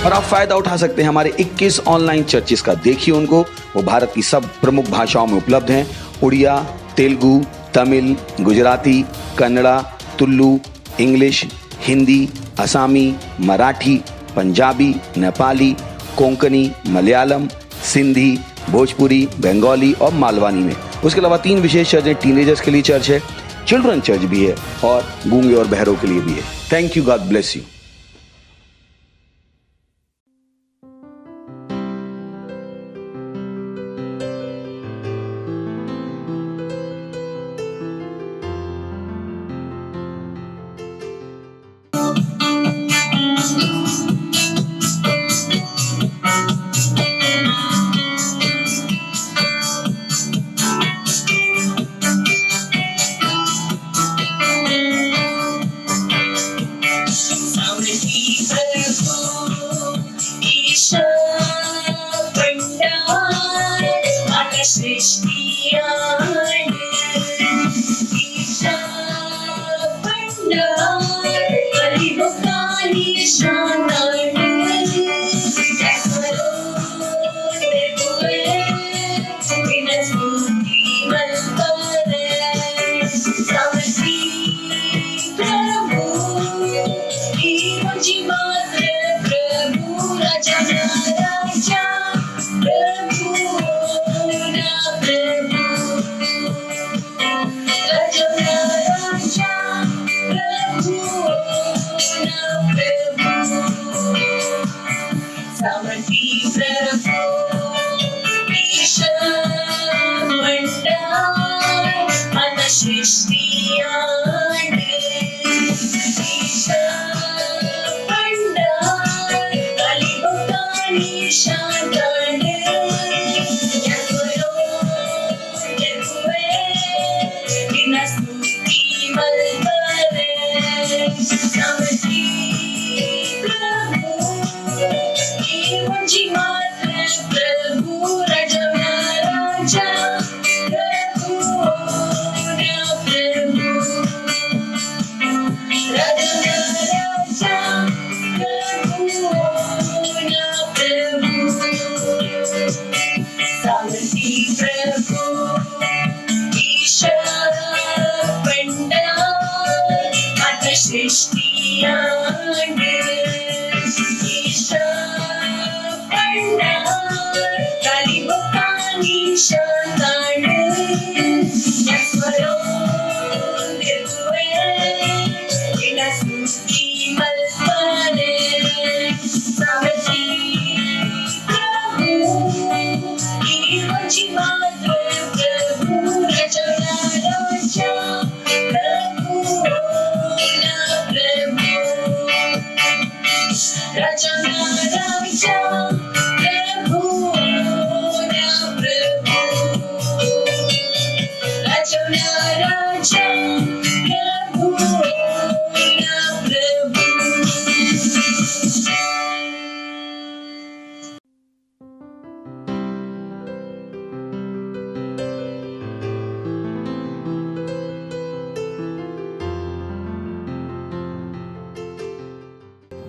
और आप फायदा उठा सकते हैं हमारे 21 ऑनलाइन चर्चेस का। देखिए उनको, वो भारत की सब प्रमुख भाषाओं में उपलब्ध हैं। उड़िया, तेलुगु, तमिल, गुजराती, कन्नड़ा, तुलु, इंग्लिश, हिंदी, असमी, मराठी, पंजाबी, नेपाली, कोंकणी, मलयालम, सिंधी, भोजपुरी, बंगाली और मालवानी में। उसके अलावा 3 विशेष चर्च हैं। टीनेजर्स के लिए चर्च है, चिल्ड्रन चर्च भी है और गूंगे और बहरों के लिए भी है। Thank you, God bless you.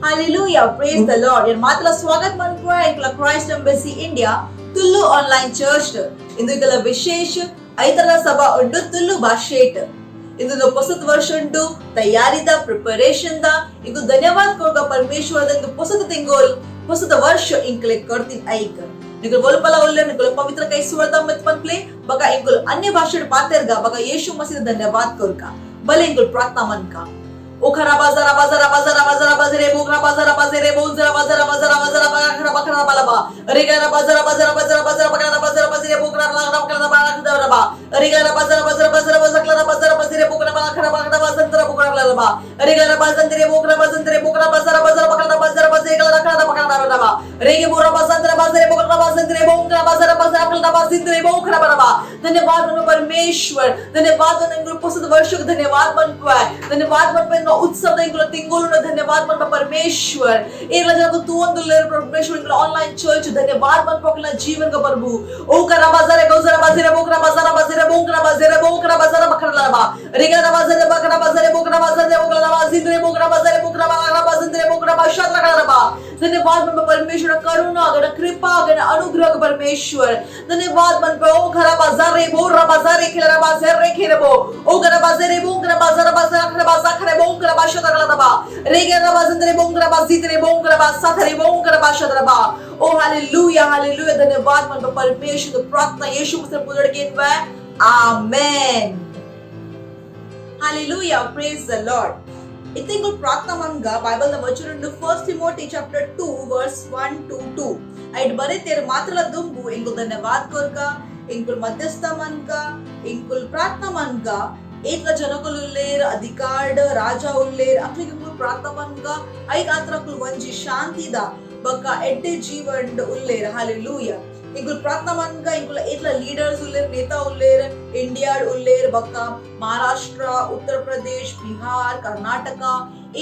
Hallelujah, praise the Lord. Your matla swagat manpura ikla Christ Embassy India Tullu online church. Indu ikla vishesh aitara sabha undu Tullu bhashet. Indu posat ವರ್ಷ ಉಂಟು ತಯಾರಿದ ಪ್ರಿಪರೇಷನ್ ದ ಇಗು ಧನ್ಯವಾದ ಕೊರ್ಗ ಪರಮೇಶ್ವರದ ಇಂದು posat ತಿಂಗೋಲ್ posat ವರ್ಷ ಇಂಕ್ಲೆ करतीन ऐक. निकल बोलपला ओल्ले निकल पवित्र kai सुवरता मत पनप्ले बका इंगुल अन्य भाषा पातेरगा बका यीशु मसीह धन्यवाद कोरका भले इंगुल प्रार्थना मन का ओखरा बाजारा बाजारा बाजारा बाजारा बाजारे बोखरा बाजारा बाजारे बोजरा बाजारा बाजारा बाजारा बखरा बखरा बालाबा अरेगारा बाजारा बाजारा बाजारा बाजारा बखरा बाजारा बाजारे बोखरा लागरा बखरा बाला दरबा अरेगारा बाजारा बाजारा बाजारा बाजारा बाजारा बाजारे बोखरा बखरा बखरा बाजारा बोखरा लागबा अरेगारा बाजारे बोखरा बाजारा बाजारा बखरा बाजारा बाजारे गला रखरा बखरा दरबा रेगे बोरा बाजारा बाजारे बोखरा बोखरा बाजारा बाजारा बखरा बाजारे बोखरा बरबा धन्यवाद परमेश्वर धन्यवाद इंगुल पुसद वर्ष धन्यवाद मन धन्यवाद मन उत्सव इंगुल तिंगुल धन्यवाद मन परमेश्वर एक लजा को तू अंदर परमेश्वर इंगुल ऑनलाइन चर्च धन्यवाद मन पकला जीवन का प्रभु ओ करा बाजारे गौजरा बाजारे बोकरा बाजारा बाजारे बोकरा बाजारा बखरा लाबा रेगा बाजारे बखरा बाजारे बोकरा बाजारे बोकरा बाजिंद्रे बोकरा बाजारे बोकरा बाजारे बोकरा बाशात रखा लाबा धन्यवाद धन्यवाद मन पे परमेश्वर करुणा गण कृपा गण अनुग्रह परमेश्वर धन्यवाद मन पे ओ खरा बाजार रे बो रा बाजार रे खेरा बाजार रे खेरे बो ओ गरा बाजार रे बो गरा बाजार बाजार खरा बाजार खरे बो गरा बाशा तगला दबा रे गरा बाजार रे बो गरा बाजित रे बो गरा बासा खरे बो गरा बाशा दबा ओ हालेलुया हालेलुया धन्यवाद मन पे परमेश्वर प्रार्थना यीशु मसीह पुदड़ के amen hallelujah praise the Lord इतिंगुल प्रार्थना मनगा बाइबल ನ ವಚನ 1 ತಿಮೋಥಿ chapter 2 verse 1 to 2 ಐಟ್ ಬರೆತೆರ್ ಮಾತ್ರಲ ದುಂಬು ಇಂಗುಲ್ धन्यवाद कोरका इंकुल मध्यस्थ मनका इंकुल प्रार्थना मनका एक जनकुल उल्लेर अधिकार राजा उल्लेर अखली इंकुल प्रार्थना मनका ऐक आत्रकुल वंजी शांति दा बका एड्डे जीवन उल्लेर हालेलुया इंकुल प्रार्थना मनका इंकुल एतला लीडर्स उल्लेर नेता उल्लेर इंडिया उल्लेर बका महाराष्ट्र उत्तर प्रदेश बिहार कर्नाटक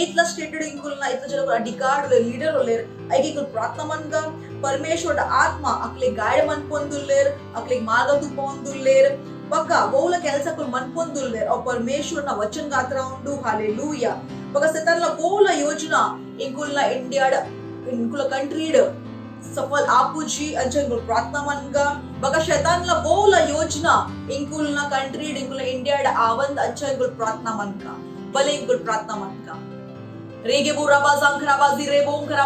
एतला स्टेटेड इंकुल ना इतला जन अधिकार उल्लेर लीडर उल्लेर ऐक इंकुल प्रार्थना मनका परमेश्वर आत्मा अकले गाइड मन पोंदुल्लेर अकले मार्ग तु पोंदुल्लेर बका वोला ಕೆಲಸकुल मन पोंदुल्लेर और परमेश्वर ना वचन गात्रा उंडु हालेलुया बका सेतनला वोला योजना इंकुल ना इंडिया इंकुल कंट्री सफल आपुजी अंचन प्रार्थना मनगा बका शैतानला वोला योजना इंकुल ना कंट्री इंकुल इंडिया आवंद अंचन प्रार्थना मनका भले इंकुल प्रार्थना मनका रेगे बोरा बाजां खराबाजी रे बों करा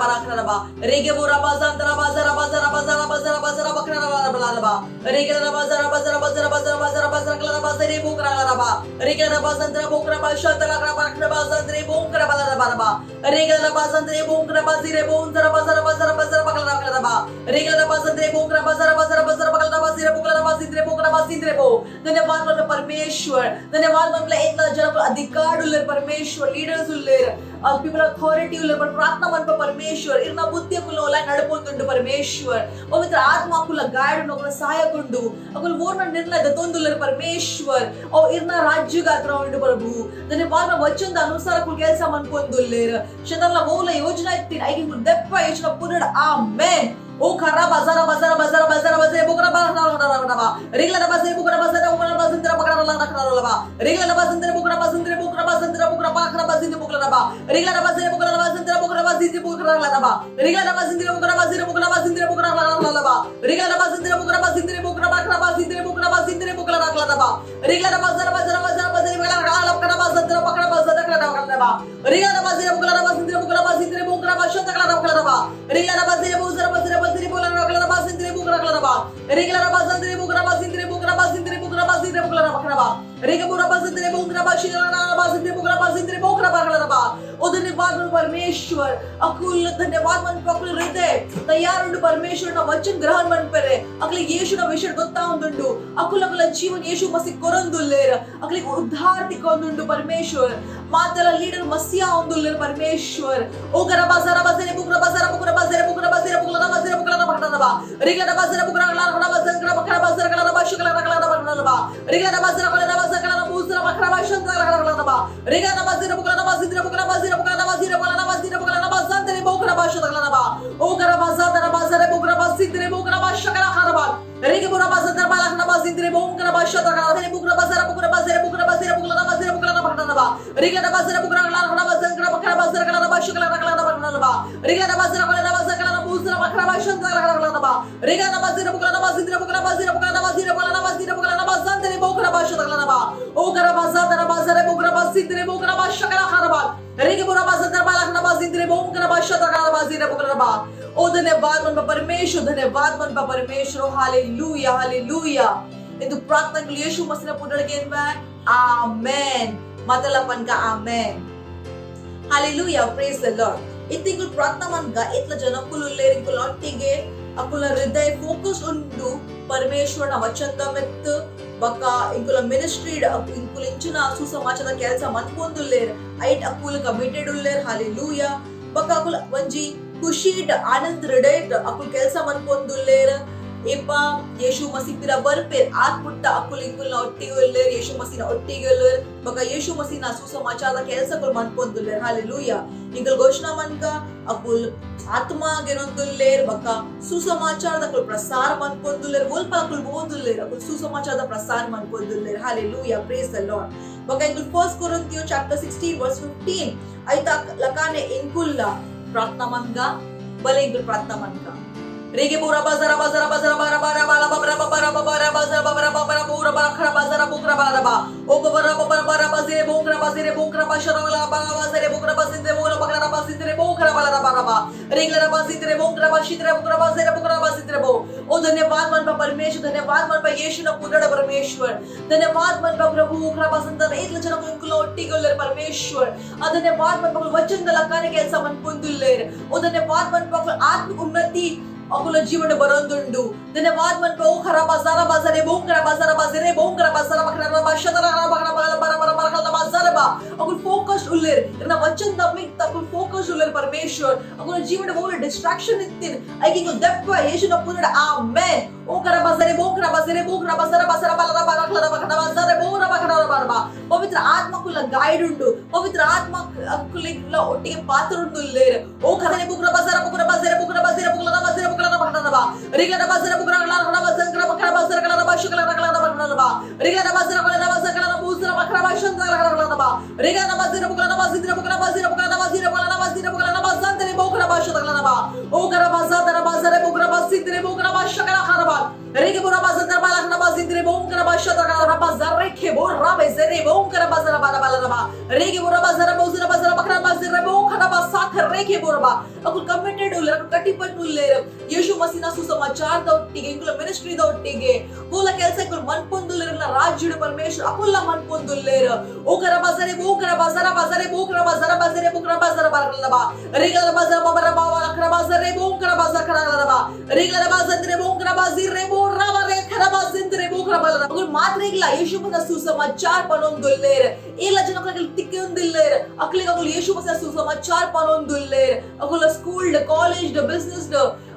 बरा खराबा रेगे बोरा बाजां तरा बाजारा बाजारा बाजारा बाजारा बाजारा बकरा बला रबा रेगे रा बाजारा बाजारा बाजारा बाजारा बाजारा बाजारा कला बाजारे रे बों करा रबा रेगे रा बाजां तरा बों करा बाशा तरा करा बकरा बाजारा रे बों करा बला रबा रेगे रा बाजां रे बों करा बाजी रे बों तरा बाजारा बाजारा बाजारा बकला रबा रेगे रा बाजां रे बों करा बाजारा बाजारा बाजारा बकला बाजी रे बों करा बाजी रे बों करा बाजी रे बो धन्यवाद मन परमेश्वर धन्यवाद मन इतना जन अधिकार उल्लेर परमेश्वर लीडर्स उल्लेर पीपल अथॉरिटी उल्लेर पर प्रार्थना मन पर परमेश्वर इरना बुद्धि कुल ओला नडपोतुंडु परमेश्वर पवित्र आत्मा कुल गाइड नोकल सहायकुंडु अकुल वोर्न निर्णय दतोंदुल्लेर परमेश्वर और इरना राज्य गात्रा उंडु प्रभु धन्यवाद मन वचन अनुसार कुल केलसा मन पोंदुल्लेर शतनला वोला योजना इत्तिन ऐकि कुल दप्प योजना पुनड आमेन ओ खरा बाजारा बाजारा बाजारा बाजारा बाजारा बुकरा बाजारा रिगला बाजारा बुकरा बाजारा बुकरा बाजारा पकड़ा लगा रिगला बाजारा बुकरा बाजारा बुकरा बाजारा बुकरा पाखरा बाजारा बुकरा रबा रिगला बाजारा बुकरा बाजारा बुकरा बाजारा बुकरा लगा रिगला बाजारा बुकरा बाजारा बुकरा बाजारा बुकरा लगा रिगला बाजारा बुकरा बाजारा बुकरा पाखरा बाजारा बुकरा बाजारा बुकरा लगा रिगला बाजारा बाजारा बाजारा बाजारा बुकरा बाजारा पकड़ा बाजारा लगा रिगला बाजारा बुकरा बाजारा बुकरा बाजारा बुकरा बाजारा लगा रिगला बाजारा बुकरा बाजारा बोला रखला बासिंद्रे बुकरा रबा रेगला बासिंद्रे बुकरा बासिंद्रे बुकरा बासिंद्रे बुकरा बासिंद्रे बुकरा रबा रेगे बुकरा बासिंद्रे बुकरा बासिंद्रे बुकरा बासिंद्रे बुकरा रबा ओ धन्यवाद परमेश्वर अकुल धन्यवाद मन पकल हृदय तैयार उंडु परमेश्वर ना वचन ग्रहण मन परे अकले येशु ना विषय गोत्ता उंडु अकुल अकुल जीवन येशु मसीह कोरंदुल्लेर अकले उद्धार तिकोंदुंडु परमेश्वर मातला लीडर मसीहा उंदुल्लेर परमेश्वर ओ गरा बाजारा बाजारे बुकरा बाजारा बुकरा बाजारे बुकरा बाजारे बुकरा बाजारे बुकरा रबा रेगला बाजारा बुकरा रबा बाजारा बुकरा बाजारा रबा शुकला रबा रेगला बाजारा रबा बाजारा बुकरा बकरा बाशंत रबा रेगला बाजारा बुकरा बाजारा बुकरा बाजारा बुकरा बाजारा बुकरा बाजारा बुकरा बाशंत रबा ओ गरा बाजारा बाजारे बुकरा बासिंद्रे बुकरा बाशकरा रबा रेगे बुकरा बाजारा बालखना बासिंद्रे बुकरा बाशंत रबा बुकरा बाजारा बुकरा बाजारा बुकरा बाजारा बुकरा रबा रेगला बाजारा बुकरा रबा बाजारा बुकरा बाजारा रबा शुकला रबा रेगला बाजारा बाजारा बुकरा बकरा बाशंत रबा रेगला बाजारा बुकरा बासिंद्रे बुकरा बाजारा बुकरा बाजारा बाजारा बुकरा बाशंत रबा ओ गरा बाजारा बाजारे बुकरा बासिंद्रे बुकरा बाशकरा रबा रेगे बुकरा बाजारा बालखना बासिंद्रे बुकरा बाशंत रबा बुकरा रबा ओ धन्यवाद मन परमेश्वर हालेलुया हालेलुया itu प्रार्थना के यीशु मसीह ने पुनर गेन में आमेन मतलबन का amen hallelujah praise the Lord इतिकुल प्रार्थना मन का इतला जनकुल लेरिकुल ऑटिगे अकुल हृदय फोकस उंडु परमेश्वर ना वचन तमित बका इंकुल मिनिस्ट्री इंकुल इंचना सुसमाचार ಕೆಲಸ ಮನ್ಪೊಂದುಲ್ಲೇರ್ ಐಟ್ ಅಕುಲ್ ಕಮಿಟೆಡ್ ಉಲ್ಲೇರ್ ಹಾಲೆಲೂಯಾ ಬका ಅಕುಲ್ ವಂಜಿ ಖುಷಿಡ್ ಆನಂದ ಹೃದಯ ಅಕುಲ್ ಕೆಲಸ ಮನ್ಪೊಂದುಲ್ಲೇರ್ एपा यीशु मसीह पिरा बरपेर आत्मुट्टा अकुल इंकुल ना ಒಟ್ಟಿಗೆಲ್ಲರ್ यीशु मसीह ना ಒಟ್ಟಿಗೆಲ್ಲರ್ बका यीशु मसीह ना सुसमाचार ಕೆಲಸಗಳು ಮನ್ಪೊಂದುಲ್ಲೇರ್ हालेलूया इंकुल घोषणा मनका अकुल आत्मा ಗೆನೊಂದುಲ್ಲೇರ್ बका सुसमाचार अकुल प्रसार मन्पೊಂದುಲ್ಲೇರ್ वोल्प अकुल बोंदुल्लेर अकुल सुसमाचार प्रसार मन्पೊಂದುಲ್ಲೇರ್ हालेलूया प्रेज द लॉर्ड बका इंकुल 1 कोरिन्थियो चैप्टर 16 वर्स 15 ಐತಾ ಲಕಾನೆ ಇಂಕುಲ್ಲ प्रार्थना मन का भले इंकुल प्रार्थना मन का रेगे बोरा बाजारा बाजारा बाजारा बारा बारा बाला बाबरा बाबरा बाबरा बाजारा बाबरा बाबरा बोरा बारा खरा बाजारा बोकरा बारा बा ओ बाबरा बाबरा बारा बाजारे बोकरा बाशरा वाला बारा बाजारे बोकरा बाजिंदे बोरा बकरा बाजिंदे बोकरा बाला बारा बा रेगला बाजिंदे बोकरा बाशित्रे बोकरा बाजारे बोकरा बाजिंदे बो ओ धन्यवाद मन पा परमेश्वर धन्यवाद मन पा यीशु ना पुदड़ परमेश्वर धन्यवाद मन पा प्रभु बोकरा बाजिंदे ऐतला जन कुंकुलो ಒಟ್ಟಿಗೊಳ್ಳರ್ परमेश्वर ಆ धन्यवाद मन पा वचनದ ಲಕ್ಕನೆ ಕೆಲಸ मन ಪೊಂದುಲ್ಲೇರ್ ओ धन्यवाद मन पा आत्मिक उन्नति अकुल जीवन बरोंदुंडु धन्यवाद मन पे ओ खरा बाजारा बाजारे बोंकरा बाजारा बाजारे बोंकरा बाजारा बकरा बाशदरा बकरा बाला बारा बारा बारा खला बाजारा बा अकुल फोकस उल्लेर इतना वचन दमिक तकुल फोकस उल्लेर परमेश्वर अकुल जीवन बोल डिस्ट्रैक्शन इतिन आई को दप्पा यीशु न पुनड आमेन ओ खरा बाजारे बोंकरा बोंकरा बाजारा बाजारा बाला बारा खला बकरा बाजारे बोरा बकरा बारा बा पवित्र आत्मा कुल गाइड उंडु पवित्र आत्मा कुल ಒಟ್ಟಿಗೆ ಪಾತ್ರ ಉಂಡು ಉಲ್ಲೇರ್ ओ खरा बोकरा बाजारा बोकरा बाजारे बोकरा बाजारे बोकरा बाजारे Rigla bazara bukra kala kala bazara kala bakra bazara kala bashu kala kala bakra ba rigla bazara kala busra bakra bashu kala kala ba rigla bazara bukra bazira bukra bazira bukra bazira kala bazira bukra bazandre bukra bashu kala ba o kara bazara bukra bazindre bukra bashu kala kala ba rige bura bazara bala kala bazindre bukra bashu kala bazare ke bura bezere bukra bazara bala bala ba rige bura bazara bakra bazira bukra basakh reke bura ba akul committed uller katipat uller ಯೇಸು ಮಸಿನ ಸುಸಮಾಚಾರದ ಒಟ್ಟಿಗೆ ಇಂಗುಲ ಮಿನಿಸ್ಟ್ರಿದ ಒಟ್ಟಿಗೆ ಕೂಲ ಕೆಲಸಕ್ಕೆ ಮನ್ ಪೊಂದುಲ್ಲೇರಲ್ಲ ರಾಜ್ಯದ ಪರಮೇಶ್ವರ ಅಕುಲ್ಲ ಮನ್ ಪೊಂದುಲ್ಲೇರ ಓಕರ ಬಾಜರೆ ಬೋಕರ ಬಾಜರ ಬಾಜರೆ ಬೋಕರ ಬಾಜರ ಬಾಜರೆ ಬೋಕರ ಬಾಜರ ಬಾರಲ್ಲ ಬಾ ರಿಗಲ ಬಾಜರ ಬಾಬರ ಬಾವ ಅಕರ ಬಾಜರೆ ಬೋಕರ ಬಾಜರ ಕರಲ್ಲ ಬಾ ರಿಗಲ ಬಾಜಂದ್ರೆ ಬೋಕರ ಬಾಜಿರೆ ಬೋರ ಬಾರೆ ಖರ ಬಾಜಿಂದ್ರೆ ಬೋಕರ ಬಾಲ ಅಕುಲ್ ಮಾತ್ರ ಇಲ್ಲ ಯೇಸು ಮಸಿನ ಸುಸಮಾಚಾರ ಪನೊಂದುಲ್ಲೇರ ಇಲ್ಲ ಜನಕರಿಗೆ ತಿಕ್ಕೊಂದಿಲ್ಲೇರ ಅಕಲಿಗ ಅಕುಲ್ ಯೇಸು ಮಸಿನ ಸುಸಮಾಚಾರ ಪನೊಂದುಲ್ಲೇರ ಅಕುಲ ಸ್ಕೂಲ್ ಕಾಲೇಜ್ ಬಿಸಿನೆಸ್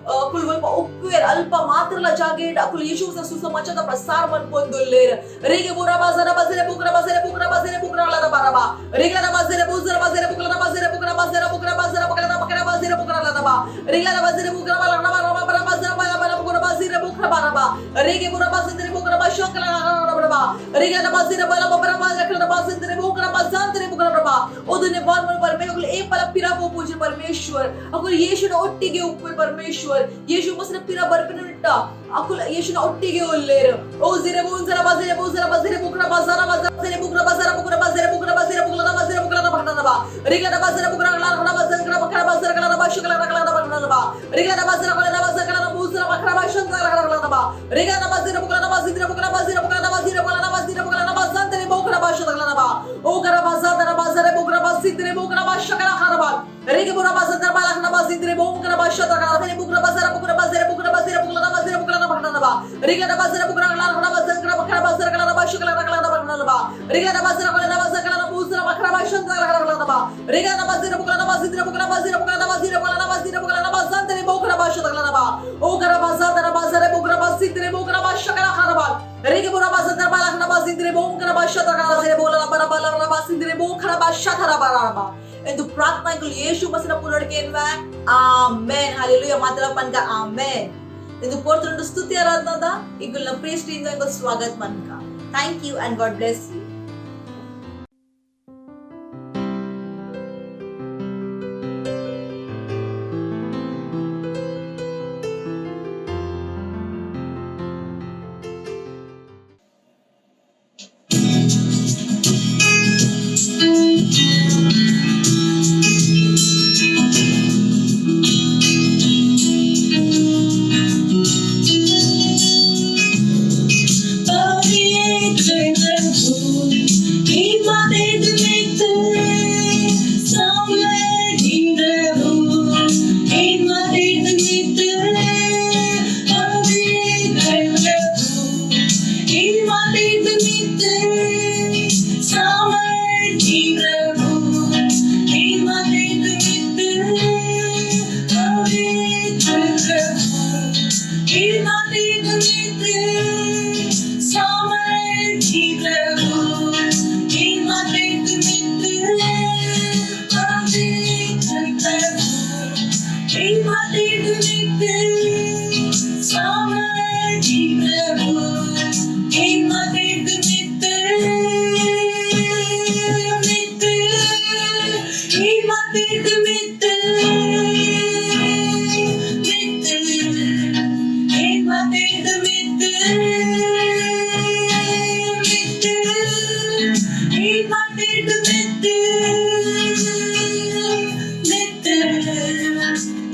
अकुल वल्प उपवेर अल्प मात्रला जागेट अकुल यीशु सा सुसमाचार प्रसार मन पोंदुल्लेर रेगे बोरा बाजारा बाजारे बुकरा ला बाराबा रेगला बाजारे बुजरा बाजारे बुकरा बाजारे बुकरा बाजारे बुकरा ला बा रेगला बाजारे बुकरा बाला बारा बाजारा बाला बुकरा बाजारे बुकरा बाराबा रेगे बोरा बाजारे बुकरा बाशकला बाराबा रेगला बाजारे बाला बारा बाजारे बाजारे बुकरा बाजारे बुकरा बाराबा ओ धन्यवाद मन परमेश्वर ए पल पिरा पो पूज्य परमेश्वर अकुल यीशु न ಒಟ್ಟಿಗೆ ಉಪ್ಪೆ परमेश्वर ಯೇಸು ಮಸನ ಪಿರ ಬರ್ಪಿನಿಟ್ಟ ಅಕುಲ ಯೇಸುನ ಒಟ್ಟಿಗೆ ಒಲ್ಲೇರ ಓ ಜಿರೆ ಬೂಂಜರ ಬಾಜರೆ ಬುಕ್ರ ಬಾಜಾರ ಬಾಜರೆ ಬುಕ್ರ ಬಾಜಾರ ಬುಕ್ರ ಬಹನನ ಬಾ ರಿಗಲ ಬಾಜರೆ ಬುಕ್ರ ಕಲ ಬಾಜರ ಬಕ್ರ ಬಾಜರ ಕಲ ಬಾಶು ಕಲ ಬಹನನ ಬಾ ರಿಗಲ ಬಾಜರೆ ಕಲ ಬೂಜರ ಬಕ್ರ ಬಾಶು ಕಲ ಬಾ ರಿಗಲ ಬಾಜರೆ ಬುಕ್ರ ಬಾಜಂದ್ರೆ ಬುಕ್ರ ಬಾಶು ಕಲ ಬಾ ಓ ಕರ ಬಾಜರೆ ಬುಕ್ರ ಬಾಸಿದ್ರೆ ಬುಕ್ರ ಬಾಶು ಕಲ ಹರಬಾ ರಿಗೆ ಬುರ ಬಾಜರ ಬಾಲನ ಬಾಸಿದ್ರೆ ಬುಕ್ರ ಬಾಶು ಕಲ ಬುಕ್ರ ಬಾಜರ ಬಹನನ ಬಾ ರಿಗಲ ಬಾಜರೆ ಬುಕ್ರ ಕಲ ಬಾಶು ಕಲ ಬಹನನ ಬಾ ರಿಗಲ ಬಾಜರ ಕಲ ಬೂಜರ ಬಕ್ರ ಬಾಶು ಕಲ ಬಾ ರಿಗಲ ಬಾಜರೆ ಬುಕ್ರ ಬಾಸಿದ್ರೆ ಬುಕ್ರ ಬಾಜಂದ್ರೆ ಬುಕ್ರ ಬಾಶು ಕಲ ಬಾ ಓ ಕರ ಬಾಜರೆ ಬುಕ್ರ ಬಾಸಿದ್ರೆ ಬುಕ್ರ ಬಾಶು ಕಲ ಹರಬಾ ರಿಗೆ ಬುರ ಬಾಜರ ಬಾಲನ ಬಾಸಿದ್ರೆ ಬುಕ್ರ ಬಾಶು ಕಲ ಬಾಲ ಬಾಸಿದ್ರೆ ಬುಕ್ರ ಬಾಶು ಕಲ ಬಾ ಎಂದು ಪ್ರಾರ್ಥನೆಗಳು ಯೇಸು ಮಸಿನ ಪುನರುತ್ಥಾನಕ್ಕೆ ಆಮೆನ್ ಹalleluya ಮಾತಲಪ್ಪನ್ का ಆಮೆನ್ ಎಂದು ಪೋರ್ತುಂಡು ಸ್ತುತಿ ಆರಾಧನದ ಈಗಲ ಪ್ರೀಸ್ಟ್ ಇಂದ ಇಂಗ ಸ್ವಾಗತ ಮನ್ಕ thank you and God bless you He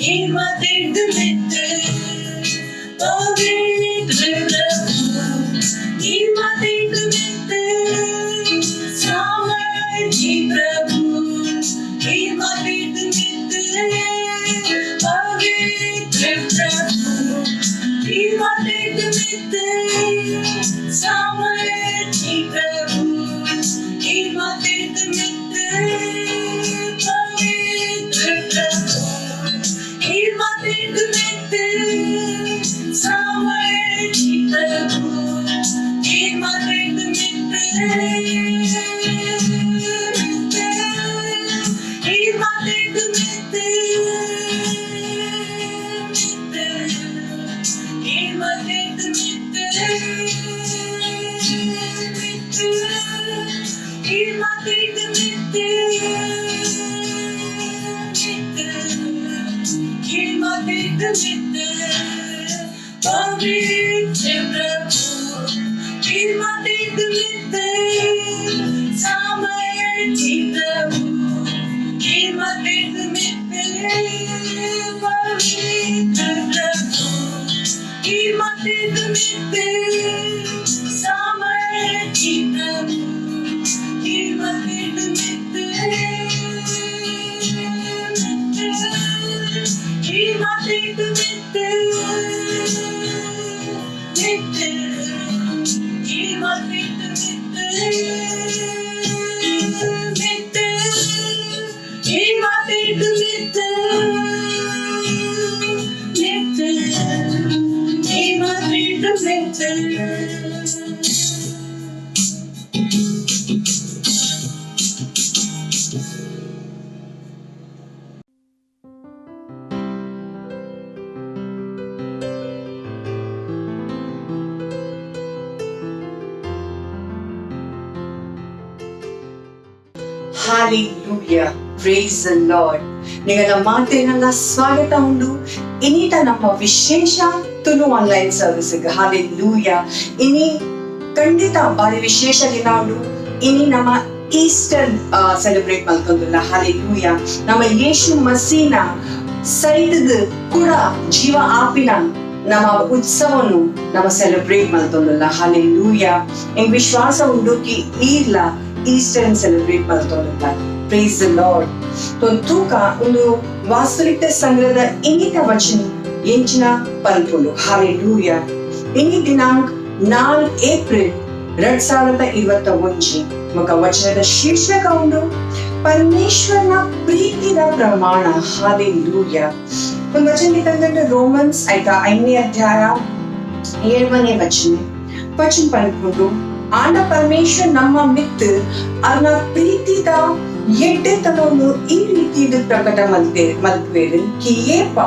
हिम्मत मित्र पवित्र प्रभु हिम्मत मित्र सामर्थी प्रभु हिम्मत मित्र पवित्र प्रभु हिम्मत मित्र सामर्थी प्रभु हिम्मत मित्र पवित्र प्रभु हिम्मत मित्र सामर्थी प्रभु हिम्मत मित्र हिम्मत मित्र हिम्मत मित्र हिम्मत मित्र हिम्मत मित्र पवित्र प्रभु हिम्मत मित्र सामर्थी प्रभु हिम्मत मित्र पवित्र प्रभु हिम्मत मित्र सामर्थी प्रभु हिम्मत मित्र हिम्मत मित्र हिम्मत मित्र हिम्मत मित्र हिम्मत मित्र Hallelujah. Praise the Lord. ನಿಗಳ ಮಾತಿನೆಲ್ಲ ಸ್ವಾಗತ ಉಂಡು ಇನ್ನೀಟ ನಮ್ಮ ವಿಶೇಷ ತುಳು ಆನ್ಲೈನ್ ಸರ್ವಿಸ್ಗೆ ಹಾಲೆಲೂಯಾ. ಇನಿ ಖಂಡಿತ ಬಾರಿ ವಿಶೇಷ ದಿನ ಉಂಡು. ಇನಿ ನಮ್ಮ ಈಸ್ಟರ್ ಸೆಲೆಬ್ರೇಟ್ ಮಾಡ್ಕೊಂಡಲ್ಲ ಹಾಲೆಲೂಯಾ. ನಮ್ಮ ಯೇಸು ಮಸೀನ ಸೈಡ್ ಕೂಡ ಜೀವ ಆಪಿನ ನಮ್ಮ ಉತ್ಸವನು ನಮ್ಮ ಸೆಲೆಬ್ರೇಟ್ ಮಾಡ್ಕೊಂಡಲ್ಲ ಹಾಲೆಲೂಯಾ. ಎಂಗ್ ವಿಶ್ವಾಸ ಉಂಡು ಕಿ ಈರ್ಲ ಈಸ್ಟರ್ ಸೆಲೆಬ್ರೇಟ್ ಮಾಡ್ಕೊಂಡಲ್ಲ. Praise the Lord. ತೂಕ ಒಂದು ವಾಸ್ತವಿಕ ಸಂಗ್ರಹದ ಇನ್ನಿತ ವಚನ ಎಂಚಿನ ಪಲ್ಪುಲು ಹಾಲೆಲೂಯಾ. ಇನ್ನಿ ದಿನಾಂಕ 4 ಏಪ್ರಿಲ್ 2021 ಮುಖ ವಚನದ ಶೀರ್ಷಕ ಉಂಡು ಪರಮೇಶ್ವರನ ಪ್ರೀತಿದ ಪ್ರಮಾಣ ಹಾಲೆಲೂಯಾ. ಒಂದು ವಚನ ತಂದ್ರೆ ರೋಮನ್ಸ್ ಆಯ್ತಾ 5ನೇ ಅಧ್ಯಾಯ 7ನೇ ವಚನ ಪಲ್ಪುಂಡು ಆಂಡ ಪರಮೇಶ್ವರ ನಮ್ಮ ಮಿತ್ ಅವನ ಪ್ರೀತಿದ ಎಡ್ಡೆತನವನ್ನು ಈ ರೀತಿ ಪ್ರಕಟ ಮಲ್ಪೇರು ಕಿ ಏಪ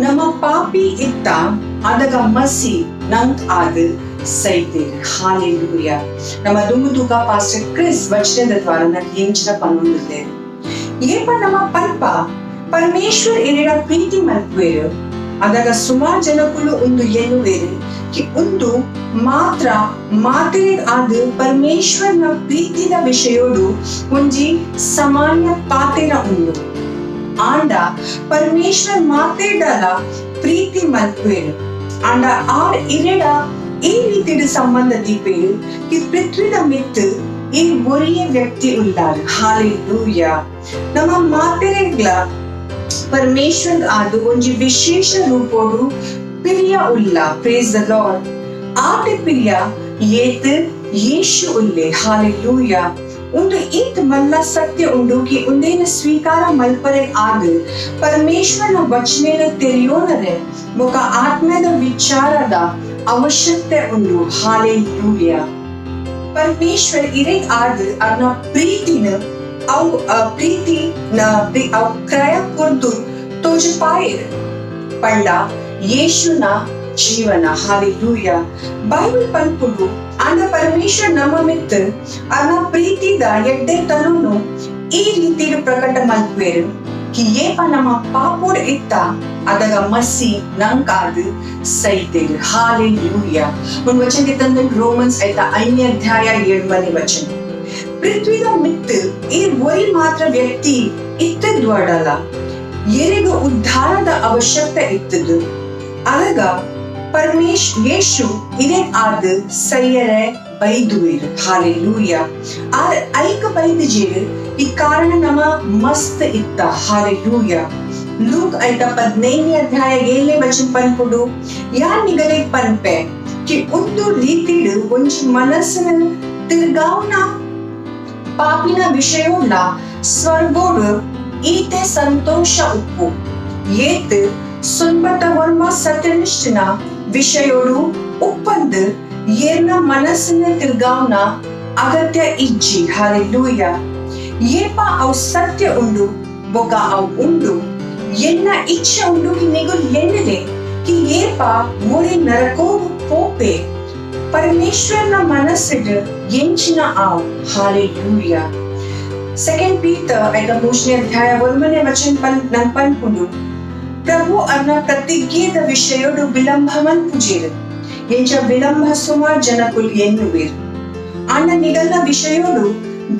ನಮ್ಮ ಪಾಪಿ ಇತ್ತ ಅದಗ ಮಸಿ ನಂಗ್ ಆದ ಸೈತೇರು ಹಾಲೆಲೂಯಾ. ನಮ್ಮ ದುಂಗುತೂಕ ಪಾಸ್ಟರ್ ಕ್ರಿಸ್ ವಚನದ ದ್ವಾರ ನನಗೆ ಎಂಚಿನ ಪನ್ನೊಂದಿದ್ದೇವೆ. ಏಪ ನಮ್ಮ ಪಲ್ಪ ಪರಮೇಶ್ವರ್ ಏನೇನ ಪ್ರೀತಿ ಮಲ್ಪೇರು ಅದಾಗ ಸುಮಾರು ಜನಕ್ಕೂ ಒಂದು ಎನ್ನುವೇರು ಕಿ ಒಂದು ಮಾತ್ರ ಮಾತೆ ಆದ ಪರಮೇಶ್ವರನ ಪ್ರೀತಿದ ವಿಷಯೋಡು ಒಂಜಿ ಸಾಮಾನ್ಯ ಪಾತೆನ ಉಂಡು. ಆಂಡ ಪರಮೇಶ್ವರ್ ಮಾತೇಡಲ ಪ್ರೀತಿ ಮಲ್ಪೇರು ಆಂಡ ಆರ್ ಇರೆಡ ಈ ರೀತಿಯ ಸಂಬಂಧ ದೀಪೇರು ಕಿ ಪೃಥ್ವಿದ ಮಿತ್ ಈ ಒರಿಯ ವ್ಯಕ್ತಿ ಉಳ್ಳಾರು ಹಾಲೆಲೂಯಾ. ನಮ್ಮ ಮಾತೆರೆಗ್ಲ ಪರಮೇಶ್ವರ್ ಆದು ಒಂಜಿ ವಿಶೇಷ ರೂಪೋಡು ಪಿರಿಯ ಉಲ್ಲ. Praise the Lord. ಆಟೆ ಪಿರಿಯ ಏತ್ ಯೇಶು ಉಲ್ಲೆ ಹಾಲೆಲೂಯಾ. ಒಂದು ಈತ್ ಮಲ್ಲ ಸತ್ಯ ಉಂಡು ಕಿ ಉಂದೇನ ಸ್ವೀಕಾರ ಮಲ್ಪರೆ ಆದ ಪರಮೇಶ್ವರನ ವಚನೇನ ತೆರೆಯೋನರೆ ಮುಖ ಆತ್ಮದ ವಿಚಾರದ ಅವಶ್ಯಕತೆ ಉಂಡು ಹಾಲೆಲೂಯಾ. ಪರಮೇಶ್ವರ ಇರೆ ಆದ ಅದನ್ನ ಪ್ರೀತಿನ ಅವು ಕ್ರಯ ಕೊರ್ದು ತೋಜಪಾಯಿರ್ ಪಂಡ ಯೇಸುನ ಜೀವನ ಹಾಲೆಲೂಯಾ. ಬೈಬಲ್ ಪನ್ಪುಡು ಆಂಡ ಪರಮೇಶ್ವರ ನಮ್ಮ ಮಿತ್ ಅದನ್ನ ಪ್ರೀತಿದ ಎಡ್ಡೆತನನು ಈ ರೀತಿ ಪ್ರಕಟ ಮಲ್ಪೇರು ಕಿ ಏಪ ನಮ್ಮ ಪಾಪೋಡ್ ಇತ್ತ ಅದಗ ಮಸಿ ನಂಕಾದ ಸೈತೇರು ಹಾಲೆಲೂಯಾ. ಒಂದು ವಚನ ತಂದ್ರೆ ರೋಮನ್ಸ್ ಆಯ್ತಾ 5ನೇ ಅಧ್ಯಾಯ 7ನೇ ವಚನ. ಪೃಥ್ವಿದ ಮಿತ್ ಈ ಒರಿ ಮಾತ್ರ ವ್ಯಕ್ತಿ ಇತ್ತದ್ವಾಡಲ್ಲ ಎರೆಗೂ ಉದ್ಧಾರದ ಅವಶ್ಯಕತೆ ಇತ್ತದು. ಆಗ ಯೇಸು ಇದೇ ಆದ ಸೈಯರೆ ಬೈದುವೇರು. ಹಾಲೆಲೂಯ. ಆರ್ ಐಕ ಬೈದಿಜೇರು ಈ ಕಾರಣ ನಮ್ಮ ಮಸ್ತ್ ಇತ್ತ. ಹಾಲೆಲೂಯ. ಲೂಕ್ ಐತ 15ನೇ ಅಧ್ಯಾಯ 7ನೇ ವಚನ ಪನ್ಪುಡು ಯಾನ್ ನಿಗಲೆ ಪನ್ಪೆ ಕಿ ಒಂದು ರೀತಿಡು ಒಂಜಿ ಮನಸ್ಸನ ತಿರ್ಗಾವ್ನ ಪಾಪಿನ ವಿಷಯೋಲ್ಲ ಸ್ವರ್ಗೋಡು ಈತೆ ಸಂತೋಷ ಉಪ್ಪು ಏತ್ ಸುನ್ಬಟ ವರ್ಮ ಸತ್ಯನಿಷ್ಠನ ವಿಷಯೋಡು ಉಪ್ಪಂದು ಏರ್ನ ಮನಸ್ಸಿನ ತಿರ್ಗಾವ್ನ ಅಗತ್ಯ ಇಜ್ಜಿ. ಹಾಲೆಲೂಯ. ಏಪ ಅವು ಸತ್ಯ ಉಂಡು ಬೊಕ ಅವು ಉಂಡು ಎನ್ನ ಇಚ್ಛೆ ಉಂಡು ಕಿ ನಿಗು ಎನ್ನಲೆ ಕಿ ಏಪ ಒರೆ ನರಕೋಗು ಪೋಪೆ ಪರಮೇಶ್ವರನ ಮನಸ್ಸಿಡು ಎಂಚಿನ ಆವ್. ಹಾಲೆಲೂಯ. 2 ಪೀಟರ್ ಐತ 3ನೇ ಅಧ್ಯಾಯ 1ನೇ ವಚನ ನನ್ ಪನ್ಪುಂಡು ಪ್ರಭು ಅನ್ನ ಪ್ರತಿಜ್ಞೆದ ವಿಷಯೋಡು ವಿಳಂಬವನ್ ಪುಜೇರು ಎಂಚ ವಿಳಂಬ ಸುಮಾರ್ ಜನಕುಲ್ ಎನ್ನುವೇರು. ಅನ್ನ ನಿಗಲ್ಲ ವಿಷಯೋಡು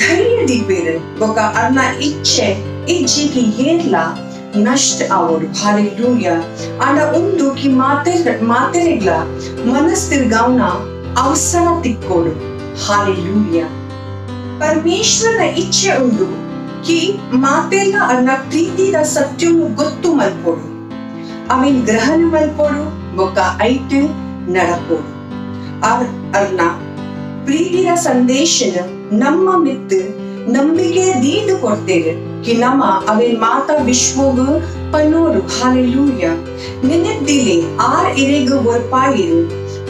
ಧೈರ್ಯ ದಿಗ್ಬೇರು ಬೊಕ ಅನ್ನ ಇಚ್ಛೆ ಇಜ್ಜಿಗೆ ಏರ್ಲ ನಷ್ಟ ಆವೋಡು. ಹಾಲೆಲೂಯ. ಅನ್ನ ಉಂದು ಕಿ ಮಾತೆರೆಗ್ಲ ಮನಸ್ ತಿರ್ಗಾವ್ನ ಅವಸರ ತಿಕ್ಕೋಡು. ಹಾಲೆಲೂಯ. ಪರಮೇಶ್ವರನ ಇಚ್ಛೆ ಉಂಡು ಕಿ ಮಾತೆಲ್ಲ ಅನ್ನ ಪ್ರೀತಿದ ಸತ್ಯನು ಗೊತ್ತು ಮಲ್ಪೋಡು ಅವಿನ್ ಗ್ರಹಣ ಮಲ್ಪೋಡು ಬೊಕ ಐಟ್ ನಡಪೋಡು. ಅರ್ನ ಪ್ರೀತಿಯ ಸಂದೇಶನ ನಮ್ಮ ಮಿತ್ತು ನಂಬಿಕೆ ದೀದು ಕೊಡ್ತೇವೆ ಕಿ ನಮ್ಮ ಅವಿನ್ ಮಾತಾ ವಿಶ್ವಗು ಪನ್ನೋಡು. ಹಾಲೆಲೂಯ. ನಿನ್ನೆದ್ದಿಲೆ ಆರ್ ಇರೆಗು ಒರ್ಪಾಯಿರು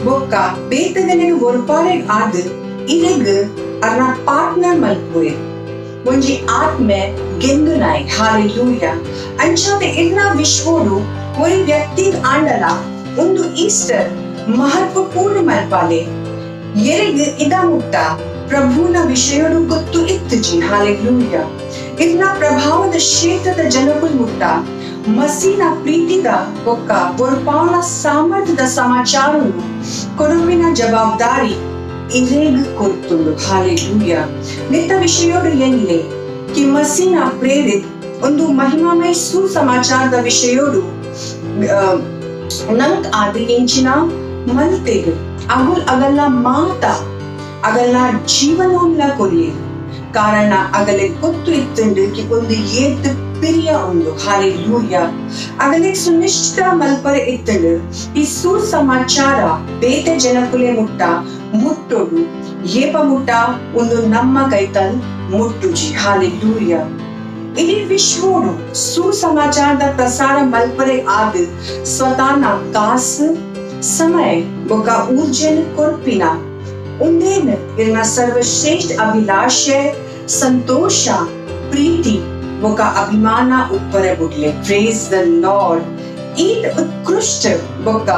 ಬೊಕ್ಕ ಬೇತಗನೆಗು ಒರ್ಪಾರೆಗ್ ಆದ ಇರೆಗು ಅರ್ನ ಪಾರ್ಟ್ನರ್ ಮಲ್ಪೋಯೆ ಒಂಜಿ ಆತ್ಮೆ ಗೆಂದು ನಾಯ್. ಹಾಲೆಲೂಯ. ಅಂಚಾದ ಇರ್ನ ವಿಶ್ವೋಡು ಒರಿ ವ್ಯಕ್ತಿ ಆಂಡಲ ಒಂದು ಈಸ್ಟರ್ ಮಹತ್ವಪೂರ್ಣ ಮಲ್ಪಾಲೆ ಎರೆಗ್ ಇದ ಮುಟ್ಟ ಪ್ರಭುನ ವಿಷಯಡು ಗೊತ್ತು ಇತ್ತುಜಿ. ಹಾಲೆಲೂಯ. ಇರ್ನ ಪ್ರಭಾವದ ಕ್ಷೇತ್ರದ ಜನಕುಲ್ ಮುಟ್ಟ ಮಸೀನ ಪ್ರೀತಿದ ಒಕ್ಕ ಒರ್ಪಾವನ ಸಾಮರ್ಥ್ಯದ ಸಮಾಚಾರನು ಕೊರವಿನ ಜವಾಬ್ದಾರಿ ಇರೇಗ್ ಕೊರ್ತುಂಡು. ಹಾಲೆಲೂಯ. ನಿತ್ತ ವಿಷಯೋಡು ಎನ್ಲೆ ಕಿ ಮಸೀನ ಪ್ರೇರಿತ್ ಒಂದು ಮಹಿಮಾಮಯ ಸುಸಮಾಚಾರದ ವಿಷಯೋಡು ನಂಗ್ ಆದ ಎಂಚಿನ ಮಲ್ತೆಗು ಅಗುಲ್ ಅಗಲ್ಲ ಮಾತ ಅಗಲ್ಲ ಜೀವನೋಲ್ಲ ಕೊರಿಯೇರು ಕಾರಣ ಅಗಲೆ ಗೊತ್ತು ಇತ್ತುಂಡು ಕಿ ಒಂದು ಏತ್ ಪಿರಿಯ ಉಂಡು. ಹಾಲೆಲೂಯ. ಅಗಲೆ ಸುನಿಶ್ಚಿತ ಮಲ್ಪರೆ ಇತ್ತುಂಡು ಈ ಸುಸಮಾಚಾರ ಬೇತೆ ಜನಕುಲೆ ಮುಟ್ಟ ಮುಟ್ಟೋಡು ಏಪ ಮುಟ್ಟ ಒಂದು ನಮ್ಮ ಕೈತಲ್ ಮುಟ್ಟುಜಿ. ಹಾಲೆಲೂಯ. ಇಡೀ ವಿಶ್ವೋಡು ಸುಸಮಾಚಾರದ ಪ್ರಸಾರ ಮಲ್ಪರೆ ಆದ ಸ್ವತಾನ ಕಾಸು ಸಮಯ ಬೊಕ ಊರ್ಜೆನ ಕೊರ್ಪಿನ ಉಂದೇನ ಇರ್ನ ಸರ್ವಶ್ರೇಷ್ಠ ಅಭಿಲಾಷೆ ಸಂತೋಷ ಪ್ರೀತಿ ಬೊಕ ಅಭಿಮಾನ ಉಪ್ಪರೆ ಬುಡ್ಲೆ. Praise the Lord. ಈಟ್ ಉತ್ಕೃಷ್ಟ ಬೊಕ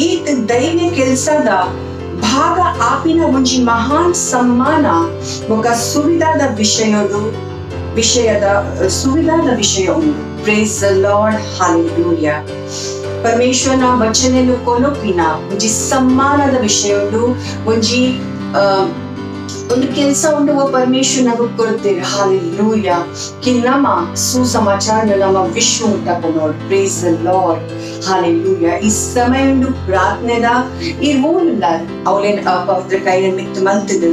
ಈಟ್ ದೈವ ಕೆಲ್ಸದ ಭಾಗ ಆಪಿನ ಒಂಜಿ ಮಹಾನ್ ಸಮ್ಮಾನ ಬೊಕ ಸುವಿಧಾದ ವಿಷಯ ಉಂಡು. Praise the Lord. ಹಾಲೆಲೂಯ. ಪರಮೇಶ್ವರನ ವಚನೆನು ಕೊಲೊಪಿನ ಒಂಜಿ ಸಮ್ಮಾನದ ವಿಷಯ ಉಂಡು. ಒಂಜಿ ಒಂದು ಕೆಲಸ ಉಂಡು ಪರಮೇಶ್ವರನಗು ಕೊಡ್ತೇವೆ. ಹಾಲೆಲೂಯ. ಕಿ ನಮ್ಮ ಸುಸಮಾಚಾರ ನಮ್ಮ ವಿಶ್ವ ಮುಟ್ಟಕೊಂಡು. Praise the Lord. ಹಾಲೆಲೂಯ. ಈ ಸಮಯ ಉಂಡು ಪ್ರಾರ್ಥನೆದ ಇರ್ವೋಲ್ಲ ಅವಲೇನ್ ಪವಿತ್ರ ಕೈನ ಮಿತ್ತು ಮಲ್ತದು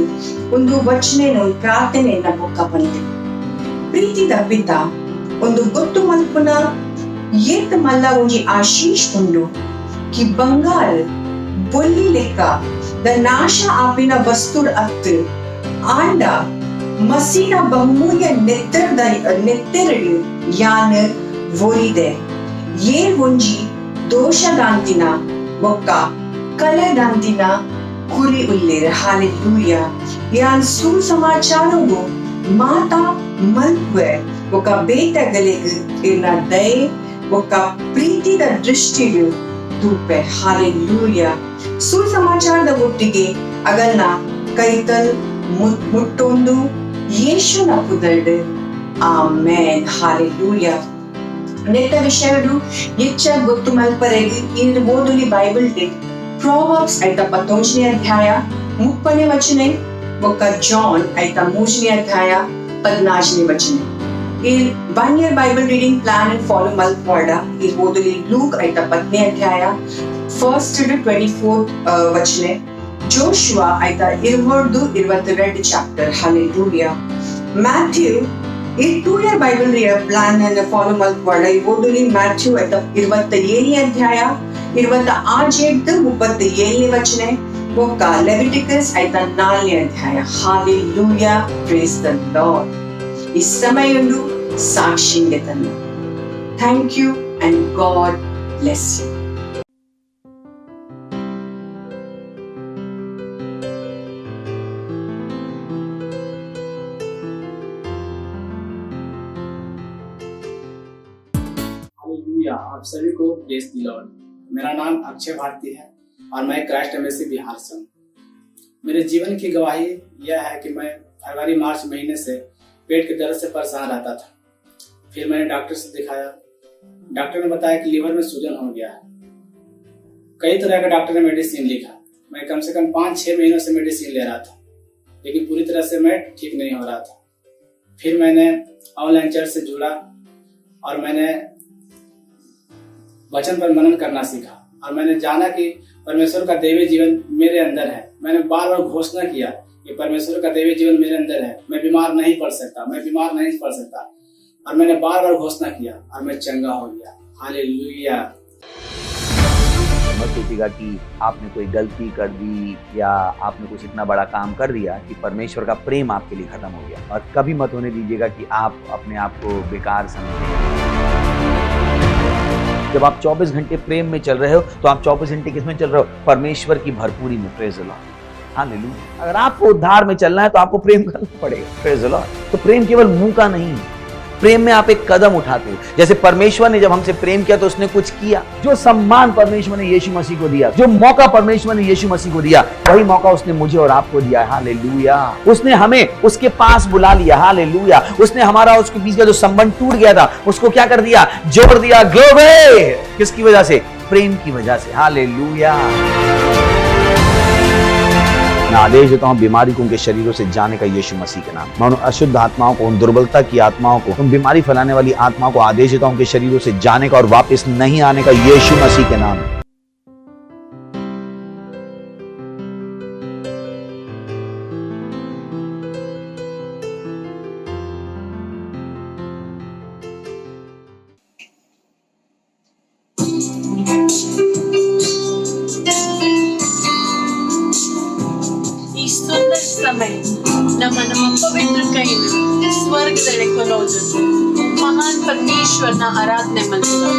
ಒಂದು ವಚನೆನು ಪ್ರಾರ್ಥನೆಯನ್ನ ಬೊಕ್ಕ ಬಂದೆ. ಪ್ರೀತಿದ ಪಿತ ಒಂದು ಗೊತ್ತು ಮಲ್ಪುನ ಏತ್ ಮಲ್ಲ ಒಂಜಿ ಆಶೀಷ್ ಉಂಡು ಕಿ ಬಂಗಾರ ಬೊಲ್ಲಿ ಲೆಕ್ಕ ದ ನಾಶ ಆಪಿನ ವಸ್ತುಡ್ ಅತ್ತು ಆಂಡ ಮಸೀನ ಬಹುಮೂಲ್ಯ ನೆತ್ತೆರಡು ಯಾನ್ ಒರಿದೆ ಏನ್ ಒಂಜಿ ದೋಷದಾಂತಿನ ಬೊಕ್ಕ ಕಲೆದಾಂತಿನ ಕುರಿ ಉಲ್ಲೇರ. ಹಾಲೆಲೂಯ. ಯಾನ್ ಸುಸಮಾಚಾರವು ಮಾತಾ ಮಲ್ಪೆ ಒಕ್ಕ ಬೇಟಗಲೆಗ್ ಇರ್ನ ದಯೆ ಒಕ್ಕ ಪ್ರೀತಿದ ದೃಷ್ಟಿಯು ತೂಪೆ. ಹಾಲೆಲೂಯ. ಸುಸಮಾಚಾರದ ಒಟ್ಟಿಗೆ ಅಗಲ್ನ ಕೈತಲ್ ಮುಟ್ಟೊಂದು ಯೇಸುನ ಪುದರ್ಡ್. ಆಮೆನ್. ಹಾಲೆಲೂಯ. ನೆಟ್ಟ ವಿಷಯಡು ಹೆಚ್ಚ ಗೊತ್ತು ಮಲ್ಪರೆಗ್ ಇನ್ನು ಓದುಲಿ ಬೈಬಲ್ ಡೆ ಪ್ರಾವರ್ಬ್ಸ್ ಐತ 19ನೇ ಅಧ್ಯಾಯ 30ನೇ ವಚನ ಬೊಕ್ಕ ಜಾನ್ ಐತ 3ನೇ ಅಧ್ಯಾಯ 14ನೇ ವಚನ. ಈ 1 year Bible reading plan and follow ಮಲ್ಪವಾಡ ಇರ್ಬೋದಲ್ಲಿ ಲೂಕ್ ಆಯ್ತ 10ನೇ ಅಧ್ಯಾಯ 1st to 24th ವಚನೆ, ಜೋಶುವ ಆಯ್ತ 22 ಚಾಪ್ಟರ್. ಹಾಲೆಲೂಯಾ. ಮ್ಯಾಥ್ಯೂ ಈ 2 year Bible plan and follow ಮಲ್ಪವಾಡ ಇರ್ಬೋದಲ್ಲಿ ಮ್ಯಾಥ್ಯೂ ಆಯ್ತ 27ನೇ ಅಧ್ಯಾಯ 26 37ನೇ ವಚನೆ, ಒಕ್ಕ ಲೆವಿಟಿಕಸ್ ಆಯ್ತ 4ನೇ ಅಧ್ಯಾಯ. ಹಾಲೆಲೂಯಾ. Praise the Lord. ಈ ಸಮಯವನ್ನು ಸಾಕ್ಷಿಗೆ ತಂದ. Thank you and God bless you. Hallelujah. आप सभी को प्रेज द लॉर्ड। मेरा नाम अक्षय भारती है और मैं क्राइस्ट एम्बेसी बिहार से हूँ। मेरे जीवन की गवाही यह है कि मैं फरवरी मार्च महीने से पेट के दर्द से परेशान रहता था। फिर मैंने डॉक्टर से दिखाया। डॉक्टर ने बताया कि लीवर में सूजन हो गया है। कई तरह का डॉक्टर ने मेडिसिन लिखा। मैं कम से कम 5-6 महीनों से मेडिसिन ले रहा था, लेकिन पूरी तरह से मैं ठीक नहीं हो रहा था। फिर मैंने ऑनलाइन चर्च से जुड़ा और मैंने वचन पर मनन करना सीखा और मैंने जाना कि परमेश्वर का दैवीय जीवन मेरे अंदर है। मैंने बार बार घोषणा किया कि परमेश्वर का दैवीय जीवन मेरे अंदर है, मैं बीमार नहीं पड़ सकता, मैं बीमार नहीं पड़ सकता। और मैंने बार बार घोषणा किया और मैं चंगा हो गया। हालेलुया। मत सोचिएगा कि आपने कोई गलती कर दी या आपने कुछ इतना बड़ा काम कर दिया कि परमेश्वर का प्रेम आपके लिए खत्म हो गया, और कभी मत होने दीजिएगा कि आप अपने आप को बेकार समझें। जब आप 24 घंटे प्रेम में चल रहे हो तो आप 24 घंटे किसमें चल रहे हो? परमेश्वर की भरपूरी में। Praise the Lord. हालेलुया। अगर आपको उद्धार में चलना है तो आपको प्रेम करना पड़ेगा। Praise the Lord. तो प्रेम केवल मुंह का नहीं है, प्रेम में आप एक कदम उठाते हो। जैसे परमेश्वर ने जब हमसे प्रेम किया तो उसने कुछ किया। जो सम्मान परमेश्वर ने यीशु मसीह को दिया, जो मौका परमेश्वर ने यीशु मसीह को दिया, वही मौका उसने मुझे और आपको दिया। हालेलुया। उसने हमें उसके पास बुला लिया। हालेलुया। उसने हमारा उसके बीच का जो संबंध टूट गया था उसको क्या कर दिया? जोड़ दिया। ग्लोरी। किसकी वजह से? प्रेम की वजह से। हालेलुया। मैं आदेश देता हूं बीमारी को उनके शरीरों से जाने का यीशु मसीह के नाम। मैं उन अशुद्ध आत्माओं को, उन दुर्बलता की आत्माओं को, उन बीमारी फैलाने वाली आत्माओं को आदेश देता हूं उनके शरीरों से जाने का और वापस नहीं आने का यीशु मसीह के नाम। समय ನಮ್ಮ ಪವಿತ್ರ ಕೈನ ಸ್ವರ್ಗದಲ್ಲಿ ಕೊಡೋದು ಮಹಾನ್ ಪರಮೇಶ್ವರನ ಆರಾಧನೆ ಮಾಡ್ತೀವಿ.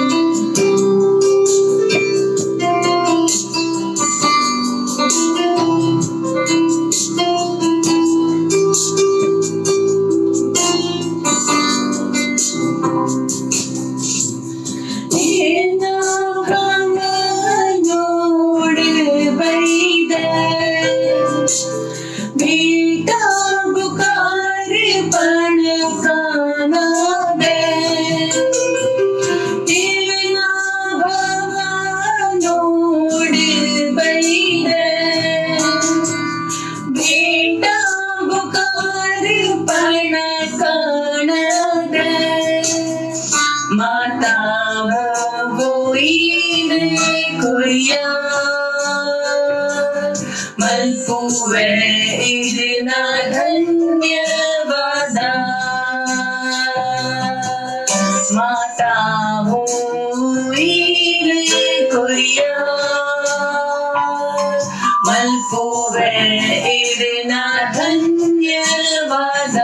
ಮಲ್ಪುವೆ ಇದನ್ನ ಧನ್ಯವಾದ ಮಾತಾವು ಕೊರಿಯ ಮಲ್ಪುವೆ ಇದನ್ನ ಧನ್ಯವಾದ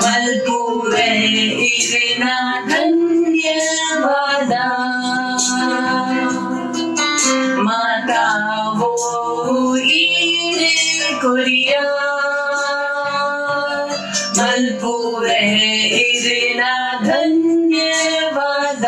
ಮಲ್ಪುವೆ ಇದನ್ನ ಧನ್ಯವಾದ ಮಾತಾವೋ ಇರಿನ ಧನ್ಯವಾದ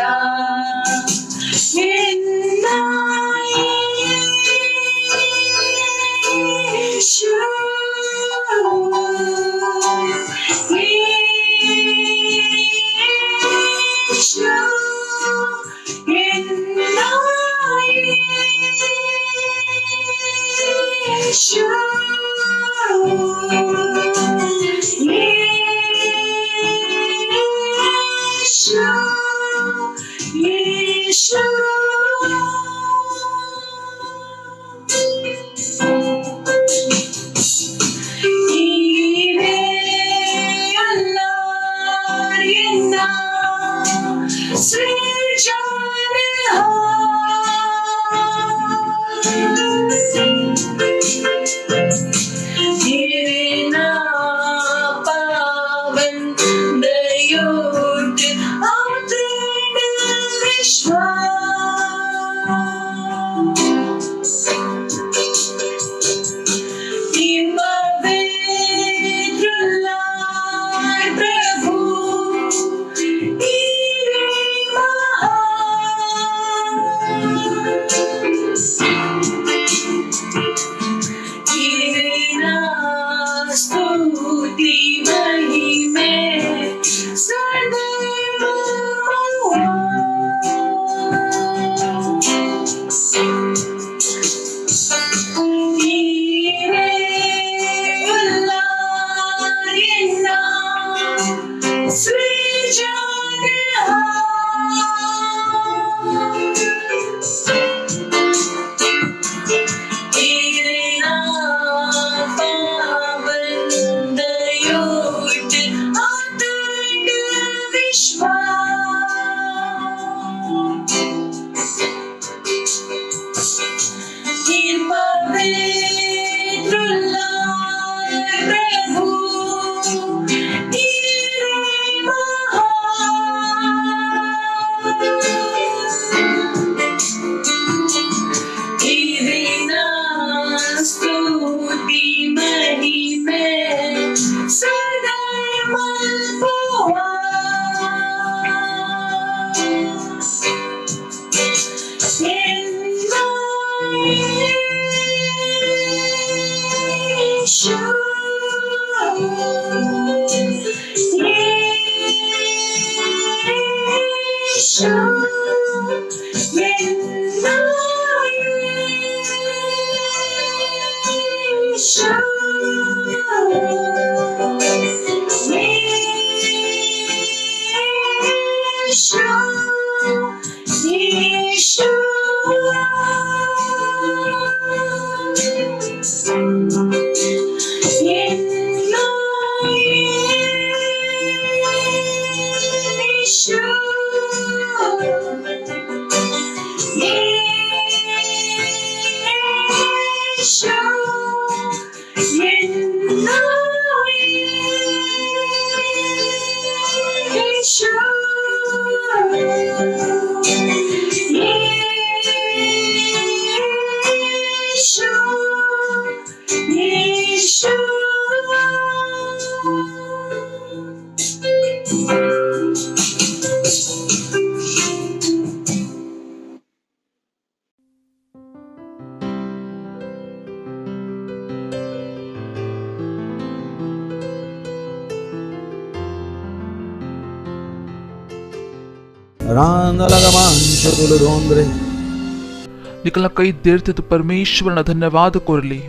निकलना कई देर थे तो परमेश्वर न धन्यवाद कोरली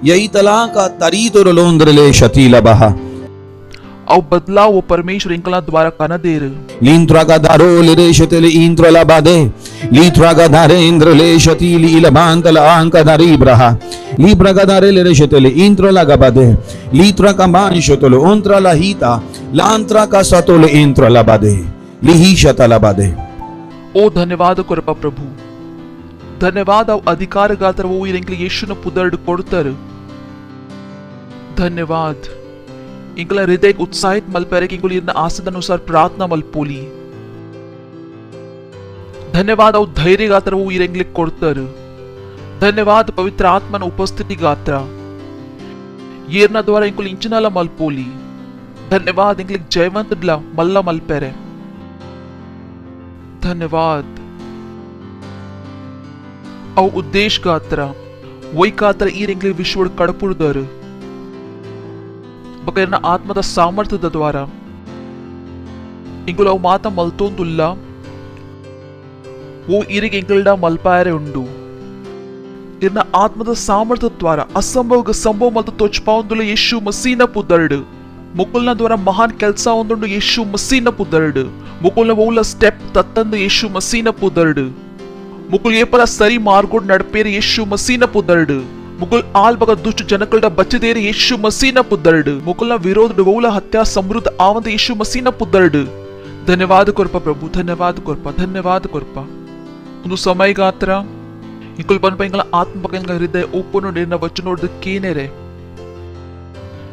यही तला का तरी तो लोंद्रले शतीला बहा और बदलाव वो परमेश्वर इंकला द्वारा काना देर लींत्रा का दारो ले शतले इंद्रला बादे लीत्रा का दारे इंद्रले शतीली लबांतला अंका दारी ब्रहा लीब्रा का दारे ले शतले इंद्रला का बादे लीत्रा का मान शतलो ओंत्रला हीता लांत्रा का सतोले इंद्रला बादे लिही शतला बादे ओ धन्यवाद कोरपा प्रभु धन्यवाद अव अधिकार गातर वो इंकल यीशुन पुदर्ड कोडतर धन्यवाद इंकला हृदय उत्साहित मलपेरे की इंकुल इतना आसदानुसार प्रार्थना मलपोली धन्यवाद अव धैर्य गातर वो इंकल कोडतर धन्यवाद पवित्र आत्मन उपस्थिति गात्रा येरना द्वारा इंकुल इंचनाला मलपोली धन्यवाद इंग्लिक जयवंतला मल्ला मल्पेरे धन्यवाद अव उद्देश गात्र वै गात्र ಈ ಇಂಗ್ಲಿ ವಿಶ್ವದ ಕಡಪುರ್ದರ್ ಬಕರ್ನ ಆತ್ಮದ ಸಾಮರ್ಥ್ಯದ ದ್ವಾರ ಇಂಗುಲ ಅವು ಮಾತ ಮಲ್ತೊಂದುಲ್ಲ ಓ ಇರಿಗೆ ಇಂಗಲ್ಡ ಮಲ್ಪಾಯರೆ ಉಂಡು ಇರ್ನ ಆತ್ಮದ ಸಾಮರ್ಥ್ಯದ ದ್ವಾರ ಅಸಂಭವಗ ಸಂಭವ ಮಲ್ತು ತೊಚ್ಪಾವಂದುಲ ಯೇಸು ಮಸೀನ ಪುದರ್ಡ್ ಮುಕುಲ್ನ ದ್ವಾರ ಮಹಾನ್ ಕೆಲಸ ಒಂದುಂಡು ಯೇಸು ಮಸೀನ ಪುದರ್ಡ್ ಮುಕುಲ್ನ ಬಹುಲ ಸ್ಟೆಪ್ ತತ್ತಂದು ಯೇಸು ಮಸೀನ ಪುದರ್ಡ್ ಮುಕುಲ್ ಏಪಲ ಸರಿ ಮಾರ್ಗೋಡ್ ನಡಪೇರಿ ಯೇಸು ಮಸೀನ ಪುದರ್ಡ್ ಮುಕುಲ್ ಆಲ್ ಬಗ ದುಷ್ಟ ಜನಕಲ್ಡ ಬಚ್ಚದೇರಿ ಯೇಸು ಮಸೀನ ಪುದರ್ಡ್ ಮುಕುಲ್ನ ವಿರೋಧ ಬಹುಲ ಹತ್ಯಾ ಸಮೃದ್ಧ ಆವಂತ ಯೇಸು ಮಸೀನ ಪುದರ್ಡ್ ಧನ್ಯವಾದ ಕೊರ್ಪ ಪ್ರಭು ಧನ್ಯವಾದ ಕೊರ್ಪ ಒಂದು ಸಮಯ ಗಾತ್ರ ಇಂಕುಲ್ ಪನ್ಪ ಇಂಗಳ ಆತ್ಮ ಬಗ ಹೃದಯ ಓಪನ್ ನಿನ್ನ ವಚನೋಡ್ದಕ್ಕೇನೆರೆ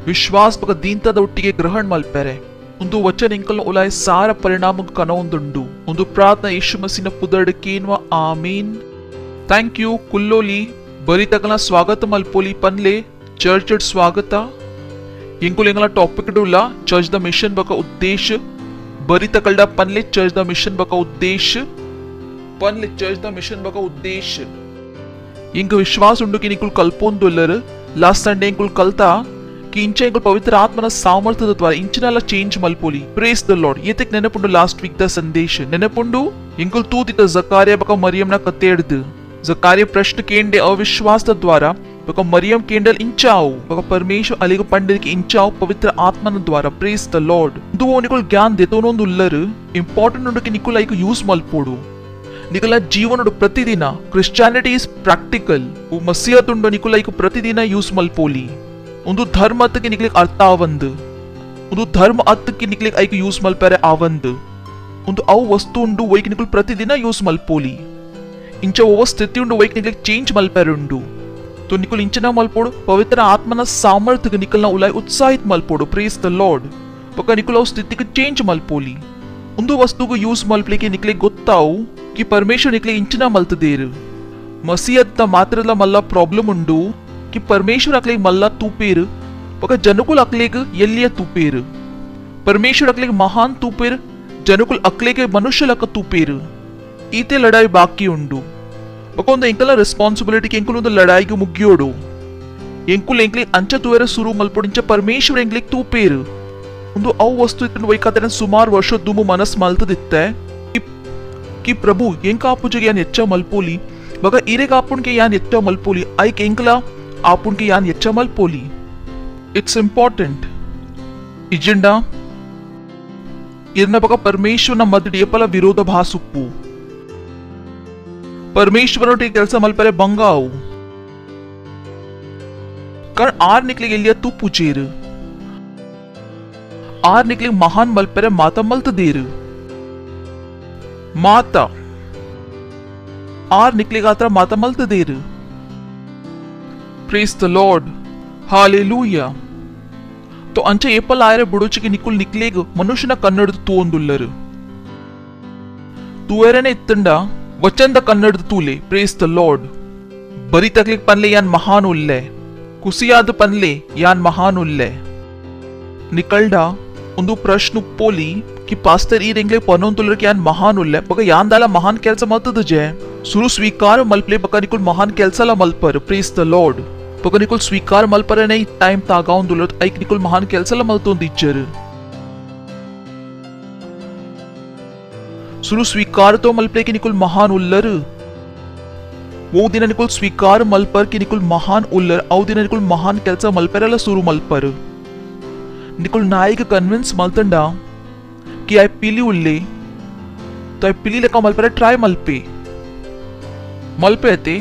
ವಿಶ್ವಾಸ ಬಗ ದೀಂತದ ಒಟ್ಟಿಗೆ ಗ್ರಹಣ ಮಲ್ಪೆರೆ ಒಂದು ವಚನ ಇಂಕಲ್ನ ಉಲಾಯ ಸಾರ ಪರಿಣಾಮ ಕನವೊಂದುಂಡು ಒಂದು ಪ್ರಾರ್ಥನಾ ಯೇಸು ಮಸೀನ ಪುದರ್ಡ್ ಕೇನ್ವ ಆಮೀನ್ ಥ್ಯಾಂಕ್ ಯು ಕುಲ್ಲೋಲಿ ಬರಿತಕಲ ಸ್ವಾಗತ ಮಲ್ಪೋಲಿ ಪನ್ಲೆ ಚರ್ಚ್ ಸ್ವಾಗತ ಇಂಕುಲ್ ಇಂಗಲ ಟಾಪಿಕ್ ಡುಲ್ಲ ಚರ್ಚ್ ದ ಮಿಷನ್ ಬಕ ಉದ್ದೇಶ ಬರಿತಕಲ್ಡ ಪನ್ಲೆ ಚರ್ಚ್ ದ ಮಿಷನ್ ಬಕ ಉದ್ದೇಶ ಪನ್ಲೆ ಚರ್ಚ್ ದ ಮಿಷನ್ ಬಕ ಉದ್ದೇಶ ಇಂಕ ವಿಶ್ವಾಸ ಉಂಡು ಕಿ ನಿಕುಲ್ ಕಲ್ಪೊಂದುಲ್ಲರ್ ಲಾಸ್ಟ್ ಸಂಡೇ ಇಂಕುಲ್ ಕಲ್ತಾ कि इंच इंकल पवित्र आत्मನ ಸಾಮರ್ಥ್ಯದ ದ್ವಾರ ಇಂಚಿನಲ್ಲ ಚೇಂಜ್ ಮಲ್ಪೋಲಿ ಪ್ರೇಸ್ ದ ಲಾರ್ಡ್ ಏತಕ್ ನೆನಪುಂಡು ಲಾಸ್ಟ್ ವೀಕ್ ದ ಸಂದೇಶ ನೆನಪುಂಡು ಇಂಕಲ್ ತೂದಿತ ಜಕಾರ್ಯ ಬಕ ಮರಿಯಂನ ಕತೆ ಹಿಡ್ದು ಜಕಾರ್ಯ ಪ್ರಶ್ನೆ ಕೇಂಡೆ ಅವಿಶ್ವಾಸದ ದ್ವಾರ ಬಕ ಮರಿಯಂ ಕೇಂಡಲ್ ಇಂಚಾವು ಬಕ ಪರಮೇಶ್ವರ ಅಲಿಗ ಪಂಡಿಗೆ ಇಂಚಾವು ಪವಿತ್ರ ಆತ್ಮನ ದ್ವಾರ ಪ್ರೇಸ್ ದ ಲಾರ್ಡ್ ಇದು ನಿಕಲ್ ಜ್ಞಾನ ದೇತೋನೊಂದು ಉಲ್ಲರ್ ಇಂಪಾರ್ಟೆಂಟ್ ಉಂಡು ಕಿ ನಿಕುಲ್ ಐಕ ಯೂಸ್ ಮಲ್ಪೋಡು ನಿಕಲ ಜೀವನಡು ಪ್ರತಿದಿನ ಕ್ರಿಶ್ಚಿಯಾನಿಟಿ ಇಸ್ ಪ್ರಾಕ್ಟಿಕಲ್ ಮಸಿಯತುಂಡು ನಿಕುಲ್ ಐಕ ಪ್ರತಿದಿನ ಯೂಸ್ ಮಲ್ಪೋಲಿ ಒಂದು ಧರ್ಮ ಅತ್ತಕ್ಕೆ ನಿಕ್ಲಿಕ್ ಅರ್ಥ ಆವಂದು ಒಂದು ಧರ್ಮ ಅತ್ತಕ್ಕೆ ನಿಕ್ಲಿಕ್ ಐಕ ಯೂಸ್ ಮಲ್ಪರೆ ಆವಂದು ಒಂದು ಅವು ವಸ್ತು ಉಂಡು ವೈಕ್ ನಿಕುಲ್ ಪ್ರತಿದಿನ ಯೂಸ್ ಮಲ್ಪೋಲಿ ಇಂಚ ಓವ ಸ್ಥಿತಿ ಉಂಡು ವೈಕ್ ನಿಕ್ಲಿಕ್ ಚೇಂಜ್ ಮಲ್ಪರೆ ಉಂಡು तो निकुल इंचना मलपोಡು पवित्र आत्मನ ಸಾಮರ್ಥ್ಯ ನಿಕಲ್ನ ಉಲಾಯ್ ಉತ್ಸಾಹಿತ ಮಲ್ಪೋಡು ಪ್ರೇಸ್ ದ ಲಾರ್ಡ್ ಬಕ ನಿಕುಲ ಸ್ಥಿತಿಗೆ ಚೇಂಜ್ ಮಲ್ಪೋಲಿ ಒಂದು ವಸ್ತುಗೆ ಯೂಸ್ ಮಲ್ಪಲಿಕ್ಕೆ ನಿಕಲೆ ಗೊತ್ತಾವು कि परमेश्वर निकले इंचना मल्तदेर मसीहत मात्रला मल्ला प्रॉब्लम उंडू कि परमेश्वर अकले मल्ला तूपेर बका जनकुल अकलेग यल्लिय तूपेर परमेश्वर अकलेग महान तूपेर जनकुल अकलेगे मनुष्य लक तूपेर ಈತೆ ಲಡಾಯಿ ಬಾಕಿ ಉಂಡು ಬಕ ಒಂದು ಎಂಕಲ ರೆಸ್ಪಾನ್ಸಿಬಿಲಿಟಿ ಎಂಕುಲು ಒಂದು ಲಡಾಯಿಗೆ ಮುಗಿಯೋಡು ಎಂಕುಲ್ ಎಂಕ್ಲಿ ಅಂಚ ತೂವೆರ ಸುರು ಮಲ್ಪೊಡಿಂಚ ಪರಮೇಶ್ವರ ಎಂಕ್ಲಿಗೆ ತೂಪೇರು ಒಂದು ಅವು ವಸ್ತು ಇತ್ತು ವೈಕಾತನ ಸುಮಾರು ವರ್ಷ ದುಮು ಮನಸ್ ಮಲ್ತದಿತ್ತೆ कि प्रभु ಎಂಕ ಆಪುಜಗೆ ಯಾನ್ ಎಚ್ಚ ಮಲ್ಪೋಲಿ ಬಗ ಇರೆಗ ಆಪುನ್ಗೆ ಯಾನ್ ಎಚ್ಚ ಮಲ್ಪೋಲಿ ಐಕ್ ಎಂಕಲ ಆಪುನ್ಗೆ ಯಾನ್ ಎಚ್ಚ ಮಲ್ಪೋಲಿ ಇಟ್ಸ್ ಇಂಪಾರ್ಟೆಂಟ್ ಇಜೆಂಡಾ ಇರ್ನ ಬಗ ಪರಮೇಶ್ವರನ ಮಧ್ಯೆ ಏಪಲ ವಿರೋಧಾಭಾಸ ಉಪ್ಪು परमेश्वरनोटी ಕೆಲಸ ಮಲ್ಪರೆ ಬಂಗಾವು कारण आर निकले गेलिया तू पुचेर आर निकले महान मल्परे माता मल्त देर माता आर निकलेगा atra माता मल्त देर प्रेज द लॉर्ड हालेलुया तो अंचे ಏಪಲ್ ಆಯರೆ ಬುಡುಚಿಗೆ ನಿಕುಲ್ ನಿಕ್ಲೇಗ ಮನುಷ್ಯನ ಕನ್ನಡದ ತೂಂದುಲ್ಲರು ತೂವೆರನೆ ಇತ್ತಂಡ वचन कन्नड़ तूले प्रेस द लॉर्ड बरी तकलीफ पनले यान महान उल्ले कुसियाद पनले यान महान उल्ले निकल्डा उंदु प्रश्न पोली कि पास्टर ई रेंगले पनोंतुलर यान महान उल्ले बका यान दाला महान केल्स मल्तद जे सुरु स्वीकार मल्पले बका निकुल महान केल्सला मल्पर प्रेस द लॉर्ड बका निकुल स्वीकार मल्पर नहीं टाइम तागाउंदुलर ऐक निकुल महान केल्सला मल्तोंदिच्चर सुरु स्वीकार तो मल्पले की निकुल महान उल्लर वो दिन निकुल स्वीकार मल्पर की निकुल महान उल्लर औ दिन निकुल महान केल्सा मल्परेला सुरु मल्पर निकुल नायक कन्विंस मल्तंडा कि आई पीली उल्ले तो आई पीली लेका मल्परे ट्राई मल्पे मल्पे अते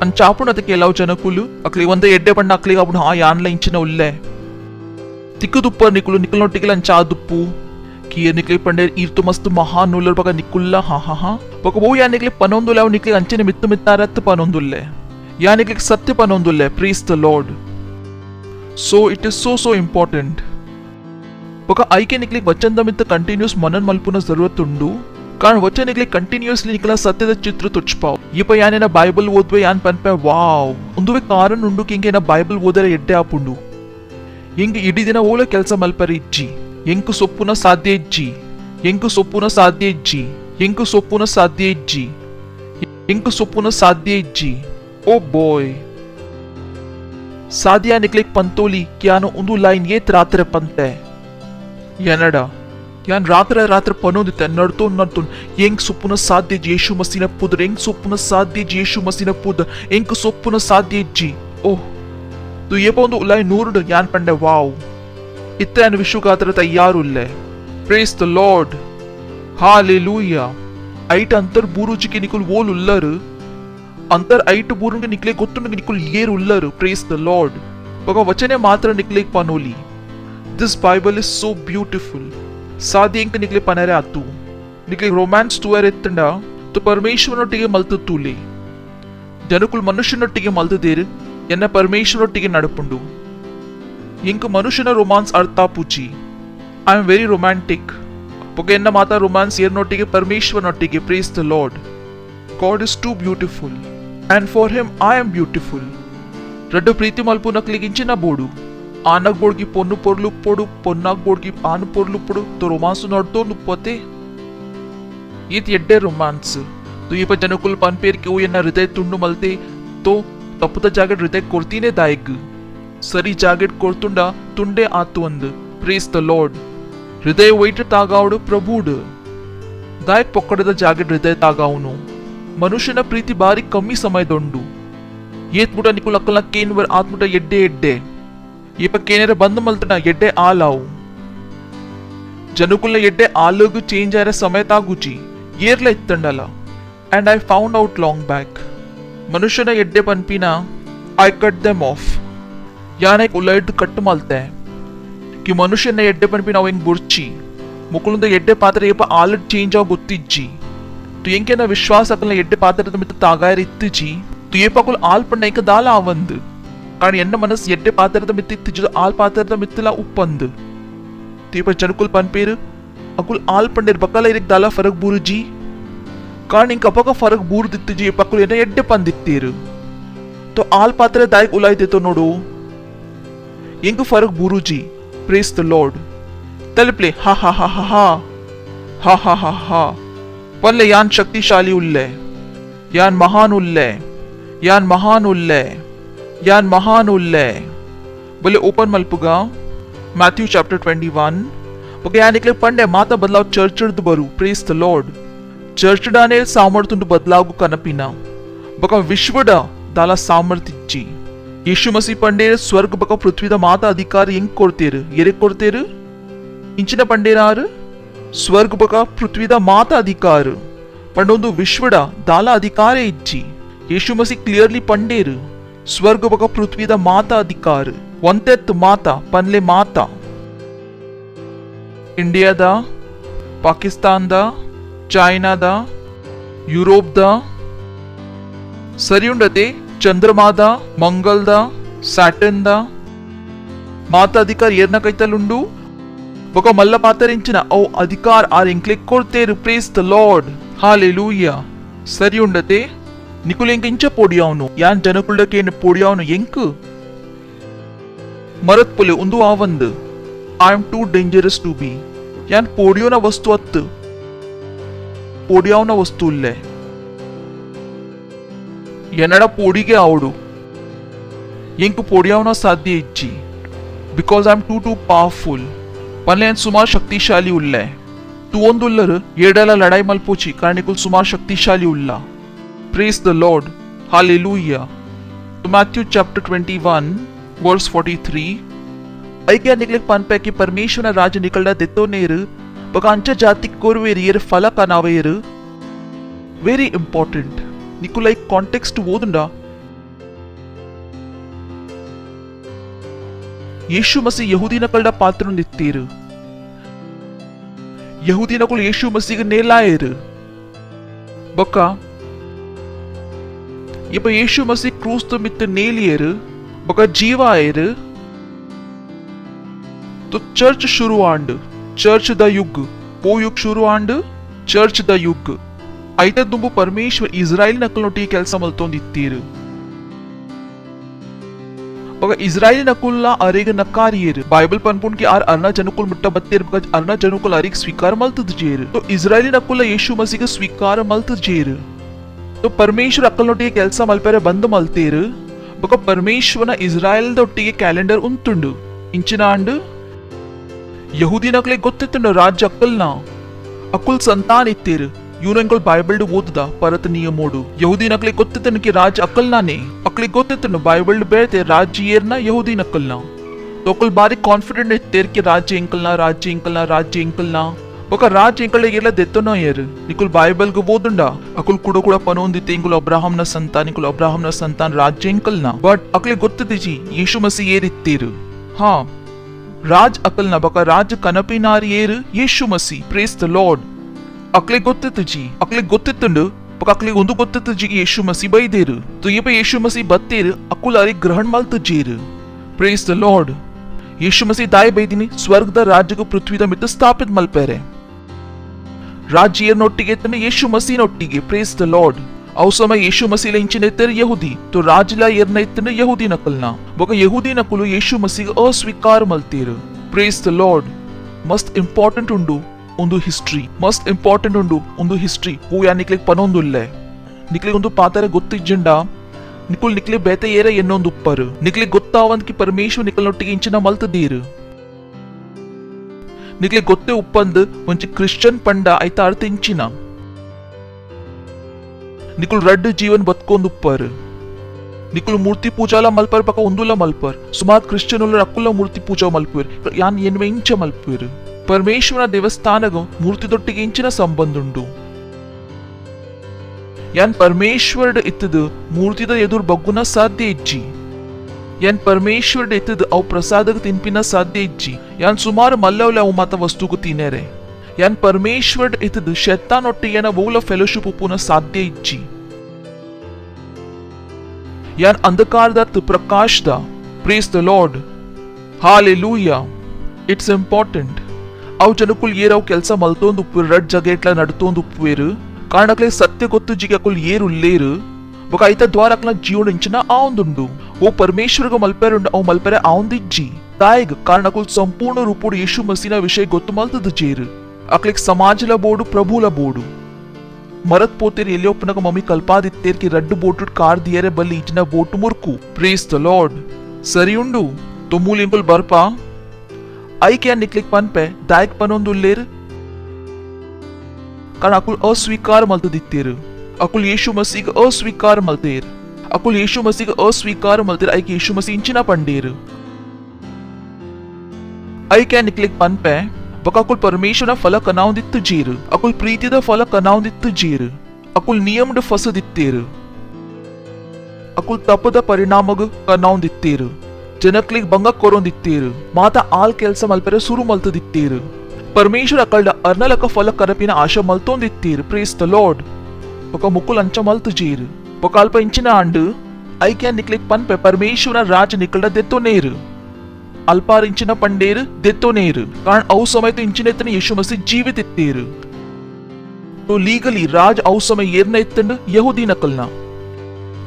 अंचापुन अते केलाव जनकुल अकले वंदे एड्डे पण्ण अकले अपुन हा यानला इंचिन उल्ले तिक्कु दुप्पर निकुल निकुल नोटिकल अंचा दुप्पु कि ये निकले पंडे ईर तो मस्त महान उल्लर बका निकुल्ला हा बका वो या निकले पनोंदुल्ला वो निकले अंचे ने मित्त मित्तारत पनोंदुल्ले या निकले सत्य पनोंदुल्ले praise the Lord so it is so important बका आई के निकले वचन दमित कंटिन्यूस मनन मल्पुन जरूरत उंडू कारण वचन निकले कंटिन्यूसली निकला सत्यದ ಚಿತ್ರ ತುಚ್ಪಾವ್ ಇಪ ಯಾನೇನ ಬೈಬಲ್ ಓದ್ವೆ ಯಾನ್ ಪನ್ಪೆ ವಾವ್ ಒಂದುವೆ ಕಾರಣ ಉಂಡು ಕಿಂಗೆ ನ ಬೈಬಲ್ ಓದರೆ ಎಡ್ಡೆ ಆಪುಂಡು ಎಂಕ್ ಇಡೀ ದಿನ ಓಲೆ ಕೆಲಸ ಮಲ್ಪರಿ ಇಜ್ಜಿ ಎಂಕ್ ಸೊಪ್ಪುನ ಸಾಧ್ಯ ಇಜ್ಜಿ ಎಂಕ್ ಸೊಪ್ಪುನ ಸಾಧ್ಯ ಇಜ್ಜಿ ಎಂಕ್ ಸೊಪ್ಪುನ ಸಾಧ್ಯ ಇಜ್ಜಿ ಎಂಕ್ ಸೊಪ್ಪುನ ಸಾಧ್ಯ ಇಜ್ಜಿ ಓ ಬಾಯ್ सादिया निकले पंतोली क्यानो उंदू लाइन ये रात्र पंते येनडा यान रात्र पनोदिते नडतो ಎಂಗ್ ಸೊಪ್ಪುನ ಸಾಧ್ಯ ಯೇಸು ಮಸಿನ ಪುದ್ರ ಎಂಗ್ ಸೊಪ್ಪುನ ಸಾಧ್ಯ ಯೇಸು ಮಸಿನ ಪುದ್ರ ಎಂಗ್ ಸೊಪ್ಪುನ ಸಾಧ್ಯ ಇಜ್ಜಿ ಓಹ್ ತು ये ಪೊಂದು ಉಲೈ ನೂರುಡು ಯಾನ್ ಪಂಡೆ ವಾವ್ ಇತ್ತೆ ಅನ್ ವಿಶ್ವಗಾತ್ರ ತಯ್ಯಾರುಲ್ಲೆ ಪ್ರೇಸ್ ದ ಲಾರ್ಡ್ हालेलुया ಐಟ್ ಅಂತರ್ ಬೂರುಜಿಗೆ ನಿಕುಲ್ ವೋಲ್ ಉಲ್ಲರು अंतर ऐट बूरुंग निकले गोत्तुंग निकुल येर उल्लर प्रेज द लॉर्ड बगा वचने मात्र निकले Panoli this Bible is so beautiful सादी इंक निकले पनरे आतु निकले रोमांस टुवर एत्तंड तो परमेश्वरनೊಟ್ಟಿಗೆ ಮಲ್ತು ತೂಲೆ ಜನಕುಲ್ ಮನುಷ್ಯನೊಟ್ಟಿಗೆ ಮಲ್ತದೇರು ಎನ್ನ ಪರಮೇಶ್ವರನೊಟ್ಟಿಗೆ ನಡಪುಂಡು ಇಂಕ ಮನುಷ್ಯನ ರೊಮಾನ್ಸ್ ಅರ್ಥ ಪೂಚಿ ಐ ಆಮ್ ವೆರಿ ರೊಮ್ಯಾಂಟಿಕ್ ಬಗ ಎನ್ನ ಮಾತಾ ರೊಮಾನ್ಸ್ ಏರ್ನೊಟ್ಟಿಗೆ ಪರಮೇಶ್ವರನೊಟ್ಟಿಗೆ praise the Lord God is too beautiful and for him I am beautiful. Reddu ಪ್ರೀತಿ ಮಲ್ಪು ನಕ್ಲಿಗಿಂಚಿನ ಬೋಡು ಆನಗ್ ಬೋಡ್ಗಿ ಪೊನ್ನು ಪೊರ್ಲು ಪೊಡು ಪೊನ್ನಾಗ್ ಬೋಡ್ಗಿ ಆನು ಪೊರ್ಲು ಪೊಡು ತೋ ರೊಮಾನ್ಸ್ ನೋಡ್ತೋ ನುಪ್ಪತೆ ಈತ್ ಎಡ್ಡೆ ರೊಮಾನ್ಸ್ ತು ಈಪ ಜನಕುಲ್ ಪನ್ಪೇರ್ ಕ್ಯೂ ಎನ್ನ ಹೃದಯ ತುಂಡು ಮಲ್ತೆ ತೋ ತಪ್ಪುದ ಜಾಗೆಟ್ ಹೃದಯ ಕೊಡ್ತೀನೆ ದಾಯಗ್ ಸರಿ ಜಾಗೆಟ್ ಕೊಡ್ತುಂಡ ತುಂಡೆ ಆತು ಅಂದ್ ಪ್ರೇಸ್ ದ ಲಾರ್ಡ್ ಹೃದಯ ವೈಟ್ ತಾಗಾವಡು ಪ್ರಭುಡು ದಾಯಕ್ ಪೊಕ್ಕಡದ ಜಾಗೆಟ್ ಹೃದಯ ತಾಗಾವನು ಮನುಷ್ಯನ ಪ್ರೀತಿ ಬಾರಿ ಕಮ್ಮಿ ಸಮಯದೊಂಡು ಏತ್ಮುಟ ನಿಕುಲ್ ಅಕ್ಕಲ ಕೇನ್ವರ್ ಆತ್ಮುಟ ಎಡ್ಡೆ ಎಡ್ಡೆ ಏಪ ಕೇನೇರ ಬಂದು ಮಲ್ತನ ಎಡ್ಡೆ ಆಲಾವು ಜನಕುಲ್ಲ ಎಡ್ಡೆ ಆಲಗು ಚೇಂಜ್ ಆಯ್ರ ಸಮಯ ತಾಗುಚಿ ಏರ್ಲ ಇತ್ತಂಡಲ್ಲ and I found out long back ಮನುಷ್ಯನ ಎಡ್ಡೆ ಪನ್ಪಿನ ಐ ಕಟ್ ದೆಮ್ ಆಫ್ ಯಾನೈಕ್ ಉಲ್ಲೈಡ್ ಕಟ್ಟು ಮಲ್ತೆ ಕಿ ಮನುಷ್ಯನ ಎಡ್ಡೆ ಪನ್ಪಿನ ಅವ ಹೆಂಗ್ ಬುರ್ಚಿ ಮುಕುಲುಂದ ಎಡ್ಡೆ ಪಾತ್ರ ಏಪ ಆಲಡ್ ಚೇಂಜ್ ಆಗ ಗೊತ್ತಿಜ್ಜಿ तु ಎಂಕೆನ ವಿಶ್ವಾಸ ಅಕಲ ಎಡ್ಡೆ ಪಾತ್ರದ ಮಿತ್ತ ತಾಗಾಯರ ಇತ್ತಿಜಿ ತು ಏಪಕುಲ್ ಆಲ್ ಪಣ್ಣ ಏಕ ದಾಲ ಆವಂದ್ ಕಾರಣ ಎನ್ನ ಮನಸ್ ಎಡ್ಡೆ ಪಾತ್ರದ ಮಿತ್ತ ಇತ್ತಿಜಿ ಆಲ್ ಪಾತ್ರದ ಮಿತ್ತಲ ಉಪ್ಪಂದ್ ತೇಪ ಜನಕುಲ್ ಪನ್ಪೇರು ಅಕುಲ್ ಆಲ್ ಪಂಡೇರ್ ಬಕಲ ಇರಕ್ ದಾಲ ಫರಕ್ ಬೂರುಜಿ ಕಾರಣ ಇಂಕ ಅಪಕ ಫರಕ್ ಬೂರ್ದಿತ್ತಿಜಿ ಏಪಕುಲ್ ಎನ್ನ ಎಡ್ಡೆ ಪಂದಿತ್ತೀರು तो आल पात्र दायक उलाई देतो नोडो इंक फरक बूरुजी प्रेस द लॉर्ड तलप्ले हा हा हा हा हा हा हा हा हा पल्ले यान शक्तिशाली उल्ले यान महान उल्ले यान महान उल्ले यान महान उल्ले बोले ओपन मल्पुगा मैथ्यू चैप्टर 21 ओके यान निकले पंडे माता बदलाव चर्चड बरू प्रेस द लॉर्ड चर्चडाने सामर्थ्य बदलाव कनपिना बका विश्वड दाला सामर्थ्य यीशु मसीह पंडे स्वर्ग बका पृथ्वी द माता अधिकार ಹೆಂಗ್ ಕೊಡ್ತೀರು ಎರಿಗೆ ಕೊಡ್ತೀರು ಇಂಚಿನ ಪಂಡೇರಾರು स्वर्ग बका पृथ्वी द माता अधिकार पंडोंदु विश्वड दाला अधिकार इच्ची यीशु मसीह क्लियरली पंडेर स्वर्ग बका पृथ्वी द माता अधिकार ಒಂತೆತ್ ಮಾತಾ ಪನ್ಲೆ ಮಾತಾ ಇಂಡಿಯಾದ ಪಾಕಿಸ್ತಾನದ ಚೈನಾದ ಯುರೋಪ್ದ ಸರಿಯುಂಡತೆ ಚಂದ್ರಮಾದ ಮಂಗಲ್ದ ಸ್ಯಾಟರ್ನ್ದ ಮಾತಾ ಅಧಿಕಾರ ಏರ್ನ ಕೈತಲುಂಡು ఒక మల్ల పాతరించిన ఓ అధికార్ ఆర్ ఇంక్లిక్ కొర్తేరు ప్రేస్ ద లార్డ్ హల్లెలూయా సరి ఉండతే నికులెంకించ పొడియావును యాన్ ಜನಕುಳ್ಳಕೇನ పొడియావును ಎಂಕ್ ಮರತ್ ಪುಲೆ ಉಂದು ಆವಂದ್ I am too dangerous to be ಯಾನ್ పొడిಯೋನ ವಸ್ತು ಅತ್ತು పొడిಯಾವುನ ವಸ್ತು ಇಲ್ಲೆ ಎನ್ನಡ పొడిಗೆ ಆವಡು ಎಂಕ್ పొడిಯಾವುನ ಸಾಧ್ಯ ಇಜ್ಜಿ because I am two powerful पहले सुमार शक्तिशाली उल्ले तू ओंदुल्लर येडला लड़ाई मल्पोची कारणिकुल सुमार शक्तिशाली उल्ला प्रेज द लॉर्ड हालेलुया तो मैथ्यू चैप्टर 21 वर्स 43 ऐके निकले पनपे कि परमेश्वर राज निकलदा देतो नेर बकांच जाति कोरवेर येर फल कनावेर वेरी इंपॉर्टेंट निकुल एक कांटेक्स्ट ओदुंडा ಯೇಸು ಮಸೀಹ ಯಹೂದಿನಕಲ್ಡ ಪಾತ್ರನಿತ್ತೀರು ಯಹೂದಿನಕುಲ್ ಯೇಸು ಮಸೀಗ ನೇಲಾಯರು ಬೊಕ್ಕ ಇಪ ಯೇಸು ಮಸೀಹ ಕ್ರೂಸ್ತ ಮಿತ್ತ ನೇಲಿಯರು ಬೊಕ್ಕ ಜೀವ ಆಯರು तो चर्च शुरू आंड चर्च द युग पो युग शुरू आंड चर्च द युग ಐತ ದುಂಬು ಪರಮೇಶ್ವರ್ ಇಸ್ರಾಯೇಲ್ ನಕಲ್ನೊಟ್ಟಿಗೆ ಕೆಲಸ ಮಲ್ತೊಂದಿತ್ತೀರು बघा इस्रायली नकुलला अरेग नकार येर बायबल पनपुन की आर अर्ना जनुकुल मुट्टा बत्तेर बघा अर्ना जनुकुल अरेग स्वीकार मलत जेर तो इस्रायली नकुल यीशु मसीह का स्वीकार मलत जेर तो परमेश्वर अक्कलनೊಟ್ಟಿಗೆ ಕೆಲಸ ಮಲ್ಪರೆ ಬಂದು ಮಲ್ತೇರು ಬೊಕ ಪರಮೇಶ್ವರನ ಇಸ್ರಾಯೇಲ್ದೊಟ್ಟಿಗೆ ಕ್ಯಾಲೆಂಡರ್ ಉಂತುಂಡು ಇಂಚಿನ ಅಂಡು ಯಹೂದಿನಕ್ಲೆ ಗೊತ್ತಿತ್ತುಂಡು ರಾಜ್ಯ ಅಕ್ಕಲ್ನ ಅಕ್ಕುಲ್ ಸಂತಾನ ಇತ್ತೇರು ಇವನು ಎಂಕೊಲ್ ಬೈಬಲ್ಡ್ ಓದುದ ಪರತ ನಿಯಮೋಡು ಯಹೂದಿನಕ್ಲೆ ಗೊತ್ತಿತ್ತನು ಕಿ ರಾಜ್ ಅಕ್ಕಲ್ನಾನೆ ಅಕ್ಲಿ ಗೊತ್ತಿತ್ತನು ಬೈಬಲ್ಡ್ ಬೇಳ್ತೆ ರಾಜ್ಯ ಏರ್ನ ಯಹೂದಿನಕ್ಕಲ್ನ ತೋಕಲ್ ಬಾರಿ ಕಾನ್ಫಿಡೆಂಟ್ ಇತ್ತೇರ್ ಕಿ ರಾಜ್ಯ ಎಂಕಲ್ನ ఒక రాజ్ ఇంకల ఇలా దెత్తనో ఏరు నికుల్ బైబిల్ కు బోదుండా అకుల్ కూడా పనోందితే ఇంకుల్ అబ్రహాం ನ ಸಂತಾನ ರಾಜ್ಯ ಇಂಕಲ್ನ ಬಟ್ ಅಕ್ಲೆ ಗೊತ್ತಿದ್ದೀಜಿ ಯೇಸು ಮಸಿ ಏರಿತ್ತೀರು ಹಾ ರಾಜ್ ಅಕಲ್ನ ಬಕ ರಾಜ್ ಕನಪಿನಾರಿ ಏರು ಯೇಸು ಮಸಿ ಪ್ರೇಸ್ ದ ಲಾರ್ಡ್ ಅಕ್ಲೆ ಗೊತ್ತಿದ್ದೀಜಿ ಅಕ್ಲೆ ಗೊತ್ತಿತ್ತುಂಡು ಬಕ ಅಕ್ಲೆ ಒಂದು ಗೊತ್ತಿದ್ದೀಜಿ ಯೇಸು ಮಸಿ ಬೈದೇರು तो ये पे यीशु मसीह बत्तेर अकुल अरे ग्रहण मल्त जेर प्रेस द लॉर्ड यीशु मसीह दाय बೈದಿನಿ ಸ್ವರ್ಗದ ರಾಜ್ಯಕ್ಕೆ ಪೃಥ್ವಿದ ಮಿತ್ತ ಸ್ಥಾಪಿತ ಮಲ್ಪೆರೆ राज्य नोट्टिगे यीशु मसीह नोट्टिगे प्रेस द लॉर्ड अव समय यीशु मसीह इंचिन यहूदी तो राजला एर्न इतने यहूदी नकलना बग यहूदी नकुलु यीशु मसीह अस्वीकार मल्तीर प्रेस द लॉर्ड मस्त इंपॉर्टेंट उंडु ಒಂದು ಹಿಸ್ಟ್ರಿ ಮಸ್ಟ್ ಇಂಪಾರ್ಟೆಂಟ್ ಉಂಡು ಒಂದು ಹಿಸ್ಟ್ರಿ ಹೂ ಯಾ ನಿಕ್ಲಿಗೆ ಪನೊಂದುಲ್ಲೆ ನಿಕ್ಲಿಗೆ ಒಂದು ಪಾತಾರೆ ಗೊತ್ತಿಜ್ಜಂಡ ನಿಕುಲ್ ನಿಕ್ಲಿ ಬೇತೆ ಏರ ಎನ್ನೊಂದು ಉಪ್ಪರು ನಿಕ್ಲಿಗೆ ಗೊತ್ತಾವಂದ್ ಕಿ ಪರಮೇಶ್ವರ್ ನಿಕಲ್ನೊಟ್ಟಿಗೆ ಇಂಚಿನ ಮಲ್ತದೀರು ನಿಕ್ಲಿ ಗೊತ್ತೇ ಉಪ್ಪಂದು ಒಂಚಿ ಕ್ರಿಶ್ಚಿಯನ್ ಪಂಡ ಐತ ಅರ್ಥ ಇಂಚಿನ ನಿಕುಲ್ ರಡ್ಡು ಜೀವನ್ ಬತ್ಕೊಂದು ಉಪ್ಪರು ನಿಕುಲ್ ಮೂರ್ತಿ ಪೂಜಾಲ ಮಲ್ಪರ್ ಪಕ್ಕ ಒಂದುಲ ಮಲ್ಪರ್ ಸುಮಾರು ಕ್ರಿಶ್ಚಿಯನ್ ಉಲ್ಲ ಅಕ್ಕುಲ ಮೂರ್ತಿ ಪೂಜಾ ಮಲ್ಪುರ್ ಯಾನ್ ಎನ್ವೆ ಇಂಚ ಮಲ್ಪುರ್ ಪರಮೇಶ್ವರ ದೇವಸ್ಥಾನಗ ಮೂರ್ತಿ ದೊಟ್ಟಿಗೆ ಇಂಚಿನ ಸಂಬಂಧ ಉಂಡು ಯಾನ್ ಪರಮೇಶ್ವರ ಇತ್ತದು ಮೂರ್ತಿದ ಎದುರು ಬಗ್ಗುನ ಸಾಧ್ಯ ಇಜ್ಜಿ ಯಾನ್ ಪರಮೇಶ್ವರ ಇತ್ತದು ಅವು ಪ್ರಸಾದಗ ತಿನ್ಪಿನ ಸಾಧ್ಯ ಇಜ್ಜಿ ಯಾನ್ ಸುಮಾರು ಮಲ್ಲವಲೆ ಅವು ಮಾತ ವಸ್ತುಗೂ ತಿನ್ನೇರೆ ಯಾನ್ ಪರಮೇಶ್ವರ ಇತ್ತದು ಶೆತ್ತಾನೊಟ್ಟಿಗೆ ಏನ ಬಹುಲ ಫೆಲೋಶಿಪ್ ಉಪ್ಪುನ ಸಾಧ್ಯ ಇಜ್ಜಿ ಯಾನ್ ಅಂಧಕಾರದ ಪ್ರಕಾಶದ praise the Lord hallelujah it's important ಅವು ಜನಕ್ಕುಲ್ ಏರವು ಕೆಲಸ ಮಲ್ತೊಂದು ಉಪ್ಪು ರಡ್ ಜಗೇಟ್ಲ ನಡ್ತೊಂದು ಉಪ್ಪುವೇರು ಕಾರಣಕ್ಲೆ ಸತ್ಯ ಗೊತ್ತು ಜಿಗಕುಲ್ ಏರುಲ್ಲೇರು ಬೊಕ ಐತ ದ್ವಾರಕ್ಲ ಜೀವನ ಇಂಚಿನ ಆವಂದುಂಡು ಓ ಪರಮೇಶ್ವರಗ ಮಲ್ಪೆರುಂಡು ಅವು ಮಲ್ಪೆರೆ ಆವಂದಿಜ್ಜಿ ತಾಯಿಗ್ ಕಾರಣಕುಲ್ ಸಂಪೂರ್ಣ ರೂಪುಡು ಯೇಸು ಮಸೀನ ವಿಷಯ ಗೊತ್ತು ಮಲ್ತದ ಜೇರು ಅಕ್ಲಿಕ್ ಸಮಾಜಲ ಬೋಡು ಪ್ರಭುಲ ಬೋಡು ಮರತ್ ಪೋತೆರ್ ಎಲ್ಲಿಯೊಪ್ಪನಗ ಮಮ್ಮಿ ಕಲ್ಪಾದಿತ್ತೇರ್ ಕಿ ರಡ್ಡು ಬೋಟು ಕಾರ್ ದಿಯರೆ ಬಲ್ಲಿ ಇಜ್ಜಿನ boat murukku praise the lord ಸರಿ ಉಂಡು ತೊಮ್ಮೂಲ್ ಇಂಕುಲ್ ಬರ್ಪಾ ಐಕೆ ನಿಕ್ಲಿಕ್ ಪನ್ಪೆ ದಾಯಕ್ ಪನೊಂದುಲ್ಲೇರು कारण अकुल अस्वीकार मल्तदित्तेर अकुल यीशु मसीह अस्वीकार मल्तेर अकुल यीशु मसीह अस्वीकार मल्तेर ऐके यीशु मसीह इंचिना पंडेर ऐके निक्लिक पनपे बक अकुल परमेश्वर फल कनाउंदित्त जीर अकुल प्रीतिद फल कनाउंदित्त जीर अकुल नियमड फसदित्तेर अकुल तपद परिणामग कनाउंदित्तेर जनक्लिक भंग कोरोंदित्तेर माता आल केल्स मल्पेरे सुरु मल्तदित्तेर परमेश्वर अकल्ड अर्नलक फल करपिನ ಆಶ ಮಲ್ತೊಂದಿತ್ತೀರ್ ಪ್ರೇಸ್ ದ ಲಾರ್ಡ್ ಬಕ ಮುಕುಲ್ ಅಂಚ ಮಲ್ತು ಜೀರ್ ಬಕಾಲ್ಪ ಇಂಚಿನ ಅಂಡು ಐಕ್ಯ ನಿಕ್ಲಿಕ್ ಪನ್ಪೆ ಪರಮೇಶ್ವರ ರಾಜ ನಿಕಲ್ಡ ದೆತ್ತೊನೇರು ಅಲ್ಪಾರ್ ಇಂಚಿನ ಪಂಡೇರು ದೆತ್ತೊನೇರು ಕಾರಣ ಅವು ಸಮಯತು ಇಂಚಿನ ಎತ್ತನ ಯೇಸು ಮಸಿ ಜೀವಿತ ಇತ್ತೀರು तो लीगली राज अವು ಸಮಯ ಏರ್ನ ಎತ್ತಂಡು ಯಹೂದಿ ನಕಲ್ನ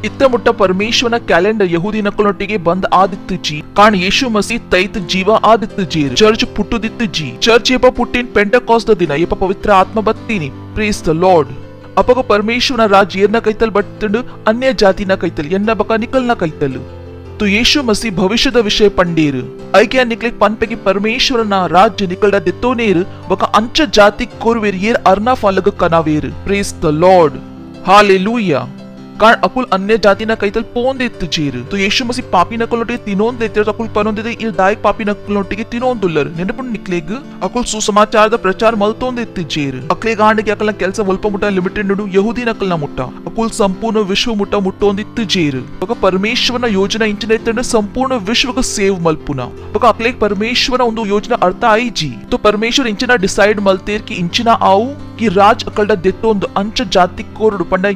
ಇತ್ತ ಮುಟ್ಟ ಪರಮೇಶ್ವರನ ಕ್ಯಾಲೆಂಡರ್ ಯಹೂದಿ ನಕಲೊಟ್ಟಿಗೆ ಬಂದ್ ಆದಿತ್ತು ಜಿ ಕಾರಣ ಯೇಸು ಮಸೀಹ್ ತೈತ್ ಜೀವ ಆದಿತ್ತು ಜಿ ಚರ್ಚ್ ಪುಟ್ಟುದಿತ್ತು ಜಿ ಚರ್ಚ್ ಏಪ ಪುಟ್ಟಿನ ಪೆಂಟಕಾಸ್ಟ್ ದಿನ ಏಪ ಪವಿತ್ರ ಆತ್ಮ ಬತ್ತೀನಿ ಪ್ರೇಸ್ ದ ಲಾರ್ಡ್ ಅಪಗ ಪರಮೇಶ್ವರನ ರಾಜ್ ಏರ್ನ ಕೈತಲ್ ಬಟ್ಟಂಡು ಅನ್ಯ ಜಾತಿನ ಕೈತಲ್ ಎನ್ನ ಬಕ ನಿಕಲ್ನ ಕೈತಲ್ तो ಯೇಸು ಮಸೀಹ್ ಭವಿಷ್ಯದ ವಿಷಯ ಪಂಡೇರು ಐಕೆ ನಿಕ್ಲಿಕ್ ಪನ್ಪೆಗಿ ಪರಮೇಶ್ವರನ ರಾಜ್ಯ ನಿಕಲ್ಡ ದೆತ್ತೋನೇರು ಬಕ ಅಂಚ ಜಾತಿ ಕೋರ್ವೇರ್ ಏರ್ ಅರ್ನಾ ಫಾಲಗ ಕನಾವೇರು ಪ್ರೇಸ್ ದ ಲಾರ್ಡ್ हालेलुया कारण अकुल अन्य जाति ना कईतल पोन देत चीर तो यीशु मसीह पापी नकलोटे तिनोन देते अकुल पनोन देते इर दायक पापी नकलोटे तिनोन दुल्लर नेनपुन निकलेग अकुल सुसमाचार द प्रचार मलतोन देते चीर अकले गांड के अकल ಕೆಲಸ ವಲ್ಪ ಮುಟ ಲಿಮಿಟೆಡ್ ನುಡು ಯಹೂದಿ ನಕಲ್ನ ಮುಟ ಅಕುಲ್ ಸಂಪೂರ್ಣ ವಿಶ್ವ ಮುಟ ಮುಟ್ಟೊಂದಿತ್ತು ಚೀರ್ ಬಕ ಪರಮೇಶ್ವರನ ಯೋಜನಾ ಇಂಚಿನ ಸಂಪೂರ್ಣ ವಿಶ್ವಕ ಸೇವ್ ಮಲ್ಪುನ ಬಕ ಅಕಲೆ ಪರಮೇಶ್ವರ ಒಂದು ಯೋಜನಾ ಅರ್ಥ ಆಯಿಜಿ तो परमेश्वर इंचिना डिसाइड मलतेर की इंचिना आऊ की राज अकल्ड देतोंद अंच जाति कोरಡು पंड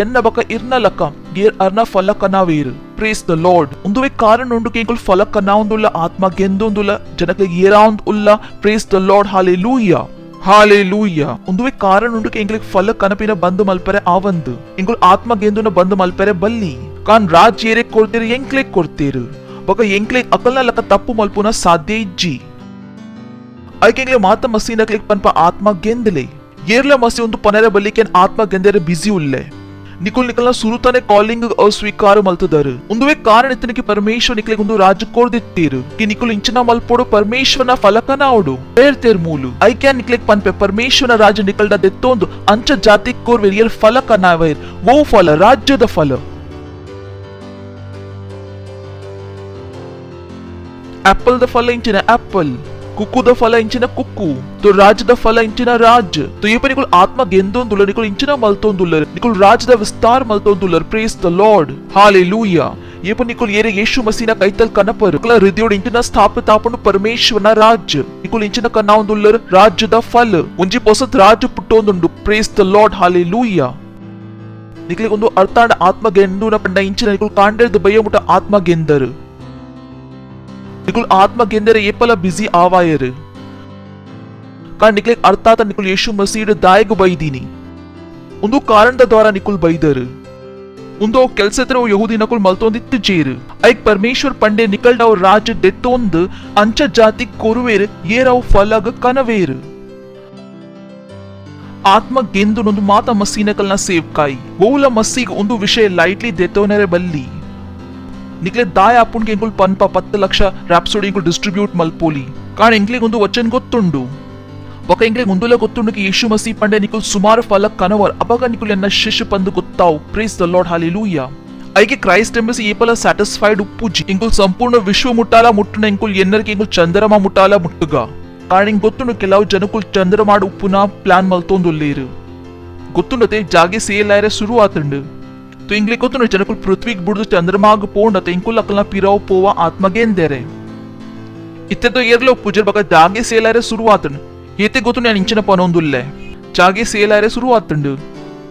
ಎನ್ನ ಬಕ ಇರ್ನ ಲಕ ಗೇರ್ ಅರ್ನ ಫಲ ಕನಾವೇರ್ ಪ್ರೇಸ್ ದ ಲಾರ್ಡ್ ಒಂದುವೆ ಕಾರಣ ಉಂಡು ಕೇಂಕುಲ್ ಫಲ ಕನಾವುಂದುಲ್ಲ ಆತ್ಮ ಗೆಂದೊಂದುಲ್ಲ ಜನಕ್ಕೆ ಏರಾವುಂದ್ ಉಲ್ಲ praise the Lord hallelujah hallelujah ಒಂದುವೆ ಕಾರಣ ಉಂಡು ಕೇಂಕುಲ್ ಫಲ ಕನಪಿನ ಬಂದು ಮಲ್ಪರೆ ಆವಂದು ಇಂಕುಲ್ ಆತ್ಮ ಗೆಂದುನ ಬಂದು ಮಲ್ಪರೆ ಬಲ್ಲಿ ಕಾನ್ ರಾಜ್ ಏರೆ ಕೊಡ್ತೀರಿ ಎಂಕ್ಲೆ ಕೊಡ್ತೀರು ಬೊಕ ಎಂಕ್ಲೆ ಅಕಲ್ನ ಲಕ ತಪ್ಪು ಮಲ್ಪುನ ಸಾಧ್ಯ ಇಜ್ಜಿ ಐಕೆಂಗ್ಲೆ ಮಾತ ಮಸ್ಸಿನ ಕ್ಲಿಕ್ ಪನ್ಪ ಆತ್ಮ ಗೆಂದಲೆ ಏರ್ಲ ಮಸ್ಸಿ ಒಂದು ಪನರ ಬಲ್ಲಿಕೆನ್ ಆತ್ಮ ಗೆಂದರೆ ಬಿಸಿ ಉಲ್ಲೆ ನಿಕುಲ್ ನಿಕಲ್ನ ಸುರುತಾನೆ ಕಾಲಿಂಗ್ अस्वीकार ಮಲ್ತದರು ಒಂದುವೆ ಕಾರಣ ಇತ್ತನಿಗೆ ಪರಮೇಶ್ವರ ನಿಕಲಿಗೆ ಒಂದು ರಾಜ್ಯ ಕೋರ್ದಿತ್ತೀರು ಕಿ ನಿಕುಲ್ ಇಂಚನ ಮಲ್ಪೋಡು ಪರಮೇಶ್ವರನ ಫಲಕನ ಅವಡು ಬೇರ್ತೆರ್ ಮೂಲು ಐ ಕ್ಯಾನ್ ನಿಕಲಿಗೆ ಪನ್ಪೆ ಪರಮೇಶ್ವರನ ರಾಜ್ಯ ನಿಕಲ್ದ ದೆತ್ತೊಂದು ಅಂಚ ಜಾತಿ ಕೋರ್ವೆ ರಿಯಲ್ ಫಲಕನ ವೈರ್ ವೋ ಫಲ ರಾಜ್ಯದ ಫಲ ಆಪಲ್ ದ ಫಲ ಇಂಚಿನ ಆಪಲ್ कुकू द फल इंचिना कुकू तो राज द फल इंचिना राज तो ये पर निकुल आत्मा गेंदोंदुलर निकुल इंचिना मल्तोंदुलर निकुल राज द विस्तार मल्तोंदुलर प्रेज द लॉर्ड हालेलुया ये पर निकुल येरे यीशु मसीह कैतल कनपर निकुल हृदयोड इंचिना स्थापित आपनु परमेश्वरನ ರಾಜ್ಯ निकुल इंचिना कनाउंदुलर ರಾಜ್ಯ ದ ಫಲ ಒಂಜಿ ಪೊಸತ್ ರಾಜ್ಯ ಪುಟ್ಟೋಂದುಂಡು ಪ್ರೇಸ್ ದ ಲಾರ್ಡ್ ಹಾಲೆಲುಯಾ ನಿಕಲಿಗೆ ಒಂದು ಅರ್ಥಾಂಡ ಆತ್ಮ ಗೆಂದುನ ಪಂಡ ಇಂಚಿನ ನಿकुल ಕಾಂಡೆದ ಬಯ್ಯಮುಟ ಆತ್ಮ ಗೆಂದರು निकुल आत्मा गेंदरे ये पला बिजी आवायर कारण निकले अर्थात निकुल यीशु मसीह दायग बೈದೀನಿ ಒಂದು ಕಾರಣದ ದ್ವಾರ ನಿಕುಲ್ ಬೈದರ್ ಒಂದು ಕೆಲಸತ್ರ ಯಹೂದಿ ನಕುಲ್ ಮಲ್ತೊಂದಿತ್ತು ಜೇರು ಐಕ್ ಪರಮೇಶ್ವರ್ ಪಂಡೆ ನಿಕಲ್ಡ ಅವ್ ರಾಜ್ಯ ದೆತ್ತೊಂದ್ ಅಂಚ ಜಾತಿ ಕೊರುವೇರ್ ಏರವ್ ಫಲಗ ಕನವೇರ್ ಆತ್ಮ ಗೆಂದು ಒಂದು ಮಾತ ಮಸೀನಕಲ್ನ ಸೇವ್ಕಾಯಿ ಗೋಲ ಮಸ್ಸಿಗ್ ಒಂದು ವಿಷಯ ಲೈಟ್ಲಿ ದೆತ್ತೋನರೆ ಬಲ್ಲಿ निकले दाय आपुन के इंकुल पन्पा 10 ಲಕ್ಷ ರ್ಯಾಪ್ಸೋಡಿ ಇಂकुल ಡಿಸ್ಟ್ರಿಬ್ಯೂಟ್ ಮಲ್ಪೋಲಿ ಕಾರಣ ಇಂಕ್ಲಿಗೆ ಒಂದು ವಚನ ಗೊತ್ತುಂಡು ಬೊಕ ಇಂಕ್ಲಿಗೆ ಮುಂದುಲ ಗೊತ್ತುಂಡು ಕಿ ಯೇಸು ಮಸೀ ಪಂಡೆ ನಿಕುಲ್ ಸುಮಾರು ಫಲಕ್ ಕನವರ್ ಅಬಗ ನಿಕುಲ್ ಎನ್ನ ಶಿಷ್ಯ ಪಂದು ಗೊತ್ತಾವ್ ಪ್ರೇಸ್ ದ ಲಾರ್ಡ್ ಹಾಲೆಲೂಯಾ ಐಕೆ ಕ್ರೈಸ್ಟ್ ಎಂಬಸಿ ಏಪಲ ಸ್ಯಾಟಿಸ್ಫೈಡ್ ಉಪ್ಪುಜಿ ಇಂकुल ಸಂಪೂರ್ಣ ವಿಶ್ವ ಮುಟ್ಟಾಲ ಮುಟ್ಟುನ ಇಂकुल ಎನ್ನರ್ಗೆ ಇಂकुल ಚಂದ್ರಮ ಮುಟ್ಟಾಲ ಮುಟ್ಟುಗ ಕಾರಣ ಇಂಗ್ ಗೊತ್ತುಂಡು ಕೆಲವು ಜನಕುಲ್ ಚಂದ್ರಮಾಡು ಉಪ್ಪುನ ಪ್ಲಾನ್ ಮಲ್ತೊಂದುಲ್ಲೇರು ಗೊತ್ತುಂಡತೆ ಜಾಗೆ ಸೇಲಾಯರೆ ಶುರು ಆತಂಡು तो इंग्ले को तो जनकुल पृथ्वी बुड़ चंद्रमाग पोंड इंकुल अकलना पिराव पोवा आत्मगेंदेरे इत्ते तो येरलो पूजर बका जागे सेलारे शुरुआतन येते गोतु ನಾನು ಇಂಚಿನ ಪನೊಂದುಲ್ಲೆ ಜಾಗೆ ಸೇಲಾರೆ ಶುರುವಾತಂಡು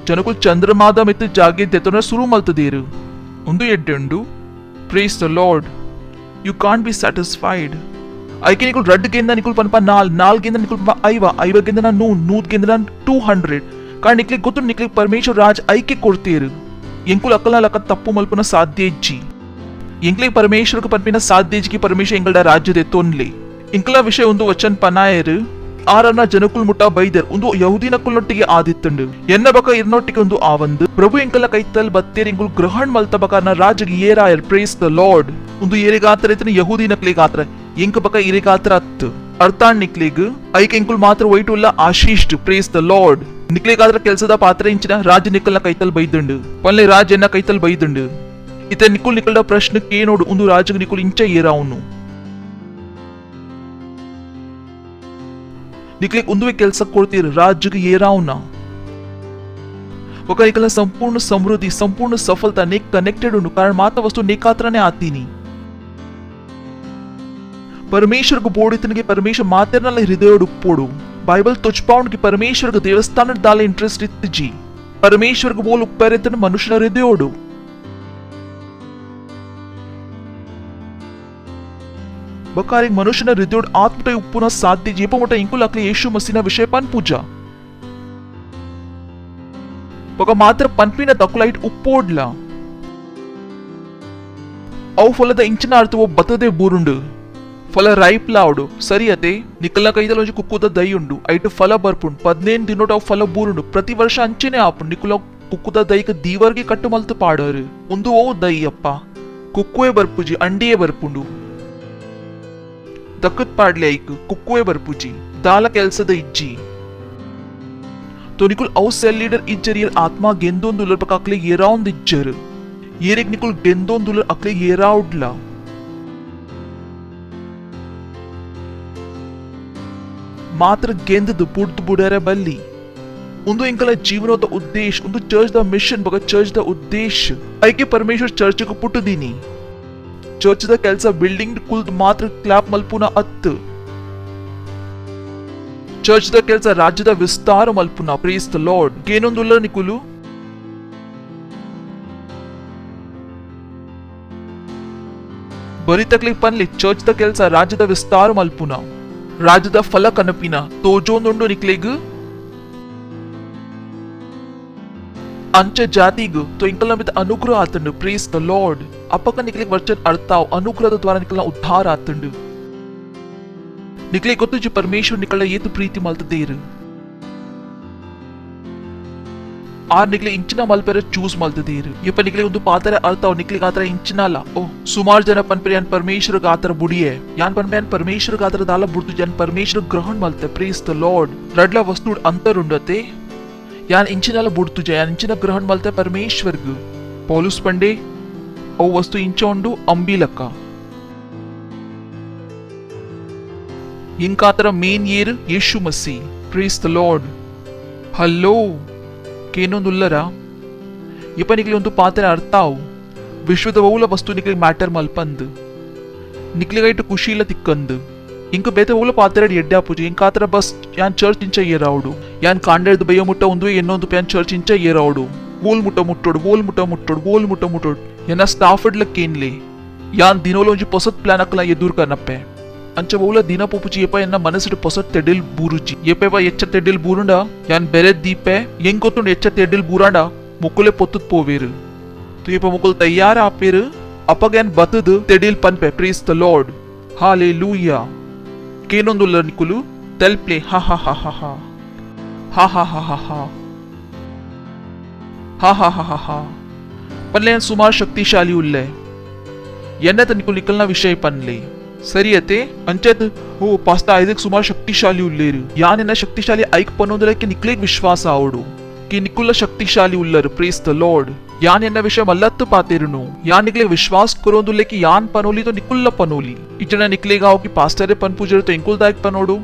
ಜನಕುಲ್ ಚಂದ್ರಮಾದ ಮಿತ್ತು ಜಾಗೆ ದೆತನ ಶುರು ಮಲ್ತದೀರು ಒಂದು ಎಡ್ಡೆಂಡು praise the Lord you can't be satisfied ಐಕೆ ನಿಕುಲ್ ರಡ್ ಗೆಂದ ನಿಕುಲ್ ಪನ್ಪ ನಾಲ್ ಗೆಂದ ನಿಕುಲ್ ಪನ್ಪ ಐವ ಗೆಂದ ನಾ ನೂತ್ ಗೆಂದ ನಾ 200 ಕಾರಣ ನಿಕ್ಲಿಗೆ ಗೊತ್ತು ನಿಕ್ಲಿಗೆ ಪರಮೇಶ್ವರ ರಾಜ್ ಐಕೆ ಕೊಡ್ತೀರು ಎಂಕುಲ್ ಅಕಲ ಲಕ ತಪ್ಪು ಮಲ್ಪನ ಸಾಧ್ಯ ಇಜ್ಜಿ ಎಂಕ್ಲೆ ಪರಮೇಶ್ವರಕ ಪನ್ಪಿನ ಸಾಧ್ಯ ಇಜ್ಜಿ ಪರಮೇಶ್ವರ ಎಂಗಲ್ಡ ರಾಜ್ಯದ ತೊನ್ಲೆ ಎಂಕಲ ವಿಷಯ ಒಂದು ವಚನ ಪನಾಯರು ಆರನ್ನ ಜನಕುಲ್ ಮುಟ್ಟ ಬೈದರ್ ಒಂದು ಯಹೂದಿನಕುಲ್ನೊಟ್ಟಿಗೆ ಆದಿತ್ತಂಡು ಎನ್ನ ಬಕ ಇರ್ನೊಟ್ಟಿಗೆ ಒಂದು ಆವಂದು ಪ್ರಭು ಎಂಕಲ ಕೈತಲ್ ಬತ್ತೇರ್ ಎಂಕುಲ್ ಗ್ರಹಣ ಮಲ್ತ ಬಕನ ರಾಜಗೆ ಏರಾಯರ್ ಪ್ರೇಸ್ ದ ಲಾರ್ಡ್ ಒಂದು ಏರಿಗಾತ್ರ ಇತನ ಯಹೂದಿನಕ್ಲಿಗಾತ್ರ ಎಂಕ ಬಕ ಇರಿಗಾತ್ರ ಅತ್ತು ಅರ್ಥಾನ್ ನಿಕ್ಲಿಗ್ ಐಕ್ ಎಂಕುಲ್ ಮಾತ್ರ ವೈಟುಲ್ಲ ಆಶೀಷ್ಟ್ ಪ್ರೇಸ್ ದ ಲಾರ್ಡ್ ನಿಕ್ಲಿಗಾದ್ರ ಕೆಲಸದ ಪಾತ್ರ ಇಂಚಿನ ರಾಜ ನಿಕಲ್ನ ಕೈತಲ್ ಬೈದಂಡು ಪಲ್ಲೆ ರಾಜ ಎನ್ನ ಕೈತಲ್ ಬೈದಂಡು ಇತ ನಿಕುಲ್ ನಿಕಲ್ಡ ಪ್ರಶ್ನೆ ಕೇನೋಡು ಒಂದು ರಾಜಗ ನಿಕುಲ್ ಇಂಚ ಏರಾವನು ನಿಕ್ಲಿಗೆ ಒಂದುವೆ ಕೆಲಸ ಕೊಡ್ತೀರ ರಾಜ್ಯಗೆ ಏರಾವನ ఒక నికల సంపూర్ణ సమృద్ధి సంపూర్ణ సఫలత నే కనెక్టెడ్ ఉండు कारण మాత వస్తు నేకాత్రనే ఆతీని परमेश्वर को बोडितनिಗೆ परमेश्वर ಮಾತೆರ್ನಲ್ಲ ಹೃದಯೋಡು ಉಪ್ಪೋಡು बाइबल तुचपाउंड की परमेश्वर को देवस्थान दाले इंटरेस्ट इत्ती परमेश्वर को बोल उप्पेरेतन मनुष्यನ ಹೃದಯೋಡು बकारी मनुष्यನ ಹೃದಯೋಡು ಆತ್ಮಟೈ ಉಪ್ಪುನ ಸಾಧ್ಯ ಜೇಪಮಟ ಇಂಕುಲ್ ಅಕ್ಲೆ ಯೇಸು ಮಸೀನ ವಿಷಯ ಪನ್ ಪೂಜಾ बका मात्र पन्पिನ ತಕುಲೈಟ್ ಉಪ್ಪೋಡ್ಲ ಅವು ಫಲದ ಇಂಚಿನ ಅರ್ಥವೋ ಬತದೆ ಬೂರುಂಡು ಫಲ ರೈಪ್ ಲಾವುಡು ಸರಿ ಅತೆ ನಿಕಲ್ನ ಕೈದಲ್ಲಿ ಒಂಜಿ ಕುಕ್ಕುದ ದೈ ಉಂಡು ಐಟು ಫಲ ಬರ್ಪುಂಡು 15 ದಿನೋಟ ಅವು ಫಲ ಬೂರುಂಡು ಪ್ರತಿ ವರ್ಷ ಅಂಚೆನೆ ಆಪುಂಡು ನಿಕುಲ ಕುಕ್ಕುದ ದೈಕ ದೀವರ್ಗೆ ಕಟ್ಟು ಮಲ್ತು ಪಾಡರು ಒಂದು ಓ ದೈ ಅಪ್ಪ ಕುಕ್ಕುವೆ ಬರ್ಪುಜಿ ಅಂಡಿಯೇ ಬರ್ಪುಂಡು ದಕ್ಕತ್ ಪಾಡ್ಲೆ ಐಕ್ ಕುಕ್ಕುವೆ ಬರ್ಪುಜಿ ದಾಲ ಕೆಲ್ಸದ ಇಜ್ಜಿ तो निकुल औ सेल लीडर इज्जरियल आत्मा गेंदोन दुलर पक अकले येराउंद इज्जर येरेक निकुल गेंदोन दुलर अकले येराउडला मात्र गेंदद बुड्द बुडरे बल्ली उंदु इंकल जीवनोद उद्देश उंदु चर्च द मिशन बग चर्च द उद्देश ऐके परमेश्वर चर्च को पुट्टु दीनी चर्च द केल्स बिल्डिंग कुल मात्र क्लैप मल्पुना अत्त चर्च ದ ಕೆಲಸ ರಾಜ್ಯದ ವಿಸ್ತಾರ ಮಲ್ಪುನ ಪ್ರೇಸ್ ದ ಲಾರ್ಡ್ ಗೇನೊಂದುಲ್ಲ ನಿಕುಲು ಬರಿ ತಕ್ಲಿಕ್ ಪನ್ಲಿ ಚರ್ಚ್ ದ ಕೆಲಸ ರಾಜ್ಯದ ವಿಸ್ತಾರ ಮಲ್ಪುನ ರಾಜ್ಯದ ಫಲ ಕನಪಿನ ತೋಜೋಂದುಂಡು ನಿಕ್ಲೆಗ್ अंचे जातिग तो इंकल में अनुग्रह आतंड प्रेज द लॉर्ड अपका निकले वचन अर्ताव अनुग्रह द्वारा निकलना उद्धार आतंड निकले गोतु जो परमेश्वर निकला ये तो प्रीति मलत देर आर निकले इंचना मल पर चूस मलत देर ये पर निकले उन्दु पातर अर्ताव निकले गातर इंचनाला ओ सुमार जन पन पर यान परमेश्वर गातर बुड़ी है यान पन यान परमेश्वर गातर दाला बुड़तु जन परमेश्वर ग्रहण मलते प्रेज द लॉर्ड रडला वस्तु अंतर उंडते यान इंचिनाल बुड़तुजे यान इंचिನ ಗ್ರಹಣ ಮಲ್ತೆ ಪರಮೇಶ್ವರ್ಗ ಪೌಲುಸ್ ಪಂಡೆ ಅವು ವಸ್ತು ಇಂಚೊಂಡು ಅಂಬಿಲಕ ಇಂಕಾತರ ಮೇನ್ ಯೇರ್ ಯೇಶು ಮಸಿ ಪ್ರೇಸ್ ದ ಲಾರ್ಡ್ ಹಲೋ ಕೇನೊಂದುಲ್ಲರ ಯಪನಿಗೆ ಒಂದು ಪಾತ್ರ ಅರ್ಥಾವು ವಿಶ್ವದ ಬಹುಲ ವಸ್ತು ನಿಕಲಿ ಮ್ಯಾಟರ್ ಮಲ್ಪಂದು ನಿಕ್ಲಿಗೈಟ್ ಖುಷಿಲ ತಿಕ್ಕಂದು इंक बेते ओला पातरेड एड्डा पूजे इंकातर बस यान चर्च इंच येरावडु यान कांडेड बय मुट्ಟ ಒಂದು ಇನ್ನೊಂದು ಪ್ಯಾನ್ ಚರ್ಚ್ ಇಂಚ येरावडु वोल मुट्ಟ मुट्टोड वोल मुट्ಟ मुट्टोड याना स्टाफड लकेनले यान दिनोलो ಒಂಜಿ ಪೊಸತ್ ಪ್ಲಾನ್ ಅಕಲ ಎದುರ್ ಕನಪ್ಪೆ ಅಂಚ ಬಹುಲ ದಿನ ಪೋಪುಜಿ ಯಪ ಎನ್ನ ಮನಸ್ಸಿಡ ಪೊಸತ್ ತೆಡಿಲ್ ಬೂರುಜಿ ಯಪೆವ ಎಚ್ಚ ತೆಡಿಲ್ ಬೂರುಂಡ ಯಾನ್ ಬೆರೆ ದೀಪೆ ಎಂಗೊತ್ತುಂಡ ಎಚ್ಚ ತೆಡಿಲ್ ಬೂರಾಂಡ ಮುಕ್ಕುಲೆ ಪೊತ್ತುತ್ ಪೋವೇರು ತು ಯಪ ಮುಕ್ಕುಲ್ ತಯಾರ ಆಪೇರು ಅಪಗನ್ ಬತದು ತೆಡಿಲ್ ಪನ್ಪೆ ಪ್ರೇಸ್ ದ ಲಾರ್ಡ್ ಹಾಲೆಲೂಯಾ ಕೇನೊಂದುಲ್ಲ ನಿಕುಲು ತೆಲ್ಪ್ಲೆ ಹಾ ಹಾ ಹಾ ಹಾ ಹಾ ಹಾ ಹಾ ಹಾ ಹಾ ಹಾ ಹಾ ಹಾ ಹಾ ಹಾ ಹಾ पनले सुमार शक्तिशाली उल्ले येन्नत निकुल निकलना विषय पनले सरियते अंचत हो पास्ता आयजक सुमार शक्तिशाली उल्लेर यान एना शक्तिशाली ऐक पनोंदले की निकले विश्वास आवडू की निकुल शक्तिशाली उल्लर प्रेस द लॉर्ड यान एना विषय मल्लत पातेरनु यान निकले विश्वास करोंदुले की यान पनोली तो निकुल पनोली इतना निकलेगा की पास्टरे पन पूजर तो इंकुल दायक पनोडू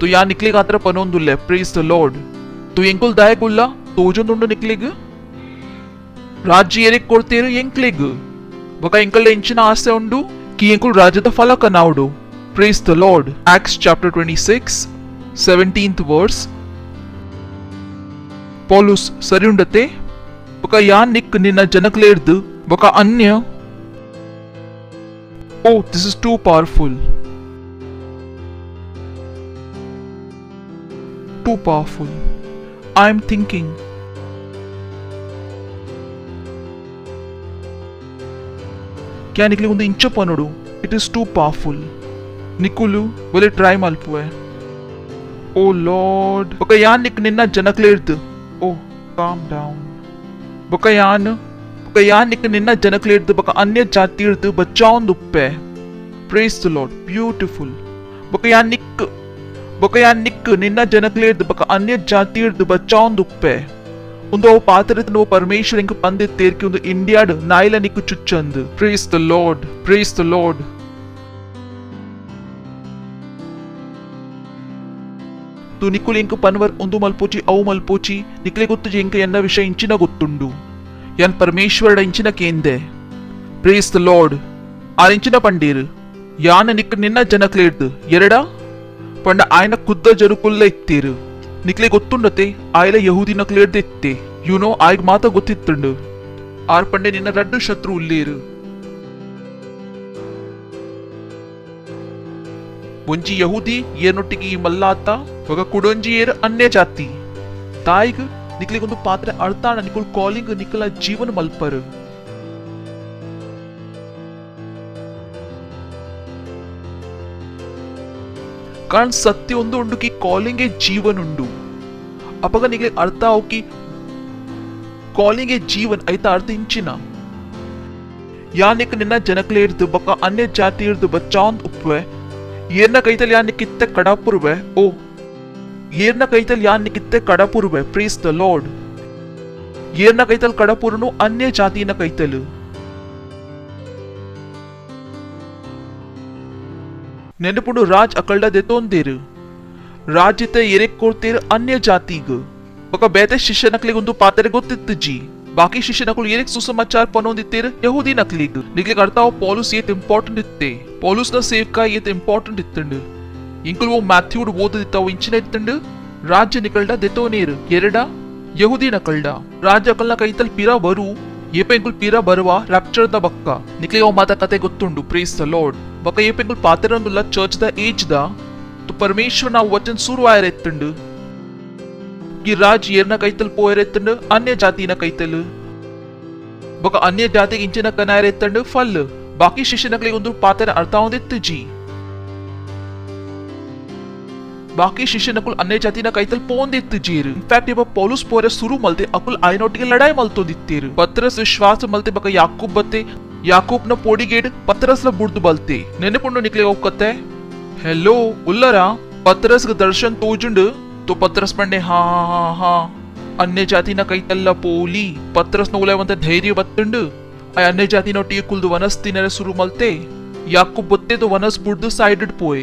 तो यान निकलेगा आतर पनोंदुले प्रेस द लॉर्ड तो इंकुल दायक उल्ला तोजोंदुंडु निकलेग ರಾಜ್ಯ ಏರಿಕ್ ಕೊಡ್ತೀರು ಎಂಕ್ಲೆಗ್ ಬಕ ಎಂಕಲ್ ಎಂಚಿನ ಆಸೆ ಉಂಡು ಕಿ ಎಂಕುಲ್ ರಾಜ್ಯದ ಫಲ ಕನಾವುಡು praise the Lord Acts chapter 26 17th verse ಪೌಲುಸ್ ಸರಿ ಉಂಡತೆ ಬಕ ಯಾನ್ ನಿಕ್ ನಿನ್ನ ಜನಕ್ಲೇರ್ದು ಬಕ ಅನ್ಯ oh this is too powerful I am thinking क्या निकले ಒಂದು ಇಂಚ ಪನೋಡು ಇಟ್ ಇಸ್ ಟೂ ಪವರ್ಫುಲ್ ನಿಕುಲು ಬಲೆ ಟ್ರೈ ಮಲ್ಪುವೆ ಓ ಲಾರ್ಡ್ ಬಕ ಯಾನ್ ನಿಕ್ ನಿನ್ನ ಜನಕ್ಲೇರ್ದು ಓ ಕಾಮ್ ಡೌನ್ ಬಕ ಯಾನ್ ನಿಕ್ ನಿನ್ನ ಜನಕ್ಲೇರ್ದು ಬಕ ಅನ್ಯ ಜಾತಿರ್ದು ಬಚಾವಂದುಪ್ಪೆ ಪ್ರೇಸ್ ದ ಲಾರ್ಡ್ ಬ್ಯೂಟಿಫುಲ್ ಬಕ ಯಾನ್ ನಿಕ್ ನಿನ್ನ ಜನಕ್ಲೇರ್ದು ಬಕ ಅನ್ಯ ಜಾತಿರ್ದು ಬಚಾವಂದುಪ್ಪೆ ಒಂದು ಅವು ಪಾತ್ರದ ನೋ ಪರಮೇಶ್ವರ ಇಂಕ ಪಂದೆ ತೇರ್ಕಿ ಒಂದು ಇಂಡಿಯಾಡ್ ನಾಯಿಲ ನಿಕ್ಕು ಚುಚ್ಚಂದು ಪ್ರೇಸ್ ದ ಲಾರ್ಡ್ ತು ನಿಕ್ಕುಲು ಇಂಕ ಪನ್ವರ್ ಒಂದು ಮಲ್ಪೋಚಿ ಅವು ಮಲ್ಪೋಚಿ ನಿಕ್ಲೆ ಗೊತ್ತು ಇಂಕ ಎನ್ನ ವಿಷಯ ಇಂಚಿನ ಗೊತ್ತುಂಡು ಯನ್ ಪರಮೇಶ್ವರಡ ಇಂಚಿನ ಕೇಂದೆ ಪ್ರೇಸ್ ದ ಲಾರ್ಡ್ ಆ ಇಂಚಿನ ಪಂಡೀರು ಯಾನ ನಿಕ್ಕ ನಿನ್ನ ಜನಕ್ಲೇರ್ದು ಎರಡ ಪಂಡ ಆಯ್ನ ಖುದ್ದ ಜರುಕುಲ್ಲ ಇತ್ತೀರು ನಿಕ್ಲೆ ಗೊತ್ತುಂಡತೆ ಆಯ್ಲ ಯಹೂದಿ ನಕ್ಲೇರ್ದೆ ಇತ್ತೆ ಯುನೋ ಆಯ್ಗ ಮಾತ ಗೊತ್ತಿತ್ತುಂಡು ಆರ್ ಪಂಡೆ ನಿನ್ನ ರಡ್ಡು ಶತ್ರು ಉಳ್ಳೇರು ಒಂಜಿ ಯಹೂದಿ ಏನೊಟ್ಟಿಗೆ ಈ ಮಲ್ಲಾತ ಒಗ ಕುಡೊಂಜಿ ಏರು ಅನ್ಯ ಜಾತಿ ತಾಯಿಗ ನಿಕ್ಲಿಗೊಂದು ಪಾತ್ರೆ ಅಳ್ತಾಣ ನಿಕುಲ್ ಕಾಲಿಂಗ್ ನಿಕಲ ಜೀವನ ಮಲ್ಪರು कारण सत्य ಒಂದು ಉಂಡು ಕಿ ಕಾಲಿಂಗ್ ಎ ಜೀವನ್ ಉಂಡು ಅಪಗ ನಿಗೆ ಅರ್ಥ ಆವು ಕಿ ಕಾಲಿಂಗ್ ಎ ಜೀವನ್ ಐತ ಅರ್ಥ ಇಂಚಿನ ಯಾನಿಕ್ ನಿನ್ನ ಜನಕ್ಲೇರ್ದು ಬಕ ಅನ್ಯ ಜಾತಿ ಇರ್ದು ಬಚಾಂದ್ ಉಪ್ವೆ ಏರ್ನ ಕೈತಲ್ ಯಾನ್ ನಿಕ್ಕಿತ್ತೆ ಕಡಾಪುರ್ವೆ ಓ ಏರ್ನ ಕೈತಲ್ ಯಾನ್ ನಿಕ್ಕಿತ್ತೆ ಕಡಾಪುರ್ವೆ ಪ್ರೇಸ್ ದ ಲಾರ್ಡ್ ಏರ್ನ ಕೈತಲ್ ಕಡಾಪುರ್ನು ಅನ್ಯ ಜಾತಿನ ಕೈತಲು ನೆನಪುಡು ರಾಜ್ ಅಕಲ್ಡ ದೆತೋಂದೇರು ರಾಜ್ಯತೆ ಎರೆಕ್ ಕೊಡ್ತೀರು ಅನ್ಯ ಜಾತಿಗ ఒక ಬೇತೆ ಶಿಷ್ಯ ನಕ್ಲಿಗೆ ಒಂದು ಪಾತ್ರೆ ಗೊತ್ತಿತ್ತು ಜಿ ಬಾಕಿ ಶಿಷ್ಯ ನಕಲು ಎರೆಕ್ ಸುಸಮಾಚಾರ ಪನೋಂದಿತ್ತೇರು ಯಹೂದಿ ನಕ್ಲಿಗ್ ನಿಕ್ಲಿಗೆ ಅರ್ಥ ಪೌಲುಸ್ ಏತ್ ಇಂಪಾರ್ಟೆಂಟ್ ಇತ್ತೆ ಪೌಲುಸ್ ನ ಸೇವಕ ಏತ್ ಇಂಪಾರ್ಟೆಂಟ್ ಇತ್ತಂಡು ಇಂಕಲ್ ಓ ಮ್ಯಾಥ್ಯೂಡ್ ಓದಿತ್ತಾವು ಇಂಚಿನ ಇತ್ತಂಡು ರಾಜ್ಯ ನಿಕಲ್ಡ ದೆತೋನೇರು ಎರಡ ಯಹೂದಿ ನಕಲ್ಡ ರಾಜ್ಯ ಅಕಲ್ನ ಕೈತಲ್ ಪಿರಾ ಬರು ಏಪ ಇಂಕುಲ್ ಪಿರಾ ಬರುವ ರ್ಯಾಪ್ಚರ್ ದ ಬಕ್ಕ ನಿಕ್ಲಿಗೆ ಅವ್ ಮಾತ ಕತೆ ಗೊತ್ತುಂಡು ಪ್ರೇಸ್ ದ ಲಾರ್ಡ್ ಬಕ ಏಪ ಇಂಕುಲ್ ಪಾತ್ರಂದುಲ್ಲ ಚರ್ಚ್ ದ ಏಜ್ ದ ತು ಪರಮೇಶ್ವರ ನಾವು ವಚನ ಶುರು ಆಯರೆತ್ತುಂಡು की राज येरना कैतल पोयरेत्तंड अन्य जातीना कैतल बका अन्य जाति इंचिना कनायरेत्तंड फल बाकी शिष्यनकले उंदु पातेर अर्थावंदित्तजी बाकी ಶಿಷ್ಯನಕುಲ್ अन्य ಜಾತಿನ ಕೈತಲ್ ಪೋಂದಿತ್ತೀರು ಇನ್ಫ್ಯಾಕ್ಟ್ ಇವ ಪೌಲುಸ್ ಪೋರೆ ಶುರು ಮಲ್ತೆ ಅಕುಲ್ ಆಯ್ನೊಟ್ಟಿಗೆ ಲಡಾಯಿ ಮಲ್ತೋದಿತ್ತೀರು ಪತ್ರಸ್ ವಿಶ್ವಾಸ ಮಲ್ತೆ ಬಕ ಯಾಕೂಬ್ ಬತ್ತೆ ಯಾಕೂಬ್ ನ ಪೋಡಿಗೇಡ್ ಪತ್ರಸ್ ಲ ಬುಡ್ದು ಬಲ್ತೆ ನೆನಪುಂಡು ನಿಕ್ಲೆ ಹೋಗತ್ತೆ हेलो उल्लरा पत्रस ग दर्शन तोजुंड तो पत्रस पंडे हा अन्य जाति न कैतल्ल पोली पत्रस न उलेವಂತ ಧೈರ್ಯ ಬತ್ತುಂಡು ಆ अन्य ಜಾತಿ ನೊಟ್ಟಿಗೆ ಕುಲ್ದು ವನಸ್ ತಿನ್ನರೆ ಶುರು ಮಲ್ತೆ ಯಾಕೂಬ್ ಬತ್ತೆ तो वनस बुड्ದು साइडेड पोए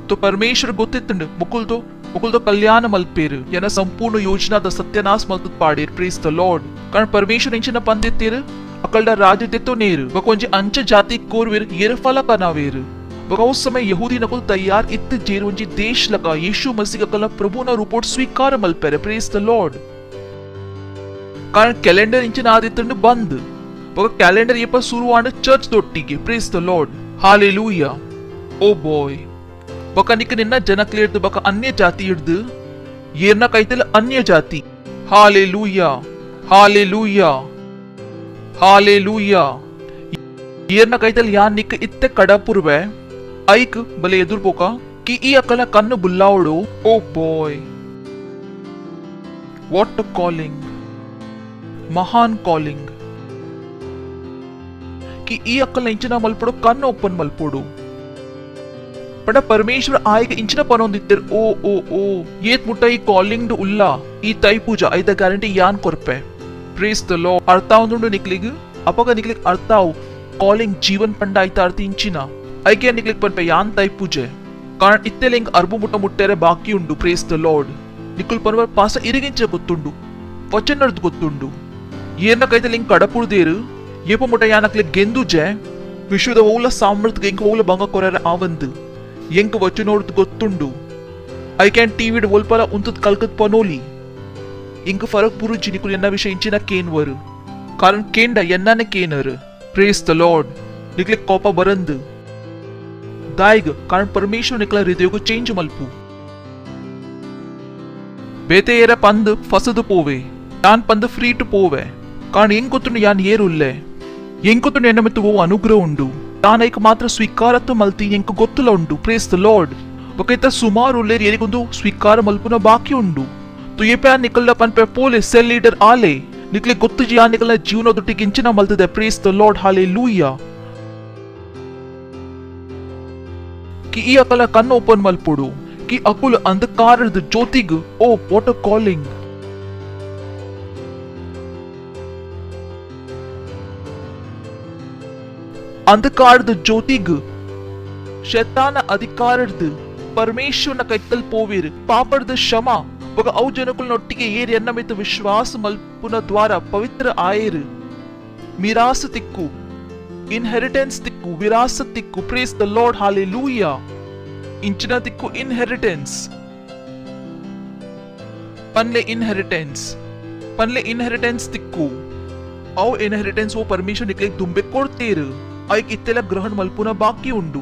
तो परमेश्वर ಗೊತ್ತಿತ್ತುಂಡು ಮುಕುಲ್ದು ಕಲ್ಯಾಣ ಮಲ್ಪೇರು ಎನ ಸಂಪೂರ್ಣ ಯೋಜನಾದ ಸತ್ಯನಾಶ ಮಲ್ತದ್ ಪಾಡೇರ್ ಪ್ರೇಸ್ ದ ಲಾರ್ಡ್ कारण परमेश्वर इंಚಿನ पंदित्तीರು अकल्ड राज देतो नेರು बकोंजी अंच जाति कोरवीर येर फल कनावेರು बगा उस समय यहूदी नकुल तैयार इत जेरुंजी देश लगा यीशु मसीह का प्रभु ना रिपोर्ट स्वीकार मल्पेरे प्रेज द लॉर्ड कारण कैलेंडर इंचिन आदित्य बंद बगा कैलेंडर ये पर शुरू आने चर्च दोट्टिगे praise the Lord hallelujah oh boy बका निक निन्न जनक्लेर्द बका अन्य जाति इर्द येरना कैतल अन्य जाति हालेलुया हालेलुया हालेलुया येरना कैतल यान निक इत्ते कडापुरवे ऐक बले ಎದುರ್ಬೋಕ कि ಈ ಅಕಲ ಕಣ್ಣು ಬುಲ್ಲಾವಡು ಓ ಬಾಯ್ ವಾಟ್ ಅ ಕಾಲಿಂಗ್ ಮಹಾನ್ ಕಾಲಿಂಗ್ कि ಈ ಅಕಲ ಇಂಚಿನ ಮಲ್ಪಡು ಕಣ್ಣು ಓಪನ್ ಮಲ್ಪಡು ಪಡ ಪರಮೇಶ್ವರ ಆಯ್ಕೆ ಇಂಚಿನ ಪನೊಂದಿತ್ತರ ಓ ಓ ಓ ಏತ್ ಮುಟ್ಟ ಈ ಕಾಲಿಂಗ್ ಡು ಉಲ್ಲ ಈ ತೈ ಪೂಜಾ ಐದ ಗ್ಯಾರಂಟಿ ಯಾನ್ ಕೊರ್ಪೆ ಪ್ರೇಸ್ ದ ಲಾರ್ಡ್ ಅರ್ಥ ಒಂದುಂಡು ನಿಕ್ಲಿಗ್ ಅಪಗ ನಿಕ್ಲಿಗ್ ಅರ್ಥಾವ್ ಕಾಲಿಂಗ್ ಜೀವನ್ ಪಂಡ ಐತ ಅರ್ಥ ಇಂಚಿನ ಐಕೆ ನಿಕ್ಲಿಕ್ ಪನ್ಪೆ ಯಾನ್ ತೈ ಪೂಜೆ कारण इत्तेले इंक अर्बु मुट्ಟ ಮುಟ್ಟೆರೆ ಬಾಕಿ ಉಂಡು ಪ್ರೇಸ್ ದ ಲಾರ್ಡ್ ನಿಕುಲ್ ಪನ್ವರ್ ಪಾಸ ಇರಿಗಿಂಚ ಗೊತ್ತುಂಡು ವಚನರ್ದು ಗೊತ್ತುಂಡು ಏರ್ನ ಕೈತಲೆ ಇಂಕ ಕಡಪುರ್ದೇರು ಏಪ ಮುಟ್ಟ ಯಾನಕ್ಲೆ ಗೆಂದುಜೆ ವಿಶ್ವದ ಓಲ ಸಾಮರ್ಥ್ಯ ಇಂಕ ಓಲ ಬಂಗ ಕೊರರೆ ಆವಂದು ಎಂಕ ವಚನೋರ್ದು ಗೊತ್ತುಂಡು ಐ ಕ್ಯಾನ್ ಟಿವಿಡ್ ವೋಲ್ಪಲ ಉಂತದ್ ಕಲ್ಕತ್ ಪನೋಲಿ ಇಂಕ ಫರಕ್ ಪುರುಜಿ ನಿಕುಲ್ ಎನ್ನ ವಿಷಯ ಇಂಚಿನ ಕೇನ್ವರು कारण ಕೇಂಡ ಎನ್ನಾನೆ ಕೇನರು ಪ್ರೇಸ್ ದ ಲಾರ್ಡ್ ನಿಕ್ಲೆ ಕೋಪ ಬರಂದು दायग कारण परमेश्वर निकला हृदय को चेंज मल्पू बेते येरा पंद फसद पोवे यान पंद फ्री टू पोवे कारण ಎಂಕೊತ್ತುಂಡು ಯಾನ್ ಏರುಲ್ಲೆ ಎಂಕೊತ್ತುಂಡು ಎನ್ನ ಮಿತ್ತು ಓ ಅನುಗ್ರಹ ಉಂಡು ಯಾನ್ ಐಕ ಮಾತ್ರ ಸ್ವೀಕಾರತ್ವ ಮಲ್ತಿ ಎಂಕ ಗೊತ್ತುಲ ಉಂಡು ಪ್ರೇಸ್ ದ ಲಾರ್ಡ್ ಬಕೈತ ಸುಮಾರು ಉಲ್ಲೇರ್ ಏರಿಗೊಂದು ಸ್ವೀಕಾರ ಮಲ್ಪುನ ಬಾಕಿ ಉಂಡು ತು ಏಪೆ ಯಾನ್ ನಿಕಲ್ದ ಪನ್ಪೆ ಪೋಲೆ ಸೆಲ್ ಲೀಡರ್ ಆಲೆ ನಿಕ್ಲೆ ಗೊತ್ತು ಯಾನ್ ನಿಕಲ್ನ ಜೀವನದೊಟ್ಟಿಗೆ ಇಂಚಿನ ಮಲ್ತದೆ ಪ್ರೇಸ್ ದ ಲಾರ್ಡ್ ಹಾಲೆಲೂಯಾ कि ಈ ಅಕಲ ಕಣ್ಣು ಓಪನ್ ಮಲ್ಪುಡು कि ಅಕುಲ್ ಅಂಧಕಾರದ ಜ್ಯೋತಿಗ್ ಓ ವಾಟ್ ಅ ಕಾಲಿಂಗ್ ಅಂಧಕಾರದ ಜ್ಯೋತಿಗ್ ಶೈತಾನ ಅಧಿಕಾರದ ಪರಮೇಶ್ವರನ ಕೈತಲ್ ಪೋವೀರ್ ಪಾಪದ ಕ್ಷಮ ಬಗ ಅವು ಜನಕುಲ್ನೊಟ್ಟಿಗೆ ಏರಿ ಎನ್ನಮಿತ ವಿಶ್ವಾಸ ಮಲ್ಪುನ ದ್ವಾರ ಪವಿತ್ರ ಆಯೇರ್ ಮಿರಾಸ ತಿಕ್ಕು इनहेरिटेंस तिक्कु विरासत तिक्कु प्रेस द लॉर्ड हालेलुया इंचिना तिक्कु इनहेरिटेंस पनले इनहेरिटेंस तिक्कु औ इनहेरिटेंस वो परमेश्वर निकले दुंबे कोर्तेर ऐक इत्तेला ग्रहण मल्पुना बाकी उंडु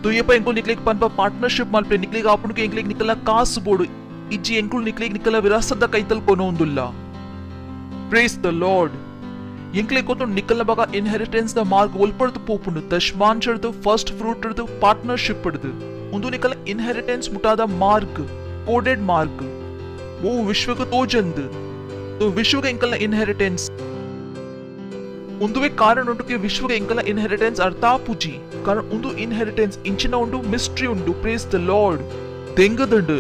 तो ये पर इंको निकले पन पर पार्टनरशिप मल्पे निकले आपन के इंकले निकला कास बोर्ड इजी इंकुल निकले निकला विरासत द कैतल कोनोंदुल्ला प्रेस द लॉर्ड ಎಂಕ್ಲೆ ಕೊತ್ತು ನಿಕಲ್ನ ಬಗ ಇನ್ಹೆರಿಟೆನ್ಸ್ ದ ಮಾರ್ಕ್ ಒಲ್ಪಡ್ದು ಪೋಪುಂಡು ದಶಮಾಂಶರ್ದು ಫಸ್ಟ್ ಫ್ರೂಟ್ ಇರ್ದು ಪಾರ್ಟ್ನರ್ಶಿಪ್ ಇರ್ದು ಒಂದು ನಿಕಲ್ ಇನ್ಹೆರಿಟೆನ್ಸ್ ಮುಟಾದ ಮಾರ್ಕ್ ಕೋಡೆಡ್ ಮಾರ್ಕ್ वो ವಿಶ್ವಕ ತೋಜಂದು तो ವಿಶ್ವಕ ಎಂಕಲ್ನ ಇನ್ಹೆರಿಟೆನ್ಸ್ ಉಂದುವೆ ಕಾರಣ ಉಂಟು ಕೆ ವಿಶ್ವಕ ಎಂಕಲ್ನ ಇನ್ಹೆರಿಟೆನ್ಸ್ ಅರ್ಥ ಪೂಜಿ ಕಾರಣ ಉಂದು ಇನ್ಹೆರಿಟೆನ್ಸ್ ಇಂಚಿನ ಉಂಡು ಮಿಸ್ಟ್ರಿ ಉಂಡು ಪ್ರೇಸ್ ದ ಲಾರ್ಡ್ ದೆಂಗದಂಡು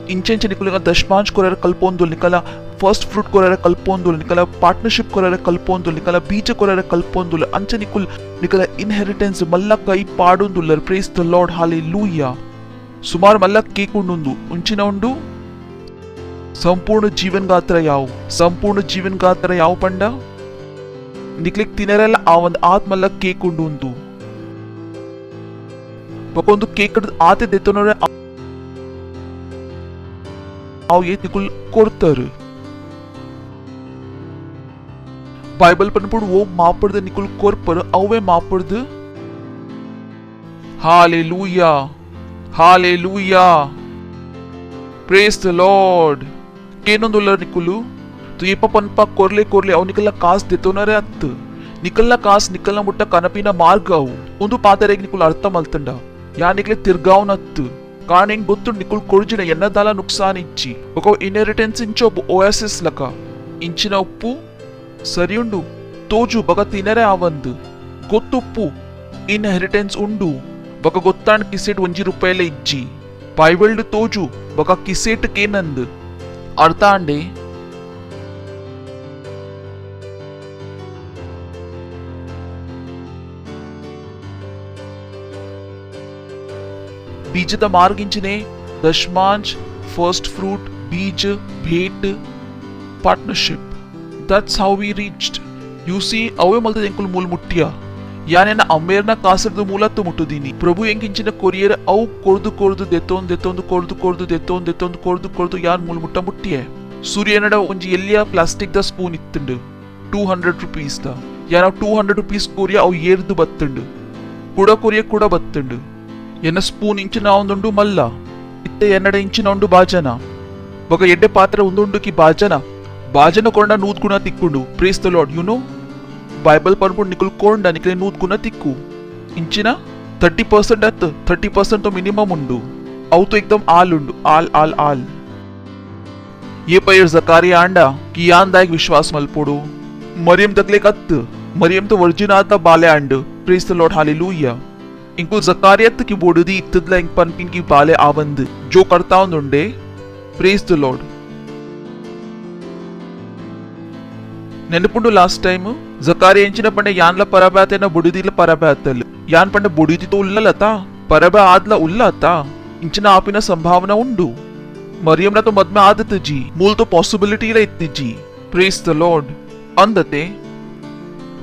इंचेंच निकलेगा दशमांश कोरारे कल्पोंदुल निकला फर्स्ट फ्रूट कोरारे कल्पोंदुल निकला पार्टनरशिप कोरारे कल्पोंदुल निकला बीज कोरारे कल्पोंदुल अंच निकला इनहेरिटेंस मल्ला कई पाडुंदुलर प्रेस द लॉर्ड हालेलुया सुमार मल्ला केकुंडुंदु उंचिನ ಉಂಡು ಸಂಪೂರ್ಣ ಜೀವನ್ ಗಾತ್ರ ಯಾವ ಪಂಡ ನಿಕ್ಲಿಕ್ ತಿನರೆಲ್ಲ ಆ ಒಂದು ಆತ್ಮಲ್ಲ ಕೇಕುಂಡು ಬಕೊಂದು ಕೇಕ್ ಆತೆ ದೆತ್ತನೋರೆ आओ ये निकुल कोर्तर बाइबल पन पुड वो मापड़ दे निकुल कोर पर औवे मापड़ दे hallelujah hallelujah praise the Lord केनोंदुलर निकुलू तू ये पनपा कोरले कोरले अव निकल्ला कास देतो ना रे अत्त निकल्ला कास निकल्ला मुट्ಟ ಕನಪಿನ ಮಾರ್ಗವು ಒಂದು ಪಾದರೆಗೆ ನಿಕುಲ್ ಅರ್ಥ ಮಲ್ತಂಡ ಯಾ ನಿಕ್ಲೆ ತಿರ್ಗಾವನತ್ತು ಕಾಣಿಂಗ್ ಗೊತ್ತು ನಿಕುಲ್ ಕೊರ್ಜಿನ ಎನ್ನದಾಲ ನುಕ್ಸಾನ್ ಇಚ್ಚಿ ఒక ఇన్హెరిటెన్స్ ఇంచో ఓఎస్ఎస్ లక ఇంచిన ఉప్పు సరియుండు తోజు బగ తినరే ఆవందు గొత్తుప్పు ఇన్హెరిటెన్స్ ఉండు బగ గొత్తాన్ కిసెట్ ₹1 ఇచ్చి బైబిల్డ్ తోజు బగ కిసెట్ కేనంద్ ಅರ್ಥ ಅಂಡೆ ಬೀಜದ ಮಾರ್ಗಿಂಚಿನೆ ದಶಮಾಂಶ ಫಸ್ಟ್ ಫ್ರೂಟ್ ಬೀಜ ಭೇಟ್ partnership that's how we reached you see ಅವೇ ಮಲ್ತದ ಎಂಕುಲ್ ಮೂಲ ಮುಟ್ಟಿಯ ಯಾನೆನ ಅಮ್ಮೇರ್ನ ಕಾಸರ್ದು ಮೂಲತ್ತು ಮುಟ್ಟುದೀನಿ ಪ್ರಭು ಎಂಕಿಂಚಿನ ಕೊರಿಯರ್ ಅವು ಕೊರ್ದು ಕೊರ್ದು ದೆತ್ತೊಂದು ಕೊರ್ದು ಯಾನ್ ಮೂಲ ಮುಟ್ಟ ಮುಟ್ಟಿಯೆ ಸೂರ್ಯನಡ ಒಂಜಿ ಎಲ್ಲಿಯ ಪ್ಲಾಸ್ಟಿಕ್ ದ ಸ್ಪೂನ್ ಇತ್ತುಂಡು ₹200 ದ ಯಾನ ₹200 ಕೊರಿಯ ಅವು ಏರ್ದು ಬತ್ತುಂಡು ಕುಡ ಕೊರಿಯ ಕೂಡ ಬತ್ತುಂಡು ಎನ್ನ ಸ್ಪೂನ್ ಇಂಚಿನ ಒಂದುಂಡು ಮಲ್ಲ ಇತ್ತೆ ಎನ್ನಡ ಇಂಚಿನ ಉಂಡು ಬಾಜನ ಬೊಕ ಎಡ್ಡೆ ಪಾತ್ರೆ ಒಂದುಂಡು ಕಿ ಬಾಜನ ಕೊಂಡ ನೂತ್ ಗುಣ ತಿಕ್ಕುಂಡು praise the Lord you know Bible ಪನ್ಪುಂಡು ನಿಕುಲ್ ಕೊಂಡ ನಿಕಲೆ ನೂತ್ ಗುಣ ತಿಕ್ಕು ಇಂಚಿನ 30% ಅತ್ತು 30% तो मिनिमम उंडू अव तो एकदम आल उंडू आल ये पैर जकारिया आंडा कि यान दायक विश्वास मलपोडू मरियम तकले कत्त मरियम तो वर्जिन आता बाले and praise the Lord hallelujah इंकु जकारियत की बोडुदी इत्तदला इंक पनपिन की बाले आवंद जो करता उंडे प्रेज द लॉर्ड ನೆನಪುಂಡು ಲಾಸ್ಟ್ ಟೈಮ್ ಜಕಾರಿಯ ಎಂಚಿನ ಪಂಡೆ ಯಾನ್ಲ ಪರಬ್ಯಾತೆನ ಬುಡಿದಿಲ ಪರಬ್ಯಾತಲ್ ಯಾನ್ ಪಂಡೆ ಬುಡಿದಿतो ಉಲ್ಲಲತಾ ಪರಬ ಆದ್ಲ ಉಲ್ಲತಾ ಇಂಚಿನ ಆಪಿನ ಸಂಭಾವನಾ ಉಂಡು ಮರಿಯಂನ तो मद में आदत जी मूल तो पॉसिबिलिटी ला इतनी जी प्रेज द लॉर्ड अंदते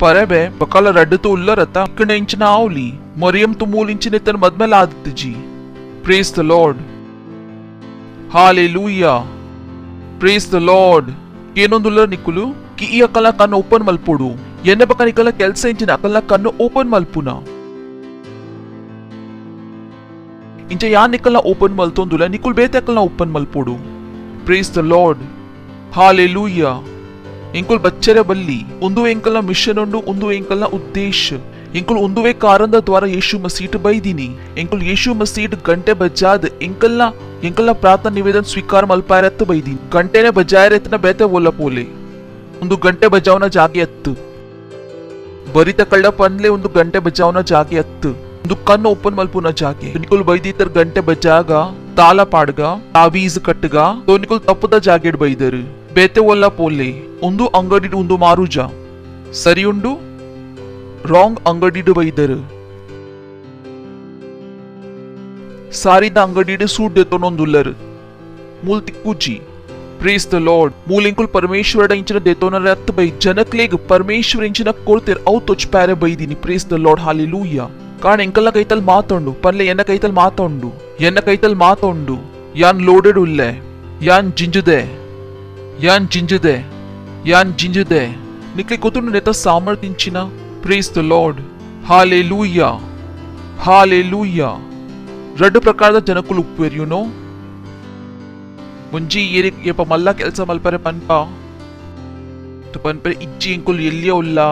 परबे बकल रड्ड तो उल्लरता इकने इंचिना आवली मरियम तो मूल इंचिने तन मद में आदत जी praise the Lord hallelujah praise the Lord ಏನೊಂದುಲ್ಲ ನಿಕುಲು ಕಿ ಈ ಅಕಲ ಕಣ್ಣು ಓಪನ್ ಮಲ್ಪೋಡು ಎನ್ನ ಬಕ ನಿಕಲ ಕೆಲಸ ಇಂಚಿನ ಅಕಲ ಕಣ್ಣು ಓಪನ್ ಮಲ್ಪುನ ಇಂಚ ಯಾ ನಿಕಲ ಓಪನ್ ಮಲ್ತೊಂದುಲ ನಿಕುಲ್ ಬೇತೆ ಅಕಲ ಓಪನ್ ಮಲ್ಪೋಡು ಪ್ರೇಸ್ ದ ಲಾರ್ಡ್ ಹಾಲೆಲೂಯಾ ಇಂಕುಲ್ ಬಚ್ಚರೆ ಬಲ್ಲಿ ಒಂದು ಎಂಕಲ ಮಿಷನ್ ಉಂಡು ಒಂದು ಎಂಕಲ ಉದ್ದೇಶ इंकुल उंदुवे कारण द्वारा यीशु मसीह बईदीनी इंकुल यीशु मसीह घंटे बजाद इंकल्ला प्रार्थना निवेदन स्वीकार मल्पायरत्त बईदीनी घंटेने बजायरेतना बेते वोला पोले उंदु घंटे बजावना जागे अत्त बरित कಳ್ಳ पन्ले उंदु घंटे बजावना जागे अत्त उंदु कन्नु ओपन मल्पुना जागे निकुल बईदीतर घंटे बजागा ताल पाडगा तावीज कಟ್ಟगा तो निकुल तಪ್ಪದ ಜಾಗೆಡ್ ಬೈದರು ಬೇತೆ ವೋಲ್ಲ ಪೋಲೆ ಉಂದು ಅಂಗಡಿ ಉಂದು ಮಾರುಜಾ ಸರಿ ಉಂಡು ರಾಂಗ್ ಅಂಗಡಿಡು ಬೈದರು ಸಾರಿದ ಅಂಗಡಿಡು ಸೂಟ್ ದೇತೋನೊಂದುಲ್ಲರು ಮೂಲ್ ತಿಕ್ಕುಜಿ ಪ್ರೇಸ್ ದ ಲಾರ್ಡ್ ಮೂಲ್ ಇಂಕುಲ್ ಪರಮೇಶ್ವರಡ ಇಂಚಿನ ದೇತೋನರ ಅತ್ತ ಬೈ ಜನಕ್ಲೇಗ್ ಪರಮೇಶ್ವರ ಇಂಚಿನ ಕೊಡ್ತಿರ್ ಅವು ತೊಚ್ ಪ್ಯಾರೆ ಬೈದಿನಿ ಪ್ರೇಸ್ ದ ಲಾರ್ಡ್ ಹಾಲೆಲೂಯಾ ಕಾರಣ ಎಂಕಲ್ಲ ಕೈತಲ್ ಮಾತೊಂಡು ಪನ್ಲೆ ಎನ್ನ ಕೈತಲ್ ಮಾತೊಂಡು ಯಾನ್ ಲೋಡೆಡ್ ಉಲ್ಲೆ ಯಾನ್ ಜಿಂಜುದೆ ನಿಕ್ಲಿ ಗೊತ್ತು ನೆತ ಸಾಮರ್ಥ್ಯಿಂಚಿನ प्रेज द लॉर्ड हालेलुया रड्ड प्रकार जनकुल उप्पेर यू नो मुंजी ये मल्ला केल्स मल्परे पन्पा तो पन्परे इज्जी इंकुल एल्लिया उल्ला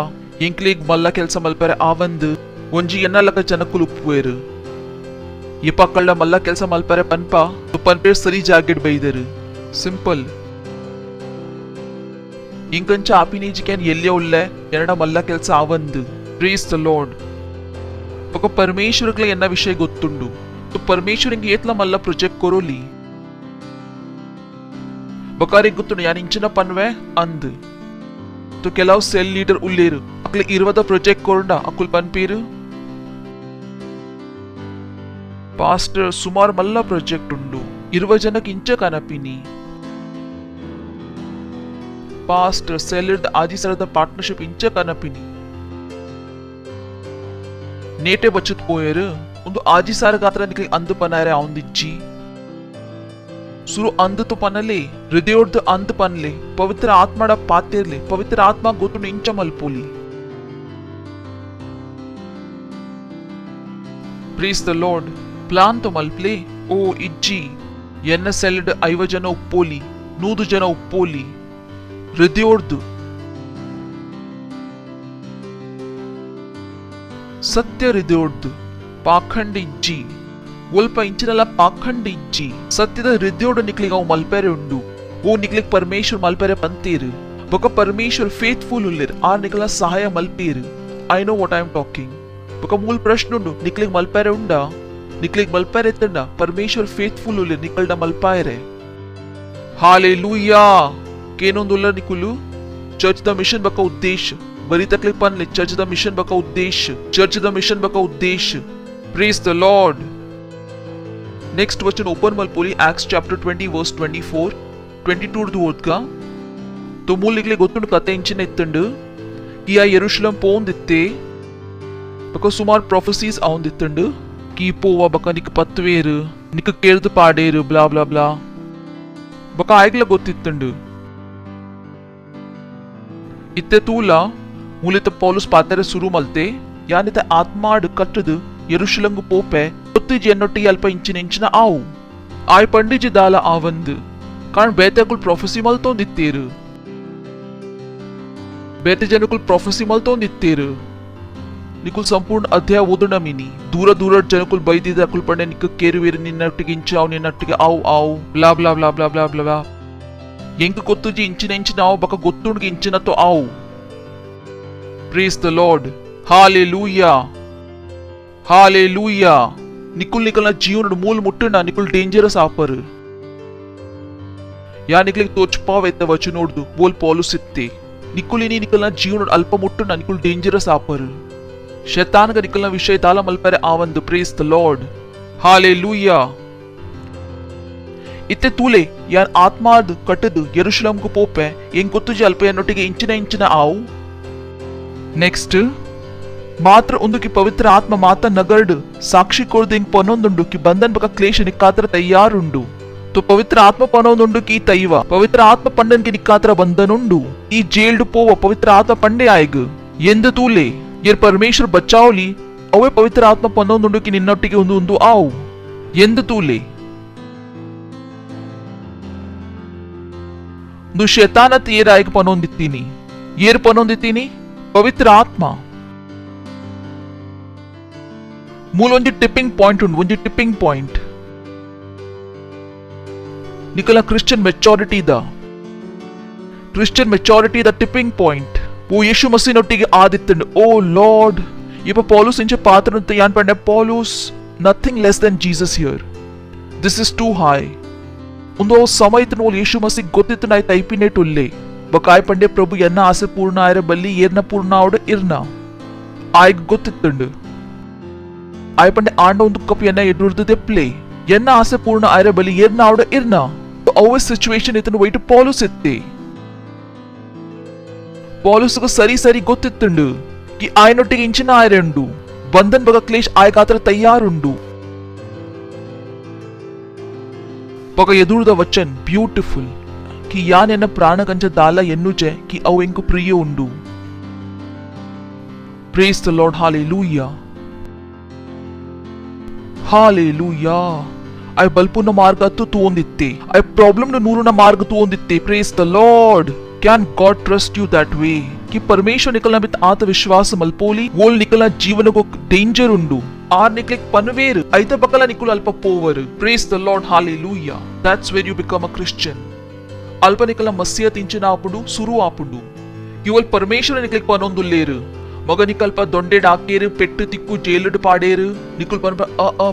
इंक्लेग मल्ला केल्स मल्परे आवंद ಒಂಜಿ ಎನ್ನಲಕ ಜನಕುಲು ಉಪ್ಪುವೆರು ಈ ಪಕ್ಕಳ್ಳ ಮಲ್ಲ ಕೆಲಸ ಮಲ್ಪರೆ ಪನ್ಪಾ तो पन्पे सरी जागेड ಬೈದರು ಸಿಂಪಲ್ इंकंच आपिनीजी कैन एल्लिया उल्ले एनड मल्ल केल्स आवंदु प्रेज द लॉर्ड ఒక పరమేశ్వరుకి ఎన్న విషయ ಗೊತ್ತುಂಡು तो परमेश्वर इंगे एत्ला मल्ल प्रोजेक्ट कोरोली बकारी ಗೊತ್ತುಂಡು यानी इंचिನ पन्वे अंद तो ಕೆಲವು सेल लीडर उल्लेರು अक्ले 20 प्रोजेक्ट कोरंडा अकुल पन्पीरु पास्टर सुमार मल्ल प्रोजेक्ट उंडु 20 ಜನಕ್ಕೆ ಇಂಚ ಕನಪಿನಿ पास्टर सेलर आदिसರದ पार्टनरशिप इंच कनपिनी नेटे बचत पोयेर ಒಂದು ಆದಿಸಾರ ಗಾತ್ರ ನಿಕಲಿ ಅಂದ ಪನಾರೆ ಆವಂದಿಜ್ಜಿ ಸುರು ಅಂದ तो ಪನಲೆ ಹೃದಯೋರ್ಧ ಅಂದ ಪನಲೆ ಪವಿತ್ರ ಆತ್ಮಡ ಪಾತೆರ್ಲೆ ಪವಿತ್ರ ಆತ್ಮ ಗೊತ್ತು ಇಂಚ ಮಲ್ಪೋಲಿ ಪ್ರೀಸ್ ದ ಲಾರ್ಡ್ ಪ್ಲಾನ್ ತೊ ಮಲ್ಪ್ಲೆ ಓ ಇಜ್ಜಿ ಎನ್ನ ಸೆಲ್ಡ್ 5 ಜನ ಉಪ್ಪೋಲಿ 100 ಜನ ಉಪ್ಪೋಲಿ ಹೃದಯೋರ್ದು ಸತ್ಯ ಹೃದಯೋರ್ದು ಪಾಖಂಡ ಇಜ್ಜಿ ಒಲ್ಪ ಇಂಚಿನಲ್ಲ ಪಾಖಂಡ ಇಜ್ಜಿ ಸತ್ಯದ ಹೃದಯೋಡು ನಿಕ್ಲಿಗೆ ಅವು ಮಲ್ಪೆರೆ ಉಂಡು ಓ ನಿಕ್ಲಿಗ್ ಪರಮೇಶ್ವರ್ ಮಲ್ಪೆರೆ ಪಂತೀರು ಬೊಕ ಪರಮೇಶ್ವರ್ ಫೇತ್ಫುಲ್ ಉಲ್ಲಿರ್ ಆ ನಿಕ್ಲ ಸಹಾಯ ಮಲ್ಪೀರು I know what I am talking ಬೊಕ ಮೂಲ್ ಪ್ರಶ್ನೆ ಉಂಡು ನಿಕ್ಲಿಗ್ ಮಲ್ಪೆರೆ ಉಂಡಾ ನಿಕ್ಲಿಗ್ ಮಲ್ಪೆರೆ ಎತ್ತಂಡ ಪರಮೇಶ್ವರ್ ಫೇತ್ಫುಲ್ ಉಲ್ಲಿರ್ ನಿಕಲ್ಡ ಮಲ್ಪಾಯರೆ हालेलुया केनोंदुल्ला निकुलु चर्च द मिशन बका उद्देश्य बरी तकलीफ पनले चर्च द मिशन बका उद्देश्य चर्च द मिशन बका उद्देश्य प्रेज द लॉर्ड नेक्स्ट वचन ओपन मलपोली एक्ट्स चैप्टर 20 वर्स 24 22 ಓದ್ಕ तो ಮೂಲ ನಿಕ್ಲೆ ಗೊತ್ತುಂಡು ಕತೆ ಇಂಚಿನ ಇತ್ತಂಡು ಕಿ ಆ ಯೆರೂಶಲೇಮ್ ಪೋಂದಿತ್ತೆ ಬಕ ಸುಮಾರ್ ಪ್ರೊಫೆಸೀಸ್ ಆವಂದಿತ್ತಂಡು ಕಿ ಪೋವ ಬಕ ನಿಕ್ ಪತ್ವೇರು ನಿಕ್ ಕೇಳ್ದು ಪಾಡೇರು ಬ್ಲಾ ಬ್ಲಾ ಬ್ಲಾ ಬಕ ಆಯ್ಗ್ಲ ಗೊತ್ತಿತ್ತಂಡು ಇತ್ತೆ ತೂಲ ಮೂಲಿತ ಪೌಲುಸ್ ಪಾತೆರೆ ಸುರು ಮಲ್ತೆ ಯಾನಿತ ಆತ್ಮಾಡ್ ಕಟ್ಟದು ಯೆರೂಶಲೇಮ್ಗು ಪೋಪೆ ಗೊತ್ತಿಜಿ ಎನ್ನೊಟ್ಟಿಗೆ ಅಲ್ಪ ಇಂಚಿನ ಆವು ಆಯ್ ಪಂಡಿಜಿ ದಾಲ ಆವಂದು ಕಾರಣ ಬೇತೆಗುಲ್ ಪ್ರೊಫೆಸಿ ಮಲ್ತೊಂದಿತ್ತೀರು ಬೇತೆ ಜನಕುಲ್ ಪ್ರೊಫೆಸಿ ಮಲ್ತೊಂದಿತ್ತೀರು ನಿಕುಲ್ ಸಂಪೂರ್ಣ ಅಧ್ಯಾಯ ಓದೋಣ ಮಿನಿ ದೂರ ದೂರ ಜನಕುಲ್ ಬೈದಿದ ಕುಲ್ ಪಂಡೆ ನಿಕ್ಕ ಕೇರುವೇರು ನಿನ್ನೊಟ್ಟಿಗೆ ಇಂಚಾವ್ ನಿನ್ನೊಟ್ಟಿಗೆ ಆವು blah blah blah blah blah blah ಎಂಕ ಗೊತ್ತುಜಿ ಇಂಚಿನ ಆವು ಬಕ ಗೊತ್ತುಂಡ್ಗೆ ಇಂಚಿನತ್ತು ಆವು praise the Lord hallelujah hallelujah ನಿಕುಲ್ ನಿಕಲ್ನ ಜೀವನ ಮೂಲ ಮುಟ್ಟಣ ನಿಕುಲ್ ಡೇಂಜರಸ್ ಆಪರ್ ಯಾ ನಿಕ್ಲಿಗೆ ತೋಚ್ಪಾವೆತ್ತ ವಚನೋಡ್ದು ಬೋಲ್ ಪೌಲುಸ್ ಇತ್ತೆ ನಿಕುಲಿನಿ ನಿಕಲ್ನ ಜೀವನ ಅಲ್ಪ ಮುಟ್ಟಣ ನಿಕುಲ್ ಡೇಂಜರಸ್ ಆಪರ್ ಶೈತಾನಗ ನಿಕಲ್ನ ವಿಷಯ ದಾಲ ಮಲ್ಪರೆ ಆವಂದು ಪ್ರೇಸ್ ದ ಲಾರ್ಡ್ ಹಾಲೆಲೂಯಾ ಇತ್ತೆ ತೂಲೆ ಯಾನ್ ಆತ್ಮಾದ್ ಕಟ್ಟದು ಯೆರೂಶಲೇಮ್ಗು ಪೋಪೆ ಎಂಗ್ ಗೊತ್ತುಜಿ ಅಲ್ಪ ಎನ್ನೊಟ್ಟಿಗೆ ಇಂಚಿನ ಆವು ನೆಕ್ಸ್ಟ್ ಮಾತ್ರ ಒಂದು ಕಿ ಪವಿತ್ರ ಆತ್ಮ ಮಾತ ನಗರ್ಡ್ ಸಾಕ್ಷಿ ಕೊಡ್ದು ಎಂಗ್ ಪನೊಂದುಂಡು ಕಿ ಬಂಧನ್ ಬಕ ಕ್ಲೇಶ ನಿಕ್ಕಾತ್ರ ತಯ್ಯಾರುಂಡು तो पवित्र आत्मा पनोंदुंडु की तैवा पवित्र आत्मा पंडन की निकात्र बंधनुंडु ई जेल्ड पोव पवित्र आत्मा पंडे आएग ಎಂದ ತೂಲೆ ಯರ್ ಪರಮೇಶ್ವರ ಬಚಾವಲಿ ಅವೇ ಪವಿತ್ರ ಆತ್ಮ ಪನೊಂದುಂಡು ಕಿ ನಿನ್ನೊಟ್ಟಿಗೆ ಒಂದು ಆವು ಎಂದ ತೂಲೆ ದು ಶೈತಾನತ್ ಏರಾಯಕ ಪನೊಂದಿತ್ತೀನಿ ಏರ್ ಪನೊಂದಿತ್ತೀನಿ ಪವಿತ್ರ ಆತ್ಮ ಮೂಲ ಒಂಜಿ ಟಿಪ್ಪಿಂಗ್ ಪಾಯಿಂಟ್ ಉಂಡು ಒಂಜಿ ಟಿಪ್ಪಿಂಗ್ ಪಾಯಿಂಟ್ ನಿಕಲ ಕ್ರಿಶ್ಚಿಯನ್ ಮೆಚಾರಿಟಿ ದ ಟಿಪ್ಪಿಂಗ್ ಪಾಯಿಂಟ್ ಓ ಯೇಸು ಮಸೀನೊಟ್ಟಿಗೆ ಆದಿತ್ತಂಡು ಓ ಲಾರ್ಡ್ ಇಪ್ಪ ಪೌಲುಸ್ ಇಂಚೆ ಪಾತ್ರನಂತ ಯಾನ್ ಪಂಡೆ ಪೌಲುಸ್ nothing less than Jesus here this is too high ಒಂದು ಸಮಯತನ ಯೇಸು ಮಸಿ ಗೊತ್ತಿತ್ತು ನಾಯ್ ತೈಪಿನೇಟ್ ಉಲ್ಲೆ ಬಕಾಯ್ ಪಂಡೆ ಪ್ರಭು ಎನ್ನ ಆಸೆ ಪೂರ್ಣ ಆಯ್ರ ಬಲ್ಲಿ ಏರ್ನ ಪೂರ್ಣ ಆವಡ ಇರ್ನ ಆಯ್ಗ ಗೊತ್ತಿತ್ತಂಡು ಆಯ್ ಪಂಡೆ ಆಂಡ ಒಂದು ಕಪ್ ಎನ್ನ ಎದುರ್ದು ದೆಪ್ಲೆ ಎನ್ನ ಆಸೆ ಪೂರ್ಣ ಆಯ್ರ ಬಲ್ಲಿ ಏರ್ನ ಆವಡ ಇರ್ನ ಅವೇ ಸಿಚುವೇಶನ್ ಇತ್ತನು ವೈಟ್ ಪೌಲುಸ್ ಇತ್ತೆ ಪೌಲುಸ್ಗ ಸರಿ ಗೊತ್ತಿತ್ತುಂಡು ಕಿ ಆಯ್ನೊಟ್ಟಿಗೆ ಇಂಚಿನ ಆಯ್ರೆಂಡು ಬಂಧನ್ ಬಗ ಕ್ಲೇಶ್ ಆಯ್ಗಾತ್ರ ತಯ್ಯಾರುಂಡು ಬಗ ಎದುರುದ ವಚನ್ ಬ್ಯೂಟಿಫುಲ್ ಕಿ ಯಾನ್ ಎನ್ನ ಪ್ರಾಣ ಕಂಚ ದಾಲ ಎನ್ನುಜೆ ಕಿ ಅವು ಎಂಕು ಪ್ರಿಯ ಉಂಡು praise the Lord hallelujah hallelujah ಐ ಬಲ್ಪುನ ಮಾರ್ಗ ತೂಂದಿತ್ತೆ ಐ ಪ್ರಾಬ್ಲಮ್ ನೂರುನ ಮಾರ್ಗ ತೂಂದಿತ್ತೆ praise the Lord can God trust you that way कि परमेश्वर निकलना बित आत्मविश्वास मल्पोली वोल निकलना जीवन को डेंजर उंडू आर निकले पनवेर ऐते बकला निकुल अल्प power praise the Lord hallelujah that's where you become a Christian अल्प निकला मसीह तिंचिना आपुंडु सुरु आपुंडु केवल परमेश्वर निकले पनोंदुल्लेरु मग निकल्प दोंडे डाकेरु पेट्टु तिक्कु जेलुड पाडेरु निकुल पन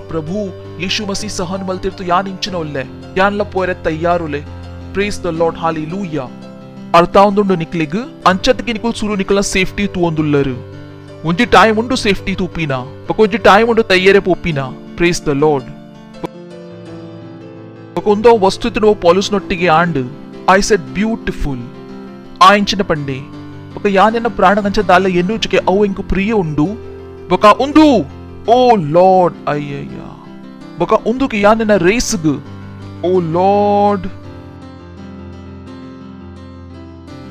प्रभु यीशु मसीह सहन मल्तिर्तु यान इंचिನ ಒಲ್ಲೆ ಯಾನ್ಲ ಪೋರೆ ತಯ್ಯಾರುಲೆ ಪ್ರೇಸ್ ದ ಲಾರ್ಡ್ ಹಾಲೆಲೂಯಾ ಅರ್ಥ ಒಂದುಂಡು ನಿಕ್ಲಿಗ್ ಅಂಚತ್ಗೆ ನಿಕುಲ್ ಸುರು ನಿಕಲ್ನ ಸೇಫ್ಟಿ ತೂಂದುಲ್ಲರು ಒಂಜಿ ಟೈಮ್ ಉಂಡು ಸೇಫ್ಟಿ ತೂಪಿನ ಬಕ ಒಂಜಿ ಟೈಮ್ ಉಂಡು ತಯ್ಯರೆ ಪೋಪಿನ ಪ್ರೇಸ್ ದ ಲಾರ್ಡ್ ಬಕ ಒಂದೋ ವಸ್ತು ತಿನ್ನುವ ಪೌಲುಸ್ ನೊಟ್ಟಿಗೆ ಆಂಡ್ ಐ ಸೆಡ್ ಬ್ಯೂಟಿಫುಲ್ ಆ ಇಂಚಿನ ಪಂಡೆ ಬಕ ಯಾನೆನ್ನ ಪ್ರಾಣ ಕಂಚ ದಾಲ ಎನ್ನುಚಿಕೆ ಅವು ಎಂಕು ಪ್ರಿಯ ಉಂಡು ಬಕ ಉಂದು ಓ ಲಾರ್ಡ್ ಅಯ್ಯಯ್ಯ ಬಕ ಉಂದುಕೆ ಯಾನೆನ್ನ ರೇಸ್ಗ್ ಓ ಲಾರ್ಡ್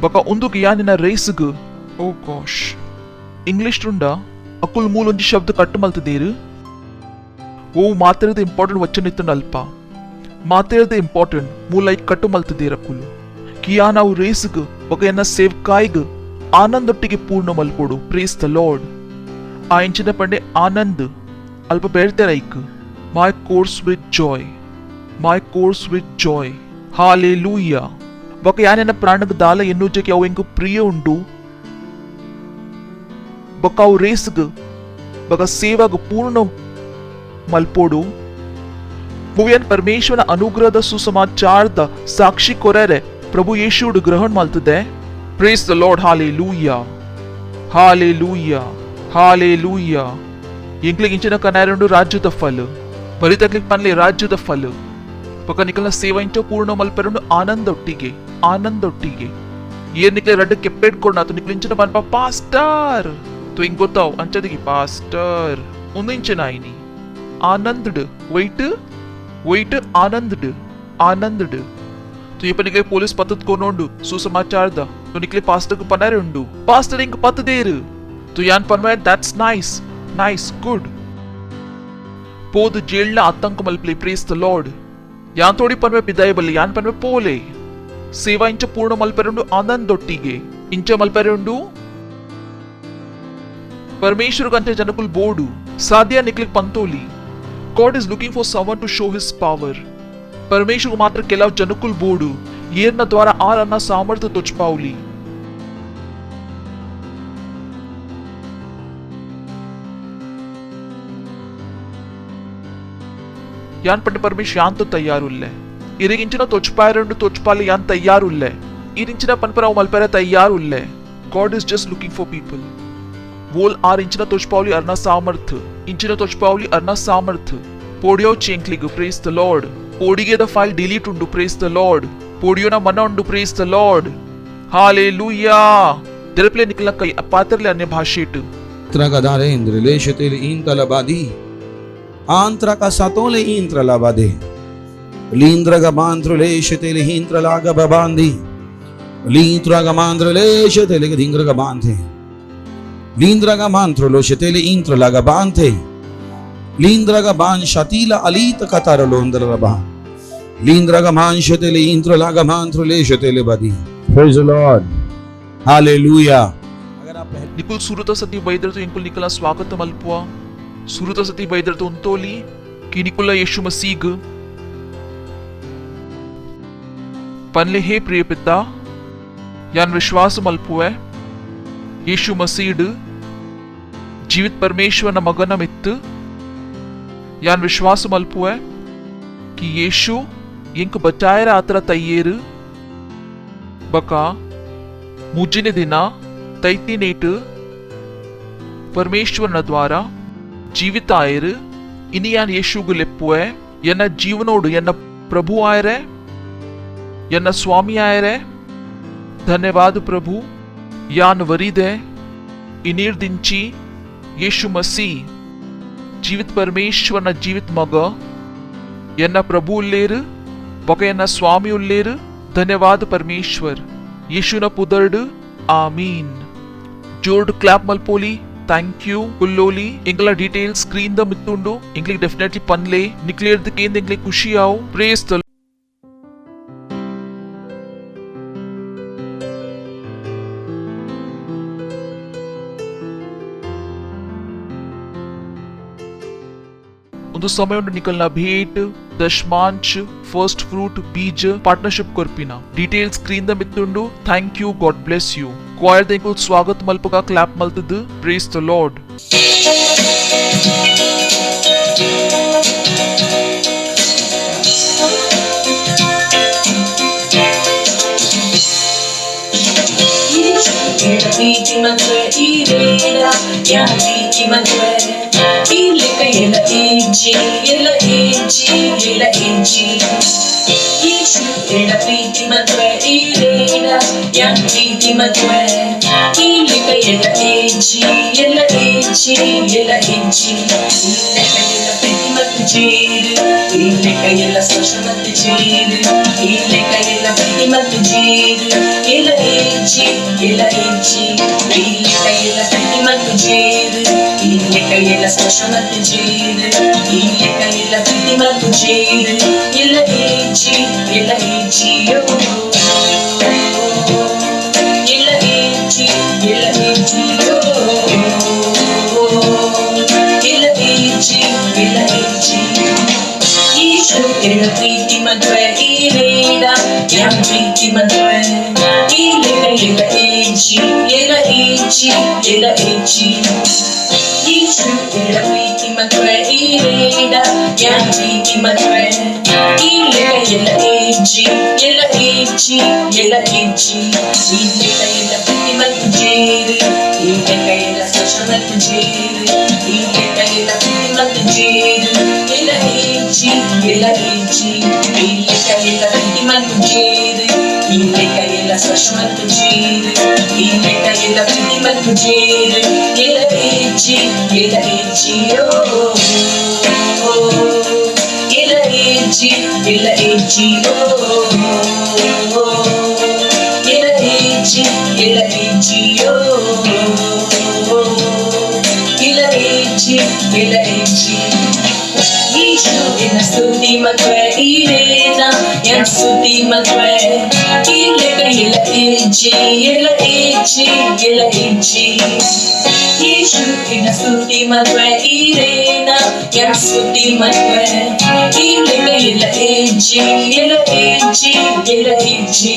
ಬಕ ಉಂದುಗೆ ಯಾನಿನ ರೇಸ್ಗ್ ಓ ಗಾಶ್ ಇಂಗ್ಲಿಷ್ ರುಂಡ ಅಕುಲ್ ಮೂಲ್ ಒಂಜಿ ಶಬ್ದ ಕಟ್ಟು ಮಲ್ತದೇರು ಓ ಮಾತಾಡೋದು ಇಂಪಾರ್ಟೆಂಟ್ ವಚನ ಇತ್ತು ಅಲ್ಪ ಮಾತಾಡೋದು ಇಂಪಾರ್ಟೆಂಟ್ ಮೂಲ ಈ ಕಟ್ಟು ಮಲ್ತದೇರ ಕುಲು ಕಿಯಾ ನಾವು ರೇಸ್ಗ್ ಬೊಕ ಎನ್ನ ಸೇವಕಾಯಿಗ್ ಆನಂದೊಟ್ಟಿಗೆ ಪೂರ್ಣ ಮಲ್ಪೋಡು ಪ್ರೇಸ್ ದ ಲಾರ್ಡ್ ಆ ಇಂಚಿನ ಪಂಡೆ ಆನಂದ್ ಅಲ್ಪ ಬೇಡ್ತಾರ ಐಕ್ my course with joy my course with joy hallelujah ಬೊಕ ಯಾನೆನ್ನ ಪ್ರಾಣಗ್ ದಾಲ ಎನ್ನುಜಕ್ಕೆ ಅವು ಎಂಕು ಪ್ರಿಯ ಉಂಡು ಬೊಕ ಅವು ರೇಸ್ಗ್ ಬೊಕ ಸೇವಾಗ್ ಪೂರ್ಣ ಮಲ್ಪೋಡು ಮುವಿಯನ್ परमेश्वर अनुग्रहದ ಸುಸಮಾಚಾರದ ಸಾಕ್ಷಿ ಕೊರರೆ ಪ್ರಭು ಯೇಶುಡು ಗ್ರಹಣ ಮಾಡ್ತದೆ praise the Lord hallelujah hallelujah hallelujah ಇಂಗ್ಲಿಗ್ ಇಂಚಿನ ಕನಾರಂಡು ರಾಜ್ಯದ ಫಲ ಬರಿತಕ್ಲಿಕ್ ಪನ್ಲೆ ರಾಜ್ಯದ ಫಲ ಪಕ್ಕ ನಿಕಲ್ನ ಸೇವಾ ಇಂಚ ಪೂರ್ಣ ಮಲ್ಪೆರಂಡು ಆನಂದೊಟ್ಟಿಗೆ ಏನ್ ನಿಕ್ಲೆ ರಡ್ಡ ಕೆಪ್ಪೆಡ್ಕೊಂಡು ಆತು ನಿಕ್ಲ ಇಂಚಿನ ಪನ್ಪ ಪಾಸ್ಟರ್ ತು ಹಿಂಗ್ ಗೊತ್ತಾವ್ ಅಂಚದಿಗೆ ಪಾಸ್ಟರ್ ಒಂದು ಇಂಚಿನ ಆಯ್ನಿ ಆನಂದಡ್ ವೈಟ್ ಆನಂದಡ್ तो ये निकले पुलिस पतत कोनोंडु सुसमाचार दा तो निकले पास्टर को पनारे उंडु पास्टर इंक पत देर तो यान पनवे दैट्स नाइस गुड पोद जेलना आतंक मल्पले प्रेस द लॉर्ड यान थोड़ी पनवे पिदाय बल्ले यान पनवे पोले सेवा इंच पूर्ण मल्पेरुंडु आनंदೊಟ್ಟಿಗೆ इंच मल्पेरुंडु परमेश्वर कंटे जनकुल बोर्डु साध्या निकले पंतोली God is looking for someone to show his power. परमेश्वर को मात्र केलाव जनकुल बोर्डु येरना द्वारा आर अन्ना सामर्थ्य तुझ पाउली यान पट्टे परमेश्वर यान तो तैयारुल्ले इरिगिंचिना तुझ पायरंडु तुझ पाले यान तैयारुल्ले इरिंचिना पनपराव मल्पेरे तैयारुल्ले God is just looking for people. वोल आर इंचिना तुझ पाउली अर्ना सामर्थ्य इंचिना तुझ पाउली अर्ना सामर्थ्य पोडियो चेंक्लिगु प्रेस द लॉर्ड पोडिगे द फाइल डिलीट उंडु प्रेस द लॉर्ड पोडियो ना मन उंडु प्रेस द लॉर्ड हालेलुया दिरप्ले निकला कई पात्रले अन्य भाषेट त्रगदारे इंद्रलेशतेले इंतलबादी आंत्रका सतोले इंत्रलबादे लींद्रगा बांद्रलेशतेले इंत्रलागा बबांदी लींत्रगा मांद्रलेशतेले गिंग्रगा बांधे लींद्रगा मांद्रलोशतेले इंत्रलागा बांधे लींद्रगा बान शतीला अलीत कतारलोंदरबा लींद्रगा मान शतेले इंत्रलागा मांद्रलेशतेले बदी प्रेज द लॉर्ड हालेलुया अगर आप निकुल सुरत सती बैदर तो इंकुल निकला स्वागत मल्पुआ सुरत सती बैदर तो उन्तोली कि निकुला यीशु मसीह पनले हे प्रिय पिता यान विश्वास मल्पुए यीशु मसीह जीवित परमेश्वर न मगन मित्त यान विश्वास मल्पुए कि यीशु इंक बचायर आतर तय्येर बका मुजिने दिना तैती नेट परमेश्वर न द्वारा जीवित आयर इनी यान यीशु गुलेपुए यन्न जीवनोड यन्न प्रभु आयरे यन्न स्वामी आयरे धन्यवाद प्रभु यान वरीदे इनीर दिंची यीशु मसीह जीवित परमेश्वर न जीवित मग यन्न प्रभु उल्लेर बक यन्न स्वामी उल्लेर धन्यवाद परमेश्वर यीशु न पुदर्ड आमीन जोर्ड क्लैप मल्पोली थैंक यू कुल्लोली इंगला डिटेल स्क्रीन द मित्तुंडु इंग्लिक डेफिनेटली पनले निक्लेयर द केंद इंग्लिक खुशी आओ प्रेज द ಒಂದು ಸಮಯ ನಿಕಲ್ನ ಭೇಟ್ ದಶಮಾಂಶ ಫಸ್ಟ್ ಫ್ರೂಟ್ ಬೀಜ ಪಾರ್ಟ್ನರ್ಶಿಪ್ ಕೊರ್ಪಿನ ಡೀಟೇಲ್ ಸ್ಕ್ರೀನ್ ದ ಮಿತ್ತುಂಡು thank you God bless you choir ದ ಸ್ವಾಗತ ಮಲ್ಪಗ ಕ್ಲಾಪ್ ಮಲ್ತದ್ದು ಪ್ರೇಸ್ ದ ಲಾರ್ಡ್ Ila ಲೆಕ್ಕ ಎಲ್ಲ ಸ್ಪರ್ಶ ಮತ್ತು ಜೇರು ಈ ಲೆಕ್ಕ ಎಲ್ಲ ಪ್ರೀತಿ ಮತ್ತು ಜೇರು ಎಲ್ಲ ಏಜಿ ಎಲ್ಲ ಏಜಿಯೋ ಎಲ್ಲ ಏಜಿ ಎಲ್ಲ ಏಜಿಯೋ ಎಲ್ಲ ಏಜಿ ಎಲ್ಲ ಏಜಿ ಈಶು ಎಲ್ಲ ಪ್ರೀತಿ ಮದುವೆ ಈ ವೇದ ಯಾವ ಪ್ರೀತಿ ಮದುವೆ ಈ ಲೆಕ್ಕ ಎಲ್ಲ ಏಜಿ ಎಲ್ಲ ಏಜಿ ಎಲ್ಲ ಏಜಿ ಈಶು ಎಲ್ಲ ಪ್ರೀತಿ ಮದುವೆ ಈ ವೇದ ಯಾವ ಪ್ರೀತಿ ಮದುವೆ ಈ ಲೆಕ್ಕ ಎಲ್ಲ ಏಜಿ ಎಲ್ಲ ಏಜಿ ಎಲ್ಲ ಏಜಿ ಈ ಲೆಕ್ಕ ಎಲ್ಲ ಪ್ರೀತಿ ಮತ್ತು ಜೇರು ಈ ಲೆಕ್ಕ ಎಲ್ಲ ಸ್ಪರ್ಶ ಮತ್ತು ಜೇರು ಈ ಲೆಕ್ಕ ಎಲ್ಲ ಪ್ರೀತಿ ಮತ್ತು ಜೇರು ಎಲ್ಲ ಏಜಿ ಎಲ್ಲ ಏಜಿ ಈ ಲೆಕ್ಕ ಎಲ್ಲ ಪ್ರೀತಿ ಮತ್ತು ಜೇರು ಈ ಲೆಕ್ಕ ಎಲ್ಲ ಸ್ಪರ್ಶ ಮತ್ತು ಜೇರು ಈ ಲೆಕ್ಕ ಎಲ್ಲ ಪ್ರೀತಿ ಮತ್ತು ಜೇರು ಎಲ್ಲ ಏಜಿ ಎಲ್ಲ ಏಜಿಯೋ ಎಲ್ಲ ಏಜಿ ಎಲ್ಲ ಏಜಿಯೋ ಎಲ್ಲ ಏಜಿ ಎಲ್ಲ ಏಜಿಯೋ ಎಲ್ಲ ಏಜಿ ಎಲ್ಲ ಏಜಿ ಈಶು ಎನ್ನ ಸ್ತುತಿ ಮದುವೆ ಈ ವೇದ ಎನ್ನ ಸ್ತುತಿ ಮದುವೆ ಈ ಲೆಕ್ಕ ಎಲ್ಲ ಏಜಿ ಎಲ್ಲ ಏಜಿ ಎಲ್ಲ ಏಜಿ ಈಶು ಎನ್ನ ಸ್ತುತಿ ಮದುವೆ ಈ ವೇದ ಎನ್ನ ಸ್ತುತಿ ಮದುವೆ ಈ ಲೆಕ್ಕ ಎಲ್ಲ ಏಜಿ ಎಲ್ಲ ಏಜಿ ಎಲ್ಲ ಏಜಿ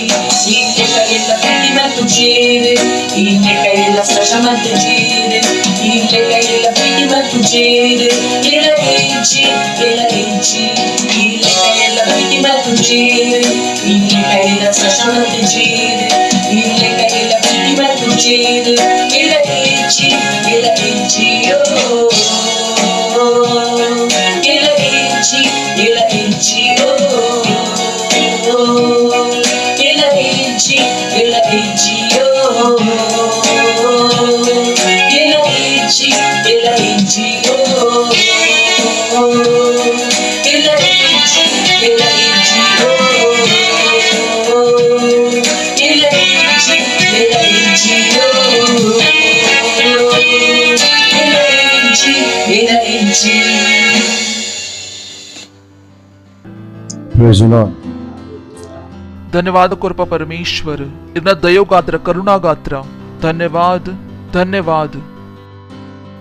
ಈ ಲೆಕ್ಕ ಎಲ್ಲ ಪ್ರೀತಿ ಮತ್ತು ಜೇರು ಈ ಲೆಕ್ಕ ಎಲ್ಲ ಸ್ಪರ್ಶ ಮತ್ತು ಜೇರು ಈ ಲೆಕ್ಕ ಎಲ್ಲ ಪ್ರೀತಿ ಮತ್ತು ಜೇರು ಎಲ್ಲ ಏಜಿ ಎಲ್ಲ ಏಜಿ ಈ ಲೆಕ್ಕ ಎಲ್ಲ ಪ್ರೀತಿ ಮತ್ತು ಜೇರು ಈ ಲೆಕ್ಕ ಎಲ್ಲ ಸ್ಪರ್ಶ ಮತ್ತು ಜೇರು ಈ ಲೆಕ್ಕ ಎಲ್ಲ ಪ್ರೀತಿ ಮತ್ತು ಜೇರು ಎಲ್ಲ ಏಜಿ ಎಲ್ಲ ಏಜಿಯೋ ಎಲ್ಲ ಏಜಿ ಎಲ್ಲ ಏಜಿಯೋ ಎಲ್ಲ ಏಜಿ ಎಲ್ಲ ಏಜಿಯೋ ಎಲ್ಲ ಏಜಿ ಎಲ್ಲ ಏಜಿಯೋ ಎಲ್ಲ ಏಜಿ ಎಲ್ಲ ಏಜಿಯೋ ಎಲ್ಲ ಏಜಿ ಎಲ್ಲ ಏಜಿಯೋ ಎಲ್ಲ ಏಜಿ ಎಲ್ಲ ಏಜಿ Praise the Lord. ಧನ್ಯವಾದ ಕೊರಪ ಪರಮೇಶ್ವರ್ ಇದನ್ನ ದಯೋಗಾತ್ರ ಕರುಣಾಗಾತ್ರ ಧನ್ಯವಾದ ಧನ್ಯವಾದ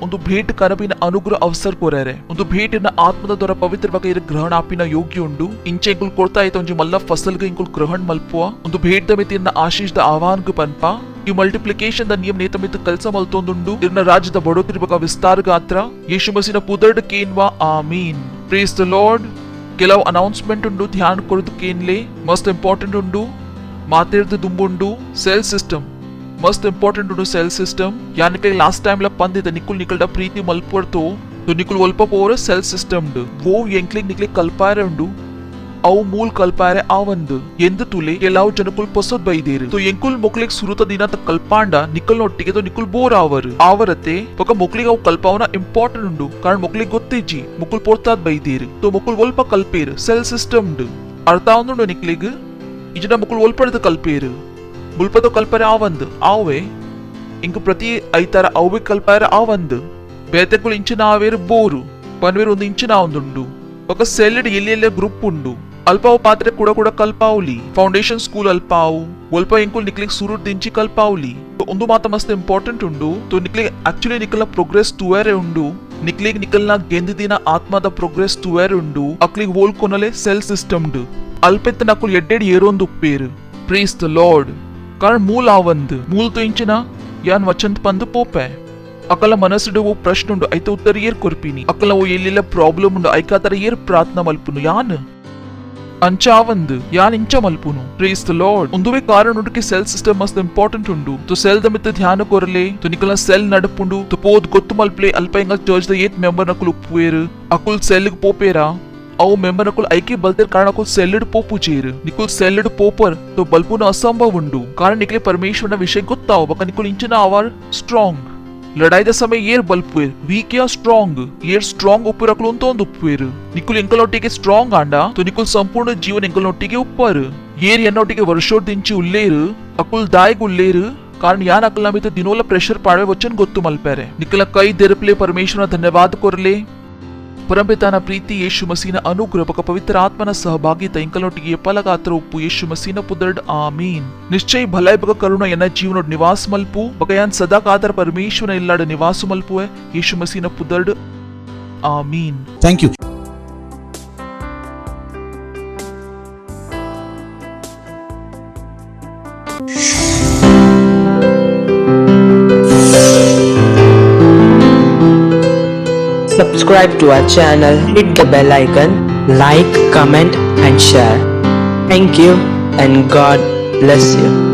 ಒಂದು ಭೇಟ್ ಕನಪಿನ ಅನುಗ್ರಹ ಅವಸರ ಕೊರರೆ ಒಂದು ಭೇಟಿನ ಆತ್ಮದ ದೊರ ಪವಿತ್ರವಾಗಿ ಇರ ಗ್ರಹಣ ಆಪಿನ ಯೋಗ್ಯ ಉಂಡು ಇಂಚೆ ಇಂಕುಲ್ ಕೊಡ್ತಾ ಇತ್ತು ಒಂಜಿ ಮಲ್ಲ ಫಸಲ್ಗೆ ಇಂಕುಲ್ ಗ್ರಹಣ ಮಲ್ಪುವ ಒಂದು ಭೇಟ್ ದ ಮಿತಿಯನ್ನ ಆಶೀಷದ ಆಹ್ವಾನ್ಗ ಪನ್ಪ ಈ ಮಲ್ಟಿಪ್ಲಿಕೇಶನ್ ದ ನಿಯಮ ನೇತ ಮಿತ್ತು ಕೆಲಸ ಮಲ್ತೊಂದುಂಡು ಇರ್ನ ರಾಜ್ಯದ ಬಡೋತಿರ್ ಬಗ ವಿಸ್ತಾರ ಗಾತ್ರ ಯೇಸು ಮಸಿನ ಪುದರ್ಡ್ ಕೇನ್ವಾ ಆಮೀನ್ ಪ್ರೇಸ್ ದ ಲಾರ್ಡ್ ಕೆಲವು ಅನೌನ್ಸ್ಮೆಂಟ್ ಉಂಡು ಧ್ಯಾನ ಕೊರದು ಕೇನ್ಲೆ ಮಸ್ಟ್ ಇಂಪಾರ್ಟೆಂಟ್ ಉಂಡು ಮಾತಿರ್ದು ದುಂಬುಂಡು ಸೆಲ್ ಸಿಸ್ಟಮ್ ಮಸ್ಟ್ ಇಂಪಾರ್ಟೆಂಟ್ ಉಂಡು ಸೆಲ್ ಸಿಸ್ಟಮ್ ಯಾನಿಕೆ ಲಾಸ್ಟ್ ಟೈಮ್ ಲ ಪಂದಿದ ನಿಕುಲ್ ನಿಕಲ್ಡ ಪ್ರೀತಿ ಮಲ್ಪರ್ತು ನಿಕುಲ್ ಒಲ್ಪ ಪೋರ ಸೆಲ್ ಸಿಸ್ಟಮ್ ವೋ ಎಂಕ್ಲಿಗ್ ನಿಕ್ಲಿಗ್ ಕಲ್ಪಾರೆ ಉಂಡು ಅವು ಮೂಲ್ ಕಲ್ಪಾರೆ ಆವಂದು ಎಂದು ತುಲೆ ಕೆಲವು ಜನಕುಲ್ ಪೊಸದ್ ಬೈದೇರು ತೋ ಎಂಕುಲ್ ಮೊಕ್ಲಿಗ್ ಸುರುತ ದಿನ ತ ಕಲ್ಪಾಂಡ ನಿಕಲ್ ನೊಟ್ಟಿಗೆ ತೋ ನಿಕುಲ್ ಬೋರ್ ಆವರತೆ ಪಕ್ಕ ಮೊಕ್ಲಿಗ್ ಅವು ಕಲ್ಪಾವನ ಇಂಪಾರ್ಟೆಂಟ್ ಉಂಡು ಕಾರಣ ಮೊಕ್ಲಿಗ್ ಗೊತ್ತಿಜ್ಜಿ ಮುಕುಲ್ ಪೊರ್ತಾದ್ ಬೈದೇರು ತೋ ಮುಕುಲ್ ಒಲ್ಪ ಕಲ್ಪೇರು ಸೆಲ್ ಸಿಸ್ಟಮ್ ಅರ್ಥ ಆವಂದುಂಡು ನಿಕ್ಲಿಗ್ ಇಜನ ಮುಕುಲ್ ಒಲ್ಪಡದ ಕಲ್ಪೇರು ಮುಲ್ಪದ ಕಲ್ಪರೆ ಆವಂದು ಆವೆ ಇಂಕ ಪ್ರತಿ ಐತಾರ ಅವು ಕಲ್ಪಾರೆ ಆವಂದು ಬೇತೆಕುಲ್ ಇಂಚಿನ ಆವೇರು ಬೋರು ಪನ್ವೇರು ಒಂದು ಇಂಚಿನ ಆವಂದುಂಡು ఒక సెల్డ్ ఎల్లెల్లె గ్రూప్ ఉండు అల్పావు పాత్ర కూడా కల్పావులి ఫౌండేషన్ స్కూల్ అల్పావు ఒల్ప ఇంకుల్ నిక్లిక్ సురుట్ దించి కల్పావులి ಒಂದು ಮಾತ ಮಸ್ತ್ ಇಂಪಾರ್ಟೆಂಟ್ ಉಂಡು ತೋ ನಿಕ್ಲಿಗ್ ಆಕ್ಚುಲಿ ನಿಕಲ್ನ ಪ್ರೋಗ್ರೆಸ್ ತುವೇರೆ ಉಂಡು ನಿಕ್ಲಿಗ್ ನಿಕಲ್ನ ಗೆಂದಿದಿನ ಆತ್ಮದ ಪ್ರೋಗ್ರೆಸ್ ತುವೇರೆ ಉಂಡು ಅಕ್ಲಿಗ್ ಹೋಲ್ಕೊನಲೆ ಸೆಲ್ ಸಿಸ್ಟಮ್ ಅಲ್ಪೆತ್ತ ನಕುಲ್ ಎಡ್ಡೆಡ್ ಏರೊಂದು ಉಪ್ಪೇರು ಪ್ರೀಸ್ ದ ಲಾರ್ಡ್ ಕಾರಣ ಮೂಲ್ ಆವಂದ್ ಮೂಲ್ ತೋ ಇಂಚಿನ ಯಾನ್ ವಚಂತ್ ಪಂದು ಪೋಪೆ ಅಕಲ ಮನಸ್ಸಿಡು ಓ ಪ್ರಶ್ನೆ ಉಂಡು ಐತ ಉತ್ತರ ಏರ್ ಕೊರ್ಪಿನಿ ಅಕಲ ಓ ಎಲ್ಲೆಲ್ಲ ಪ್ರಾಬ್ಲಮ್ ಉಂಡು ಐಕಾತರ ಏರ್ ಪ್ರಾರ್ಥನಾ ಮಲ್ಪುನು ಯಾನ್ ಅಂಚಾವಂದು ಯಾನ್ ಇಂಚ ಮಲ್ಪುನು ಪ್ರೇಸ್ ದ ಲಾರ್ಡ್ ಒಂದುವೆ ಕಾರಣ ಉಂಡು ಕಿ ಸೆಲ್ ಸಿಸ್ಟಮ್ ಮಸ್ತ್ ಇಂಪಾರ್ಟೆಂಟ್ ಉಂಡು ತೋ ಸೆಲ್ ದ ಮಿತ್ತ ಧ್ಯಾನ ಕೊರಲೆ ತೋ ನಿಕಲ ಸೆಲ್ ನಡಪುಂಡು ತೋ ಪೋದ್ ಗೊತ್ತು ಮಲ್ಪ್ಲೆ ಅಲ್ಪ ಇಂಗ ಚರ್ಚ್ ದ ಏತ್ ಮೆಂಬರ್ ನಕುಲ್ ಉಪ್ಪುವೇರು ಅಕುಲ್ ಸೆಲ್ ಪೋಪೇರಾ ಅವು ಮೆಂಬರ್ ನಕುಲ್ ಐಕೆ ಬಲ್ತೆರ್ ಕಾರಣ ಅಕುಲ್ ಸೆಲ್ಡ್ ಪೋಪು ಚೇರು ನಿಕುಲ್ ಸೆಲ್ಡ್ ಪೋಪರ್ ತೋ ಬಲ್ಪುನ ಅಸಂಭವ ಉಂಡು ಕಾರಣ ನಿಕ್ಲೆ ಪರಮೇಶ್ವರನ ವಿಷಯ ಗೊತ್ತಾವ ಬಕ ನಿಕುಲ್ ಇಂಚನ ಅವರ್ ಸ್ಟ್ರಾಂಗ್ लड़ाई द समय येर बल्पुएर वीक या स्ट्रांग येर स्ट्रांग उपर अकल उंतोंद उप्पुएर निकुल ಎಂಕಲೊಟ್ಟಿಗೆ ಸ್ಟ್ರಾಂಗ್ ಆಂಡ ತೋ ನಿಕುಲ್ ಸಂಪೂರ್ಣ ಜೀವನ ಎಂಕಲೊಟ್ಟಿಗೆ ಉಪ್ಪರ್ ಏರ್ ಎನ್ನೊಟ್ಟಿಗೆ ವರ್ಷೋಡ್ ದಿಂಚಿ ಉಲ್ಲೇರು ಅಕುಲ್ ದಾಯಿಗ್ ಉಲ್ಲೇರು कारण या नकला में तो दिनोला प्रेशर पाड़वे वचन गोत्तु मल्पेरे निकला कई देरपले परमेश्वर धन्यवाद कोरले परमपिताನ ಪ್ರೀತಿ ಯೇಸು ಮಸೀನ ಅನುಗ್ರಹ ಪವಿತ್ರ ಆತ್ಮನ ಸಹಭಾಗಿತ ಇಂಕಲೊಟ್ಟಿಗೆ ಪಲಗಾತ್ರ ಉಪ್ಪು ಯೇಸು ಮಸೀನ ಪುದರ್ಡ್ ಆಮೀನ್ ನಿಶ್ಚಯ ಭಲೈ ಬಗ ಕರುಣ ಎನ್ನ ಜೀವನ ನಿವಾಸ ಮಲ್ಪು ಬಗಯಾನ್ ಸದಾ ಕಾದರ ಪರಮೇಶ್ವರ ಇಲ್ಲಾಡ ನಿವಾಸ ಮಲ್ಪುವೆ ಯೇಸು ಮಸೀನ ಪುದರ್ಡ್ ಆಮೀನ್ thank you. Subscribe to our channel, hit the bell icon, like, comment and share. Thank you and God bless you.